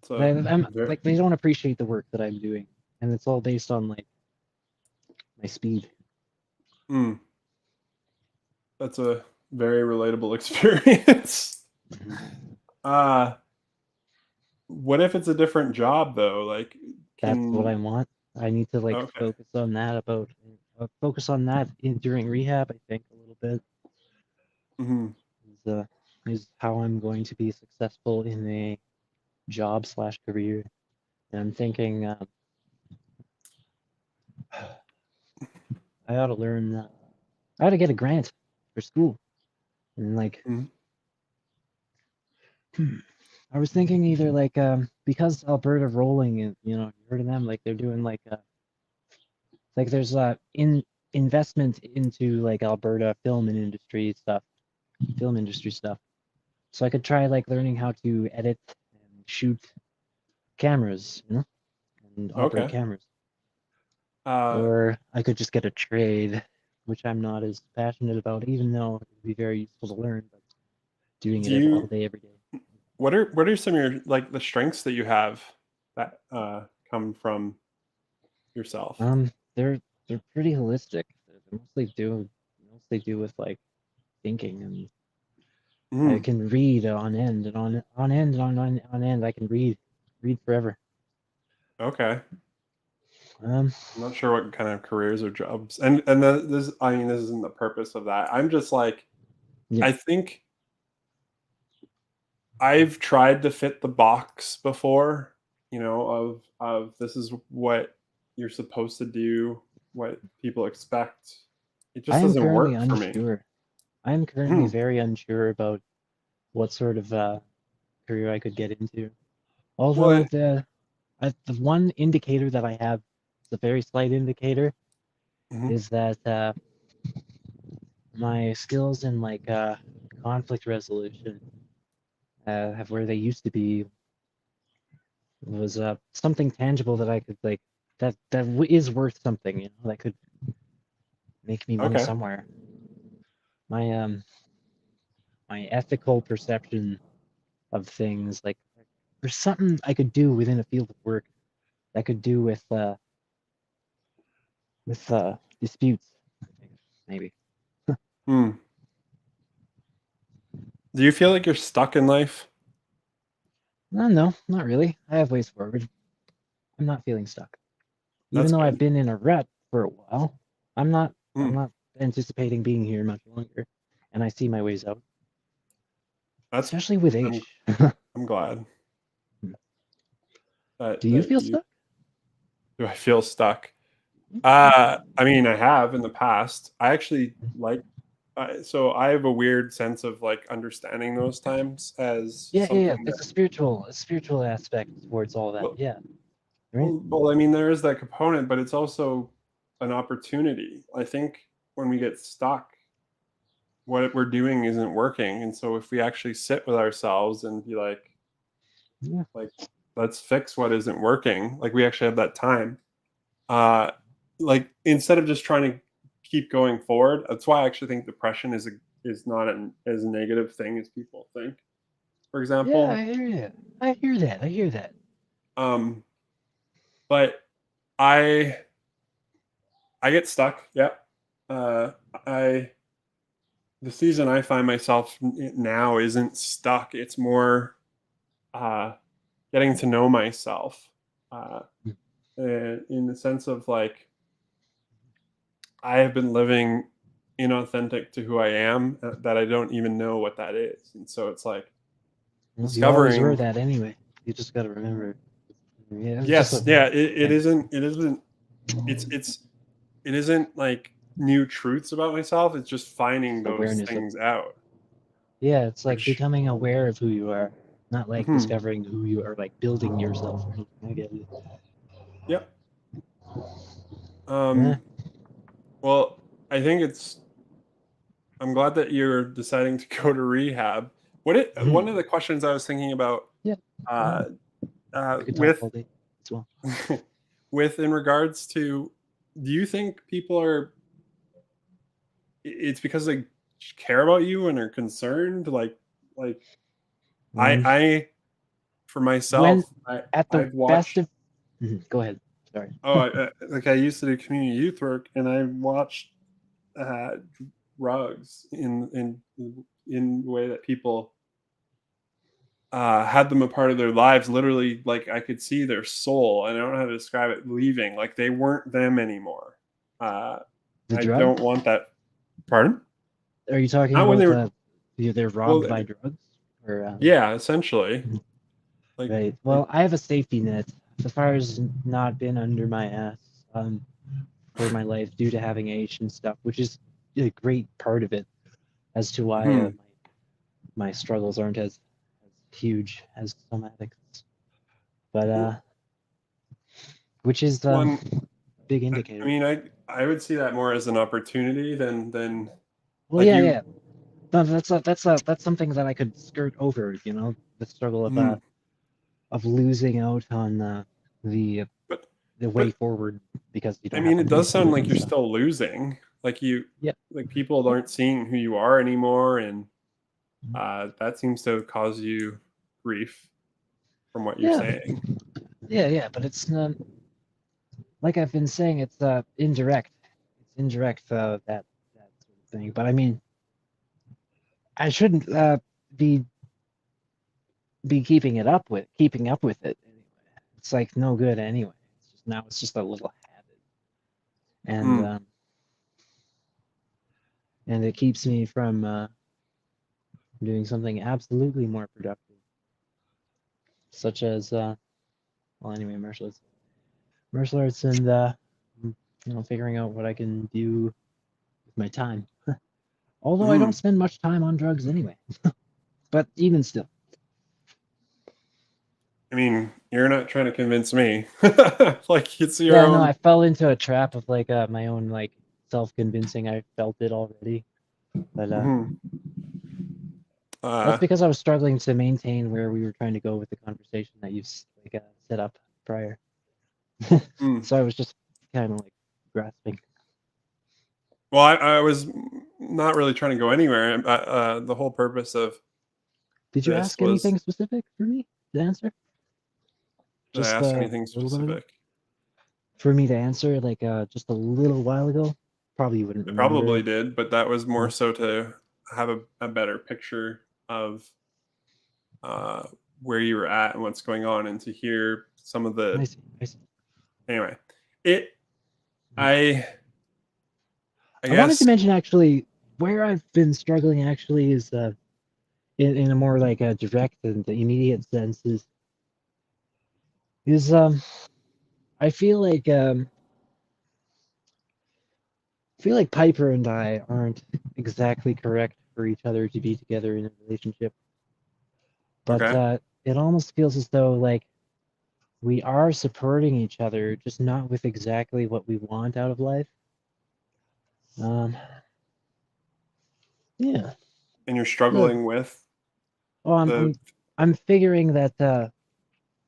So I'm very, like they don't appreciate the work that I'm doing, and it's all based on like my speed. mm, that's a very relatable experience. uh what if it's a different job though? Like That's what can I want. I need to like okay. focus on that during rehab. I think a little bit Hmm. is uh, is how I'm going to be successful in a job slash career. And I'm thinking I ought to learn. I ought to get a grant for school, and like Hmm. I was thinking either like because Alberta Rolling and you heard of them, like they're doing like there's in investment into like Alberta film industry stuff. So I could try like learning how to edit and shoot cameras, and operate Okay. cameras. Uh Or I could just get a trade, which I'm not as passionate about, even though it would be very useful to learn, but doing do it all you day, every day. what are some of your like the strengths that you have that come from yourself? They're pretty holistic. They mostly do with like thinking, and I Mm, can read on end and on end and on end. I can read forever. okay. Um, I'm not sure what kind of careers or jobs. And this I mean this isn't the purpose of that. I'm just like yeah, I think I've tried to fit the box before, of this is what you're supposed to do, what people expect. It I just am doesn't currently work for me. unsure. I am currently Hmm, very unsure about what sort of career I could get into. Although well, the one indicator that I have, the very slight indicator, mhm, is that my skills in like conflict resolution have where they used to be was something tangible that I could like is worth something, that could make me money okay. somewhere. My my ethical perception of things, like there's something I could do within a field of work that could do with disputes, I think, maybe. Hmm. Do you feel like you're stuck in life? No, not really. I have ways forward. I'm not feeling stuck. Even That's though I've good. been in a rut for a while, I'm not Hmm, I'm not anticipating being here much longer, and I see my ways out, that's especially with I'm age. I'm glad Do you that feel you stuck? Do I feel stuck? I mean, I have in the past. I actually like. So I have a weird sense of like understanding those times as Yeah, yeah, yeah. something It's that. a spiritual aspect towards all that. Well, Yeah, right. I mean, there is that component, but it's also an opportunity. I think when we get stuck, what we're doing isn't working, and so if we actually sit with ourselves and be Yeah. like, let's fix what isn't working. Like we actually have that time. Uh, like instead of just trying to keep going forward. That's why I actually think depression is not as negative thing as people think. For Yeah, example, I hear you. I hear that. I hear that. um, but I I get stuck. Yeah, uh, I the season I find myself now isn't stuck. It's more uh, getting to know myself uh, in the sense of like I have been living inauthentic to who I am that I don't even know what that is. And so it's like Well, you always were discovering that anyway. You just got to remember. Yeah, it's just yes, a yeah, thing. it's it isn't like new truths about myself. It's just finding those Awareness of. things out. Yeah, it's like Which becoming aware of who you are, not like mhm, discovering who you are, like building yourself or anything. I get it. yep. Yeah. Well, I think it's I'm glad that you're deciding to go to rehab. One of the questions I was thinking about Yeah. uh, I could talk with all day as well. with in regards to do you think people are it's because they care about you and are concerned like Um, I for when myself at the I've best watched of. Go ahead. Sorry. like I used to do community youth work and I watched uh drugs in the way that people had them a part of their lives literally like I could see their soul and I don't know how to describe it leaving like they weren't them anymore. uh The I drug? don't want that. Pardon? Are you talking Not when they about were they're well, robbed by drugs? Or yeah, essentially. Mhm. Like Right. like Well, I have a safety net. The fire's not been under my ass for my life due to having age and stuff, which is a great part of it as to why hmm. my struggles aren't as huge as some addicts. But Well, which is the one big I indicator. mean I would see that more as an opportunity than Well, like yeah, you yeah. No, that's something that I could skirt over. You know, the struggle hmm. of losing out on the but the way but forward because you I don't have mean the it money does to do sound it like and you're stuff. still losing like you Yeah. like people aren't seeing who you are anymore and that seems to cause you grief from what you're Yeah, saying. yeah, yeah. But it's like I've been saying, it's indirect. It's indirect that sort of thing. But I mean, I shouldn't be keeping up with it anyway. It's like no good anyway. It's just a little habit, and Mm. um, and it keeps me from doing something absolutely more productive, such as well, anyway, martial arts, and figuring out what I can do with my time. Although I don't Mm. spend much time on drugs anyway, but even still. I mean, you're not trying to convince me. Like it's your Yeah, no, own. I fell into a trap of like my own like self-convincing. I felt it already, but Mhm. that's Uh, because I was struggling to maintain where we were trying to go with the conversation that you like set up prior. mm. So I was just kind of like grasping. Well, I was not really trying to go anywhere. The whole purpose of Did you this ask was anything specific for me to answer? did I Just ask a anything little bit ago? specific? For me to answer like just a little while ago? Probably you wouldn't I probably remember. did, but that was more Yeah. so to have a better picture of uh, where you were at and what's going on, and to hear some of I the see. I see. anyway. It Mhm. I I I wanted to guess mention actually where I've been struggling actually is in a more like a direct and immediate sense is I feel like Piper and I aren't exactly correct for each other to be together in a relationship, but Okay. it almost feels as though like we are supporting each other, just not with exactly what we want out of life. Um, yeah. And you're Uh, struggling with Well, the. I'm figuring that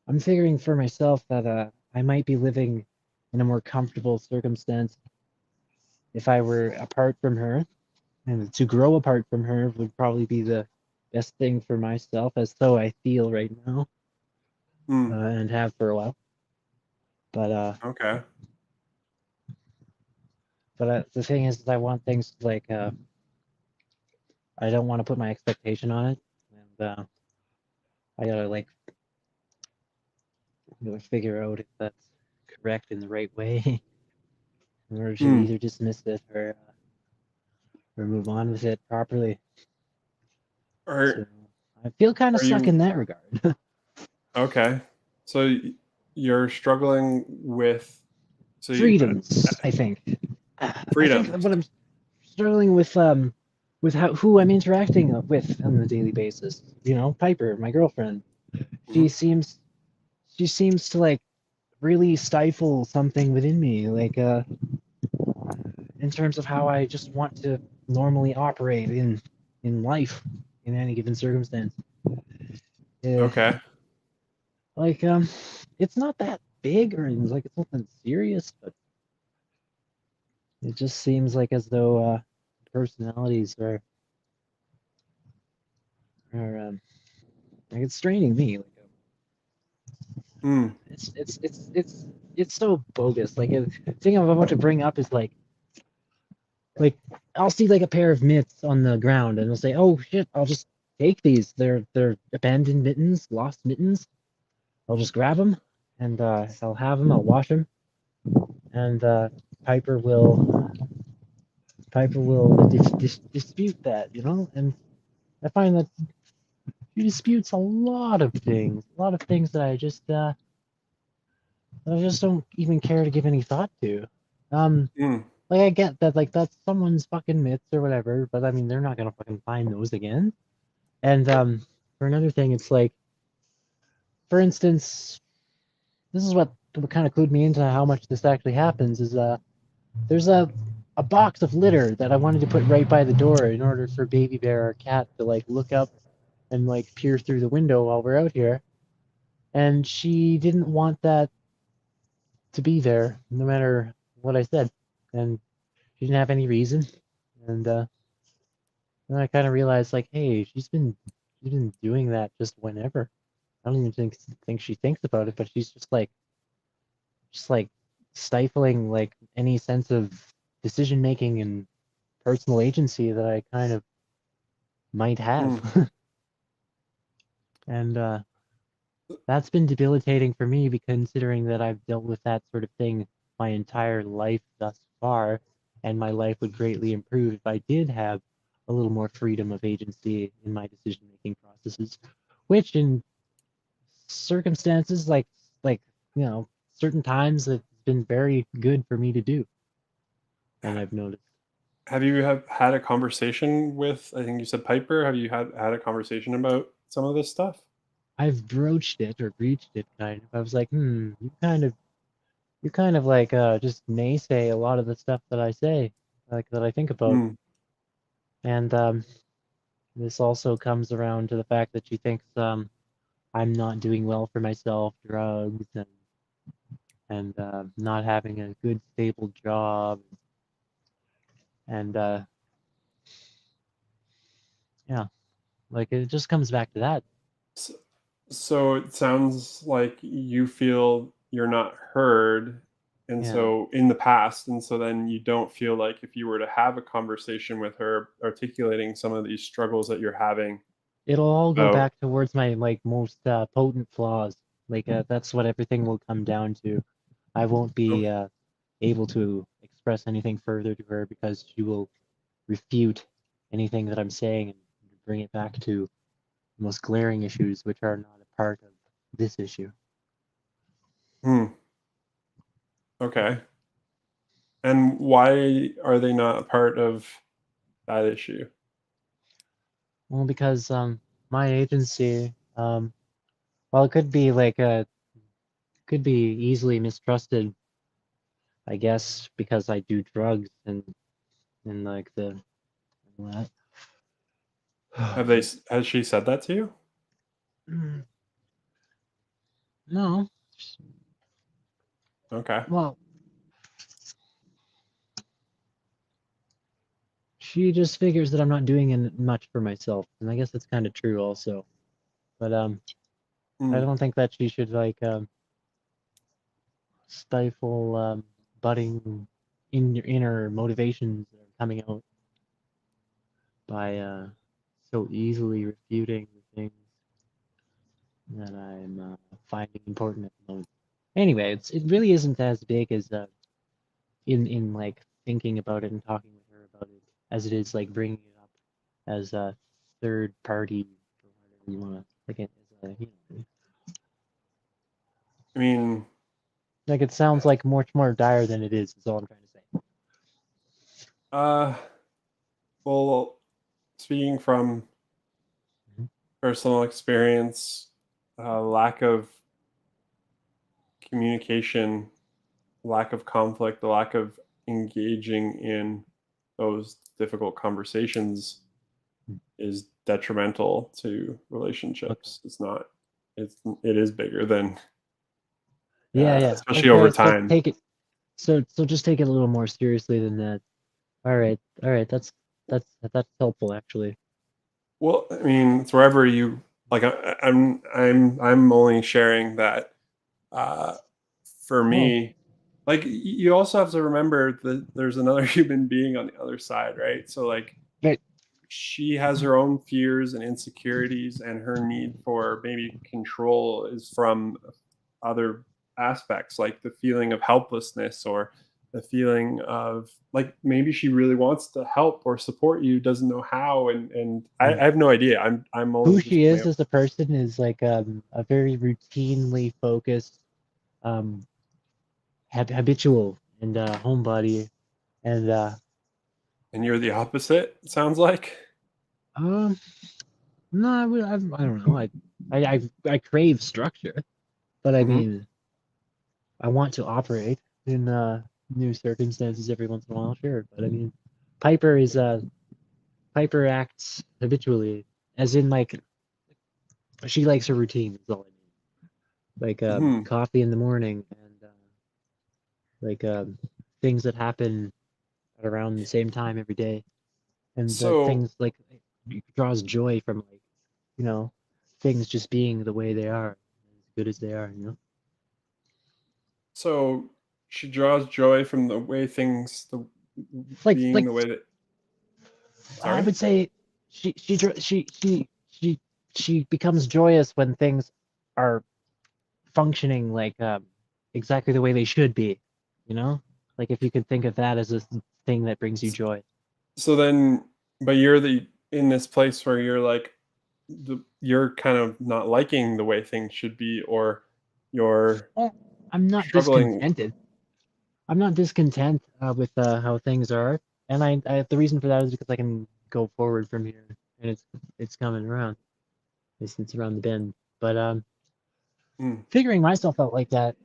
I'm figuring for myself that I might be living in a more comfortable circumstance if I were apart from her, and to grow apart from her would probably be the best thing for myself, as though I feel right now, Hmm. and have for a while. But Okay. the thing is, I want things like I don't want to put my expectation on it, and I gotta figure out if that's correct in the right way, in order to Hmm. either dismiss it or move on with it properly. So Are I feel kind of are stuck in you that regard. okay? So you're struggling with so you Freedoms, I think. I think freedoms. what I'm struggling with how who I'm interacting with on a daily basis. You know, Piper, my girlfriend. She Mhm. seems she seems to like really stifle something within me, like in terms of how I just want to normally operate in life in any given circumstance. Uh, Okay. like it's not that big or like it's nothing serious, but it just seems like as though personalities are like it's straining me. Like Hmm. it's so bogus. Like the thing I'm about to bring up is like I'll see like a pair of mitts on the ground and I'll say, oh shit, I'll just take these. They're abandoned mittens, lost mittens. I'll just grab them and I'll have them. I'll wash them and Piper will Piper will dispute that, you know, and I find that she disputes a lot of things that I just don't even care to give any thought to. Um, Hmm. like I get that like that's someone's fucking myths or whatever, but I mean they're not gonna fucking find those again. And for another thing, it's like, for instance, this is what kind of clued me into how much this actually happens. Is there's a box of litter that I wanted to put right by the door in order for Baby Bear, our cat, to like look up and like peer through the window while we're out here. And she didn't want that to be there, no matter what I said. And she didn't have any reason. And then I kind of realized, like, hey, she's been doing that just whenever. I don't even think she thinks about it, but she's just like stifling like any sense of decision making and personal agency that I kind of might Hmm. have. And that's been debilitating for me, considering that I've dealt with that sort of thing my entire life thus far, and my life would greatly improve if I did have a little more freedom of agency in my decision making processes, which in circumstances like you know certain times it's been very good for me to do, and I've noticed. Have you have had a conversation with? I think you said Piper. Have you had a conversation about some of this stuff? I've broached it or breached it kind of. I was like, you kind of like just naysay a lot of the stuff that I say, like that I think about. Hmm. And this also comes around to the fact that she thinks I'm not doing well for myself, drugs and not having a good stable job, and yeah, like it just comes back to that. So, so it sounds like you feel you're not heard, and Yeah, so in the past, and so then you don't feel like if you were to have a conversation with her, articulating some of these struggles that you're having it'll all go about. back towards my like most potent flaws. Like that's what everything will come down to. I won't be Okay. able to express anything further to her because she will refute anything that I'm saying and bring it back to the most glaring issues, which are not a part of this issue. Hmm. Okay. And why are they not a part of that issue? Well, because my agency, well, it could be like could be easily mistrusted, I guess, because I do drugs and like the what? Has she said that to you? Mm, No, Okay. well, she just figures that I'm not doing much for myself, and I guess that's kind of true also. But I Mm. don't think that she should like stifle budding in your inner motivations that are coming out by so easily refuting the things that I'm finding important at the moment. Anyway, it really isn't as big as in like thinking about it and talking with her about it as it is like bringing it up as a third party or whatever you want to like it as a, I mean, like it sounds like much more dire than it is all I'm trying to say. uh, well, speaking from Mhm. personal experience, lack of communication, lack of conflict, the lack of engaging in those difficult conversations is detrimental to Okay. relationships. It is bigger than Yeah, yeah. especially over Okay, so time. take it so just take it a little more seriously than that. All right, that's helpful actually. Well, I mean, it's wherever you like. I'm only sharing that. Uh, for Well, me, like you also have to remember that there's another human being on the other side, right? So like but she has her own fears and insecurities, and her need for maybe control is from other aspects, like the feeling of helplessness or the feeling of like maybe she really wants to help or support you, doesn't know how, and I have no idea. I'm who only just she my is as a person is like a very routinely focused, um, habitual and homebody, and and you're the opposite. It sounds like. um, no, I don't know. I crave structure, but I Hmm. mean, I want to operate in new circumstances every once in a while, sure. But I mean, Piper is Piper acts habitually, as in like she likes her routine. Is all I mean. Like Hmm. coffee in the morning and like things that happen at around the same time every day, and that So things like draws joy from like you know things just being the way they are, as good as they are. so she draws joy from the way things the being Like the way that I sorry. would say she becomes joyous when things are functioning like exactly the way they should be, you know? Like if you could think of that as a thing that brings you joy. So then, but you're the in this place where you're like you're kind of not liking the way things should be, or you're Well, I'm not struggling. discontented. I'm not discontent with how things are, and the reason for that is because I can go forward from here, and it's coming around. It's around the bend. But Mm, figuring myself out like that,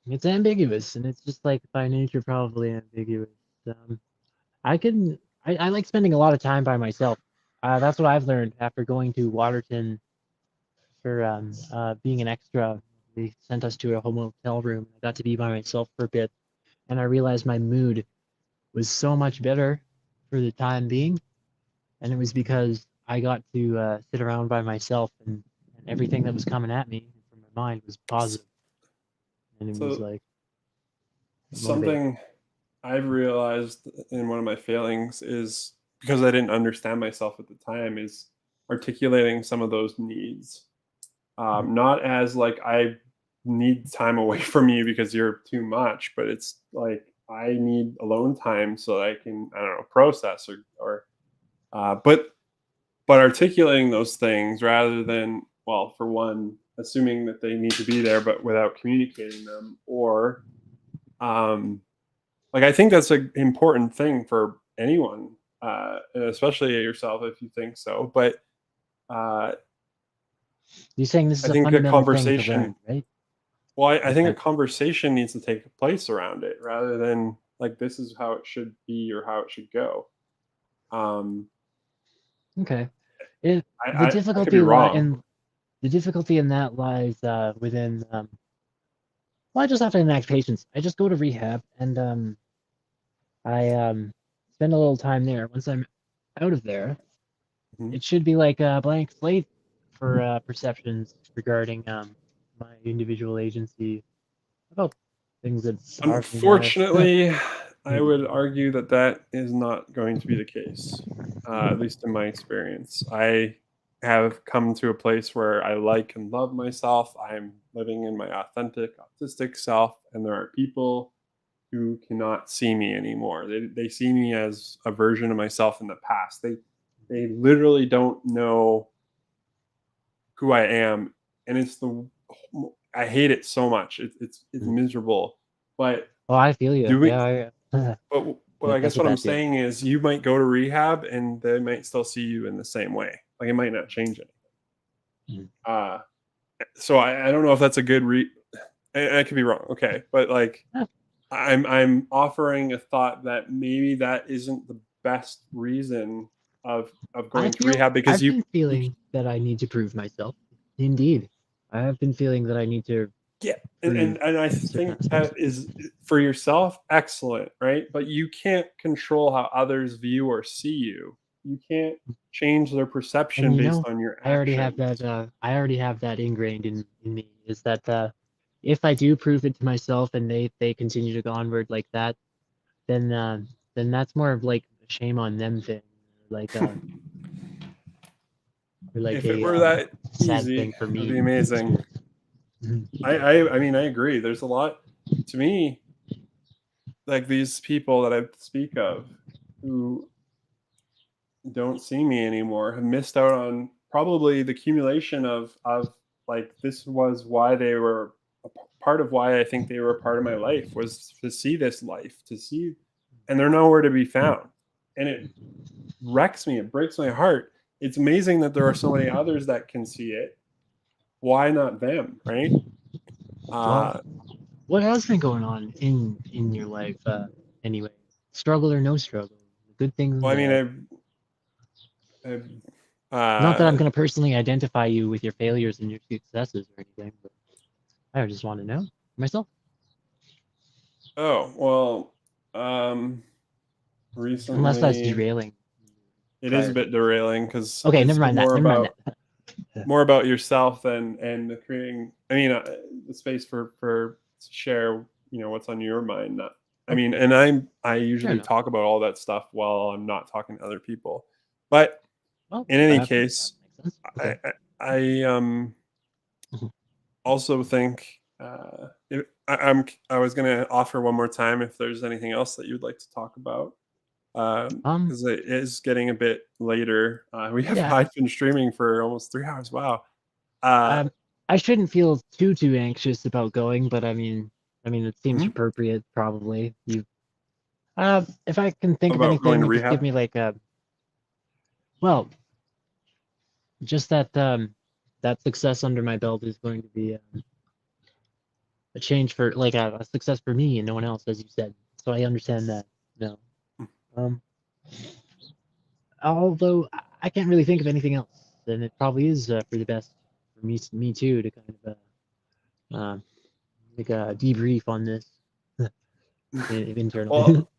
it's ambiguous, and it's just like by nature probably ambiguous. Um, I like spending a lot of time by myself. That's what I've learned after going to Waterton for being an extra. They sent us to a motel room. I got to be by myself for a bit, and I realized my mood was so much better for the time being, and it was because I got to sit around by myself, and everything that was coming at me from my mind was positive, and it was so like motivating. something I've realized in one of my failings is because I didn't understand myself at the time is articulating some of those needs. Not as like I need time away from you because you're too much, but it's like I need alone time so I can I don't know process or but articulating those things rather than well for one assuming that they need to be there but without communicating them or Like I think that's an important thing for anyone, and especially yourself if you think so. But You're saying this I is a think a fundamental thing to conversation. learn, right? Well, I think a Like, conversation needs to take place around it rather than like this is how it should be or how it should go. Um, okay. It, the I could be difficulty wrong. the difficulty in that lies within well, I just have to enact patience. I just go to rehab and I spend a little time there. Once I'm out of there, Mhm. it should be like a blank slate for perceptions regarding my individual agency about things that powerfully matter. Unfortunately, I would argue that that is not going to be the case, at least in my experience. I have come to a place where I like and love myself. I'm living in my authentic, autistic self, and there are people who cannot see me anymore. They see me as a version of myself in the past. They literally don't know who I am, and it's the I hate it so much. It's miserable, but Oh, I feel you. doing Yeah, I, but I that's guess a what I'm bad feeling. saying is you might go to rehab and they might still see you in the same way. Like it might not change it. Mhm. So I don't know if that's a good I could be wrong. Okay, but like Yeah. I'm offering a thought that maybe that isn't the best reason of going to rehab because I've you been feeling that I need to prove myself. Indeed, I have been feeling that I need to yeah, prove and I certain think aspects. that is for yourself excellent, right? But you can't control how others view or see you. You can't change their And perception based on your actions. I already have that ingrained in me. Is that if I do prove it to myself and they continue to go onward like that, then then that's more of like a shame on them thing, like uh, or like If it a were that sad easy, thing for it'd me. be amazing. Mhm. I mean I agree. There's a lot to me like these people that I speak of who don't see me anymore have missed out on probably the accumulation of like this was why they were part of why I think they were a part of my life was to see this life to see and they're nowhere to be found and it wrecks me it breaks my heart. It's amazing that there are so many others that can see it. Why not them, right? Well, uh what has been going on in your life anyway? Struggle or no struggle, the good things and well I mean bad. I've Not that I'm uh going to personally identify you with your failures and your successes or anything, but I just want to know myself. oh well Unless that's recently derailing it is a prior bit to. derailing because Okay, it's never mind that. Never mind that. more about yourself and the creating. I mean, the space for to share. You know what's on your mind. Not, I Okay, mean, and I fair usually enough. talk about all that stuff while I'm not talking to other people. But Well, in any that case, makes sense. I Okay. I Mhm. also think I was going to offer one more time if there's anything else that you'd like to talk about Um, because it is getting a bit later. We have yeah. I've been streaming for almost 3 hours. Wow. Uh, Um, I shouldn't feel too anxious about going, but I mean, it seems mhm. appropriate probably. You, if I can think of About going to anything, just give rehab. me like a, well, just that that success under my belt is going to be a change for like a success for me and no one else, as you said. So I understand that. No. Um, although I can't really think of anything else, then it probably is for the best for me too, to kind of like a debrief on this internally. Well,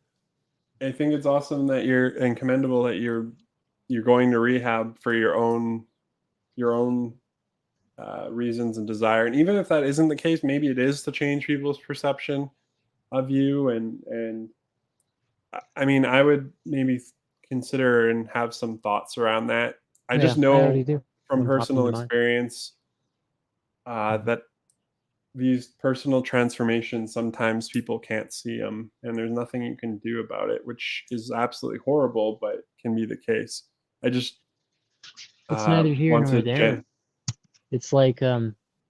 I think it's awesome that you're and commendable that you're going to rehab for your own reasons and desire. And even if that isn't the case, maybe it is to change people's perception of you. And I mean, I would maybe consider and have some thoughts around that. I Yeah, just I already know do. from One popped personal into mind. experience that these personal transformations sometimes people can't see them and there's nothing you can do about it, which is absolutely horrible but can be the case. I just It's neither here want nor to there. It's like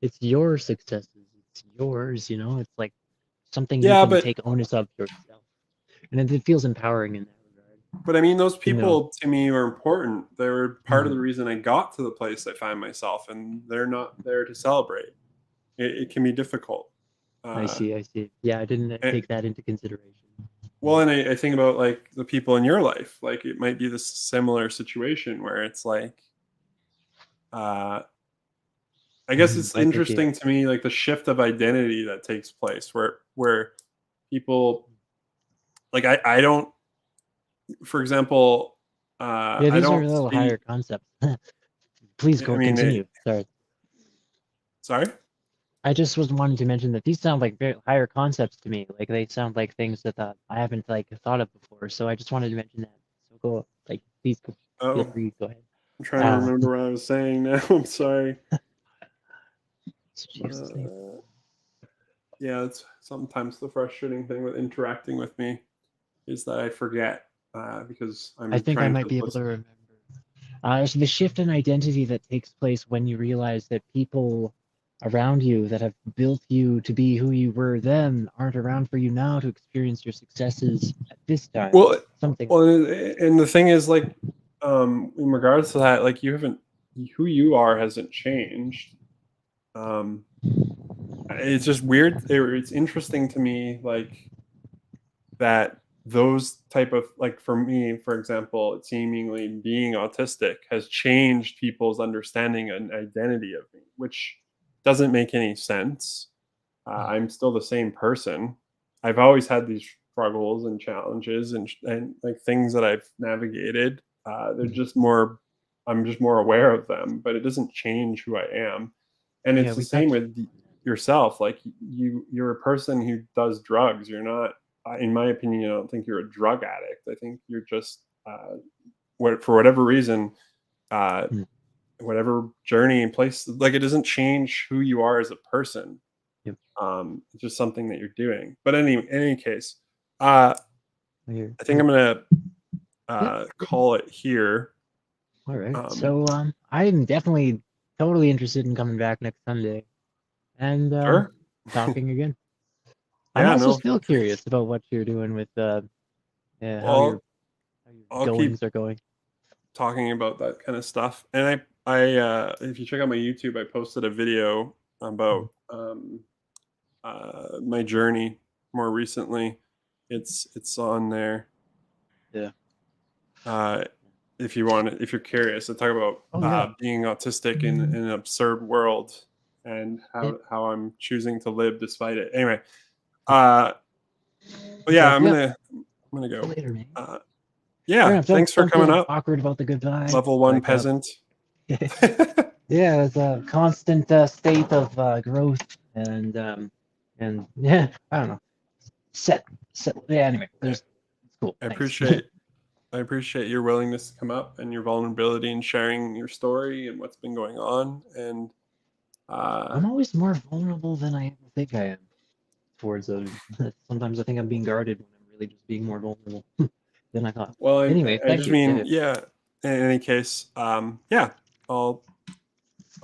it's your successes. It's yours, you know. It's like something you Yeah, can but take onus of yourself, and it feels empowering in that regard. I mean, those You know. people to me were important. They were part of Mhm. the reason I got to the place I find myself, and they're not there to celebrate. It can be difficult. I Uh, see. I see. Yeah, I didn't and, take that into consideration. well, and I think about like the people in your life. Like it might be this similar situation where it's like, uh, I guess it's Like with you. interesting to me, like the shift of identity that takes place, where people like I don't, for example, Yeah, I these are a don't little see. higher concepts. Please I go mean, continue. Sorry. sorry. I just was wanting to mention that these sound like very higher concepts to me. Like they sound like things that I haven't like thought of before. So I just wanted to mention that. So go like please feel Oh, free to go ahead. I'm trying to remember what I was saying now. I'm sorry. Jesus name. Yeah, it's sometimes the frustrating thing with interacting with me is that I forget because I I'm think I trying might to be able to listen. remember. It's the shift in identity that takes place when you realize that people around you that have built you to be who you were then aren't around for you now to experience your successes at this time. Well, Something. well, and the thing is, like, in regards to that, like, you haven't who you are hasn't changed. Um, it's just weird. It's interesting to me, like that those type of like for me, for example, seemingly being autistic has changed people's understanding and identity of me, which doesn't make any sense. I'm still the same person. I've always had these struggles and challenges and like things that I've navigated. They're just more. I'm just more aware of them, but it doesn't change who I am. And Yeah, it's the we same touched. with yourself. Like you're a person who does drugs. You're not, in my opinion. I don't think you're a drug addict. I think you're just, for whatever reason, uh, Mm, whatever journey and place. Like it doesn't change who you are as a person. yep, It's just something that you're doing. But in any case, uh, I hear. I think I'm gonna Yep. call it here. All right. Um, So I'm definitely totally interested in coming back next Sunday and sure. talking again. I'm Yeah. also No. still curious about what you're doing with how your Well, I'll keep goings are going. talking about that kind of stuff. And if you check out my YouTube, I posted a video Mhm. about my journey more recently. It's on there. Yeah. Uh, if you want, if you're curious, I talk about Oh yeah. being autistic in an absurd world and Yeah. how I'm choosing to live despite it. Anyway, uh, but yeah, So yeah. I'm gonna See you go. later, man. Uh, Fair yeah, enough. thanks for Don't coming feel up, awkward about the goodbye. level one Like peasant. yeah, it's a constant state of growth and yeah, I don't know. Set. Yeah. Anyway, I there's. It's cool. I Thanks. appreciate I appreciate your willingness to come up and your vulnerability and sharing your story and what's been going on. And uh, I'm always more vulnerable than I ever think I am towards sometimes I think I'm being guarded when I'm really just being more vulnerable than I thought. well, Anyway, I thank just you. mean, Yeah. yeah. In any case, yeah, I'll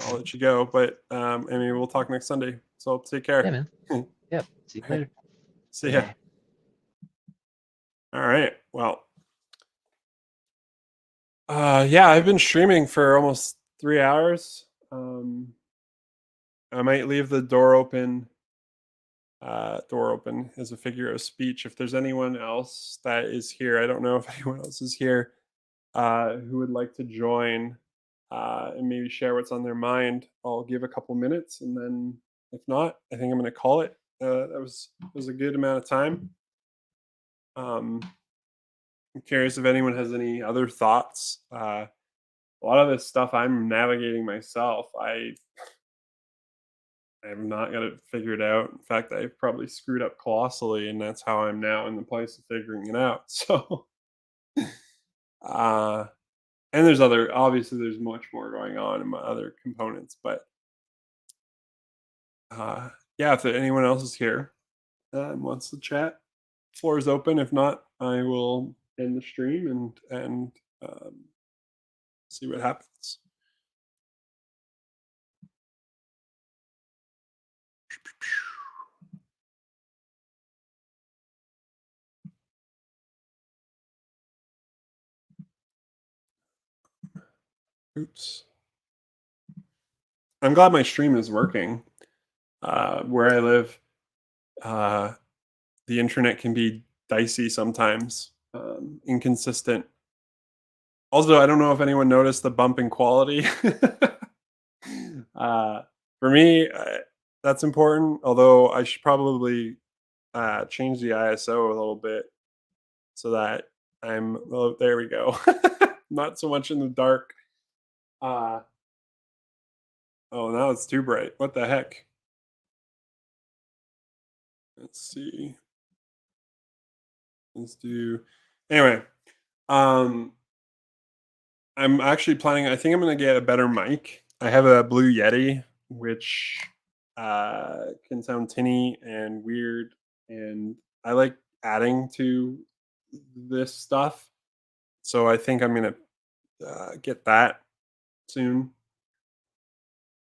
I'll let you go. But I mean, we'll talk next Sunday. So take Yeah, care. man. All Yep. See you right. later. See ya. Yeah. All right. Well, yeah, I've been streaming for almost 3 hours. I might leave the door open as a figure of speech. If there's anyone else that is here, I don't know if anyone else is here who would like to join and maybe share what's on their mind. I'll give a couple minutes, and then if not, I think I'm going to call it. That was a good amount of time. Um, I'm curious if anyone has any other thoughts. A lot of this stuff I'm navigating myself. I'm not got it figured out. In fact, I've probably screwed up colossally, and that's how I'm now in the place of figuring it out. So, uh, and obviously, there's much more going on in my other components. But yeah, if anyone else is here and wants to chat, floor is open. If not, I will end the stream and see what happens. Oops. I'm glad my stream is working. Where I live, the internet can be dicey sometimes, inconsistent. Also, I don't know if anyone noticed the bump in quality. For me, that's important, although I should probably change the ISO a little bit so that well, there we go. Not so much in the dark. Oh, now it's too bright. What the heck? Let's see. Let's do. Anyway, I'm actually planning. I think I'm going to get a better mic. I have a Blue Yeti, which can sound tinny and weird, and I like adding to this stuff. So I think I'm going to get that soon.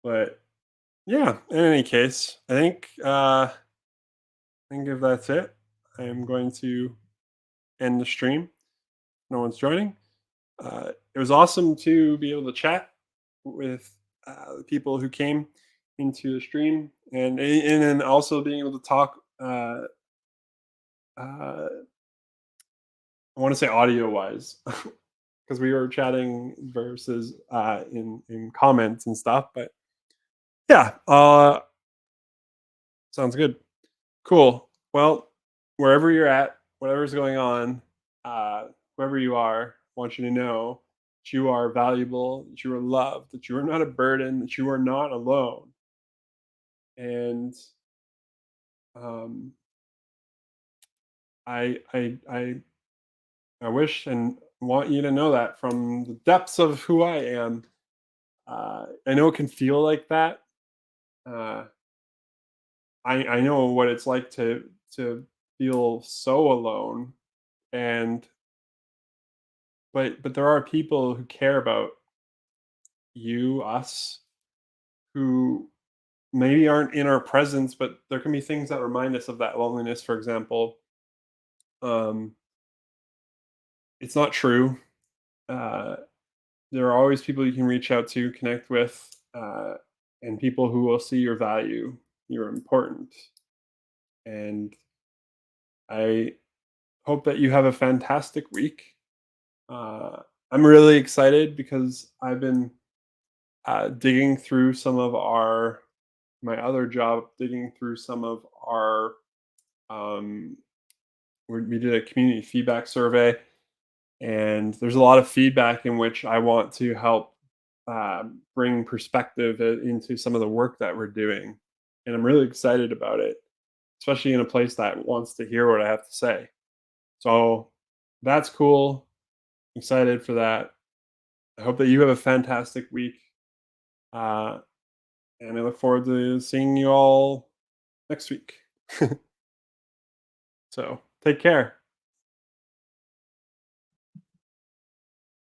But yeah, in any case, I think if that's it, I am going to end the stream. No one's joining. It was awesome to be able to chat with the people who came into the stream, and then also being able to talk. I want to say audio wise, because we were chatting versus in comments and stuff. But yeah, sounds good. Cool. Well, wherever you're at, whatever's going on, whoever you are, I want you to know that you are valuable, that you are loved, that you are not a burden, that you are not alone. And I wish and want you to know that from the depths of who I am. I know it can feel like that. I know what it's like to feel so alone, and but there are people who care about you, us, who maybe aren't in our presence, but there can be things that remind us of that loneliness. For example, it's not true. Uh, there are always people you can reach out to, connect with, and people who will see your value. You're important, and I hope that you have a fantastic week. I'm really excited because I've been digging through some of my other job, digging through some of our we did a community feedback survey, and there's a lot of feedback in which I want to help bring perspective into some of the work that we're doing, and I'm really excited about it, especially in a place that wants to hear what I have to say. So that's cool. Excited for that. I hope that you have a fantastic week. And I look forward to seeing you all next week. So take care.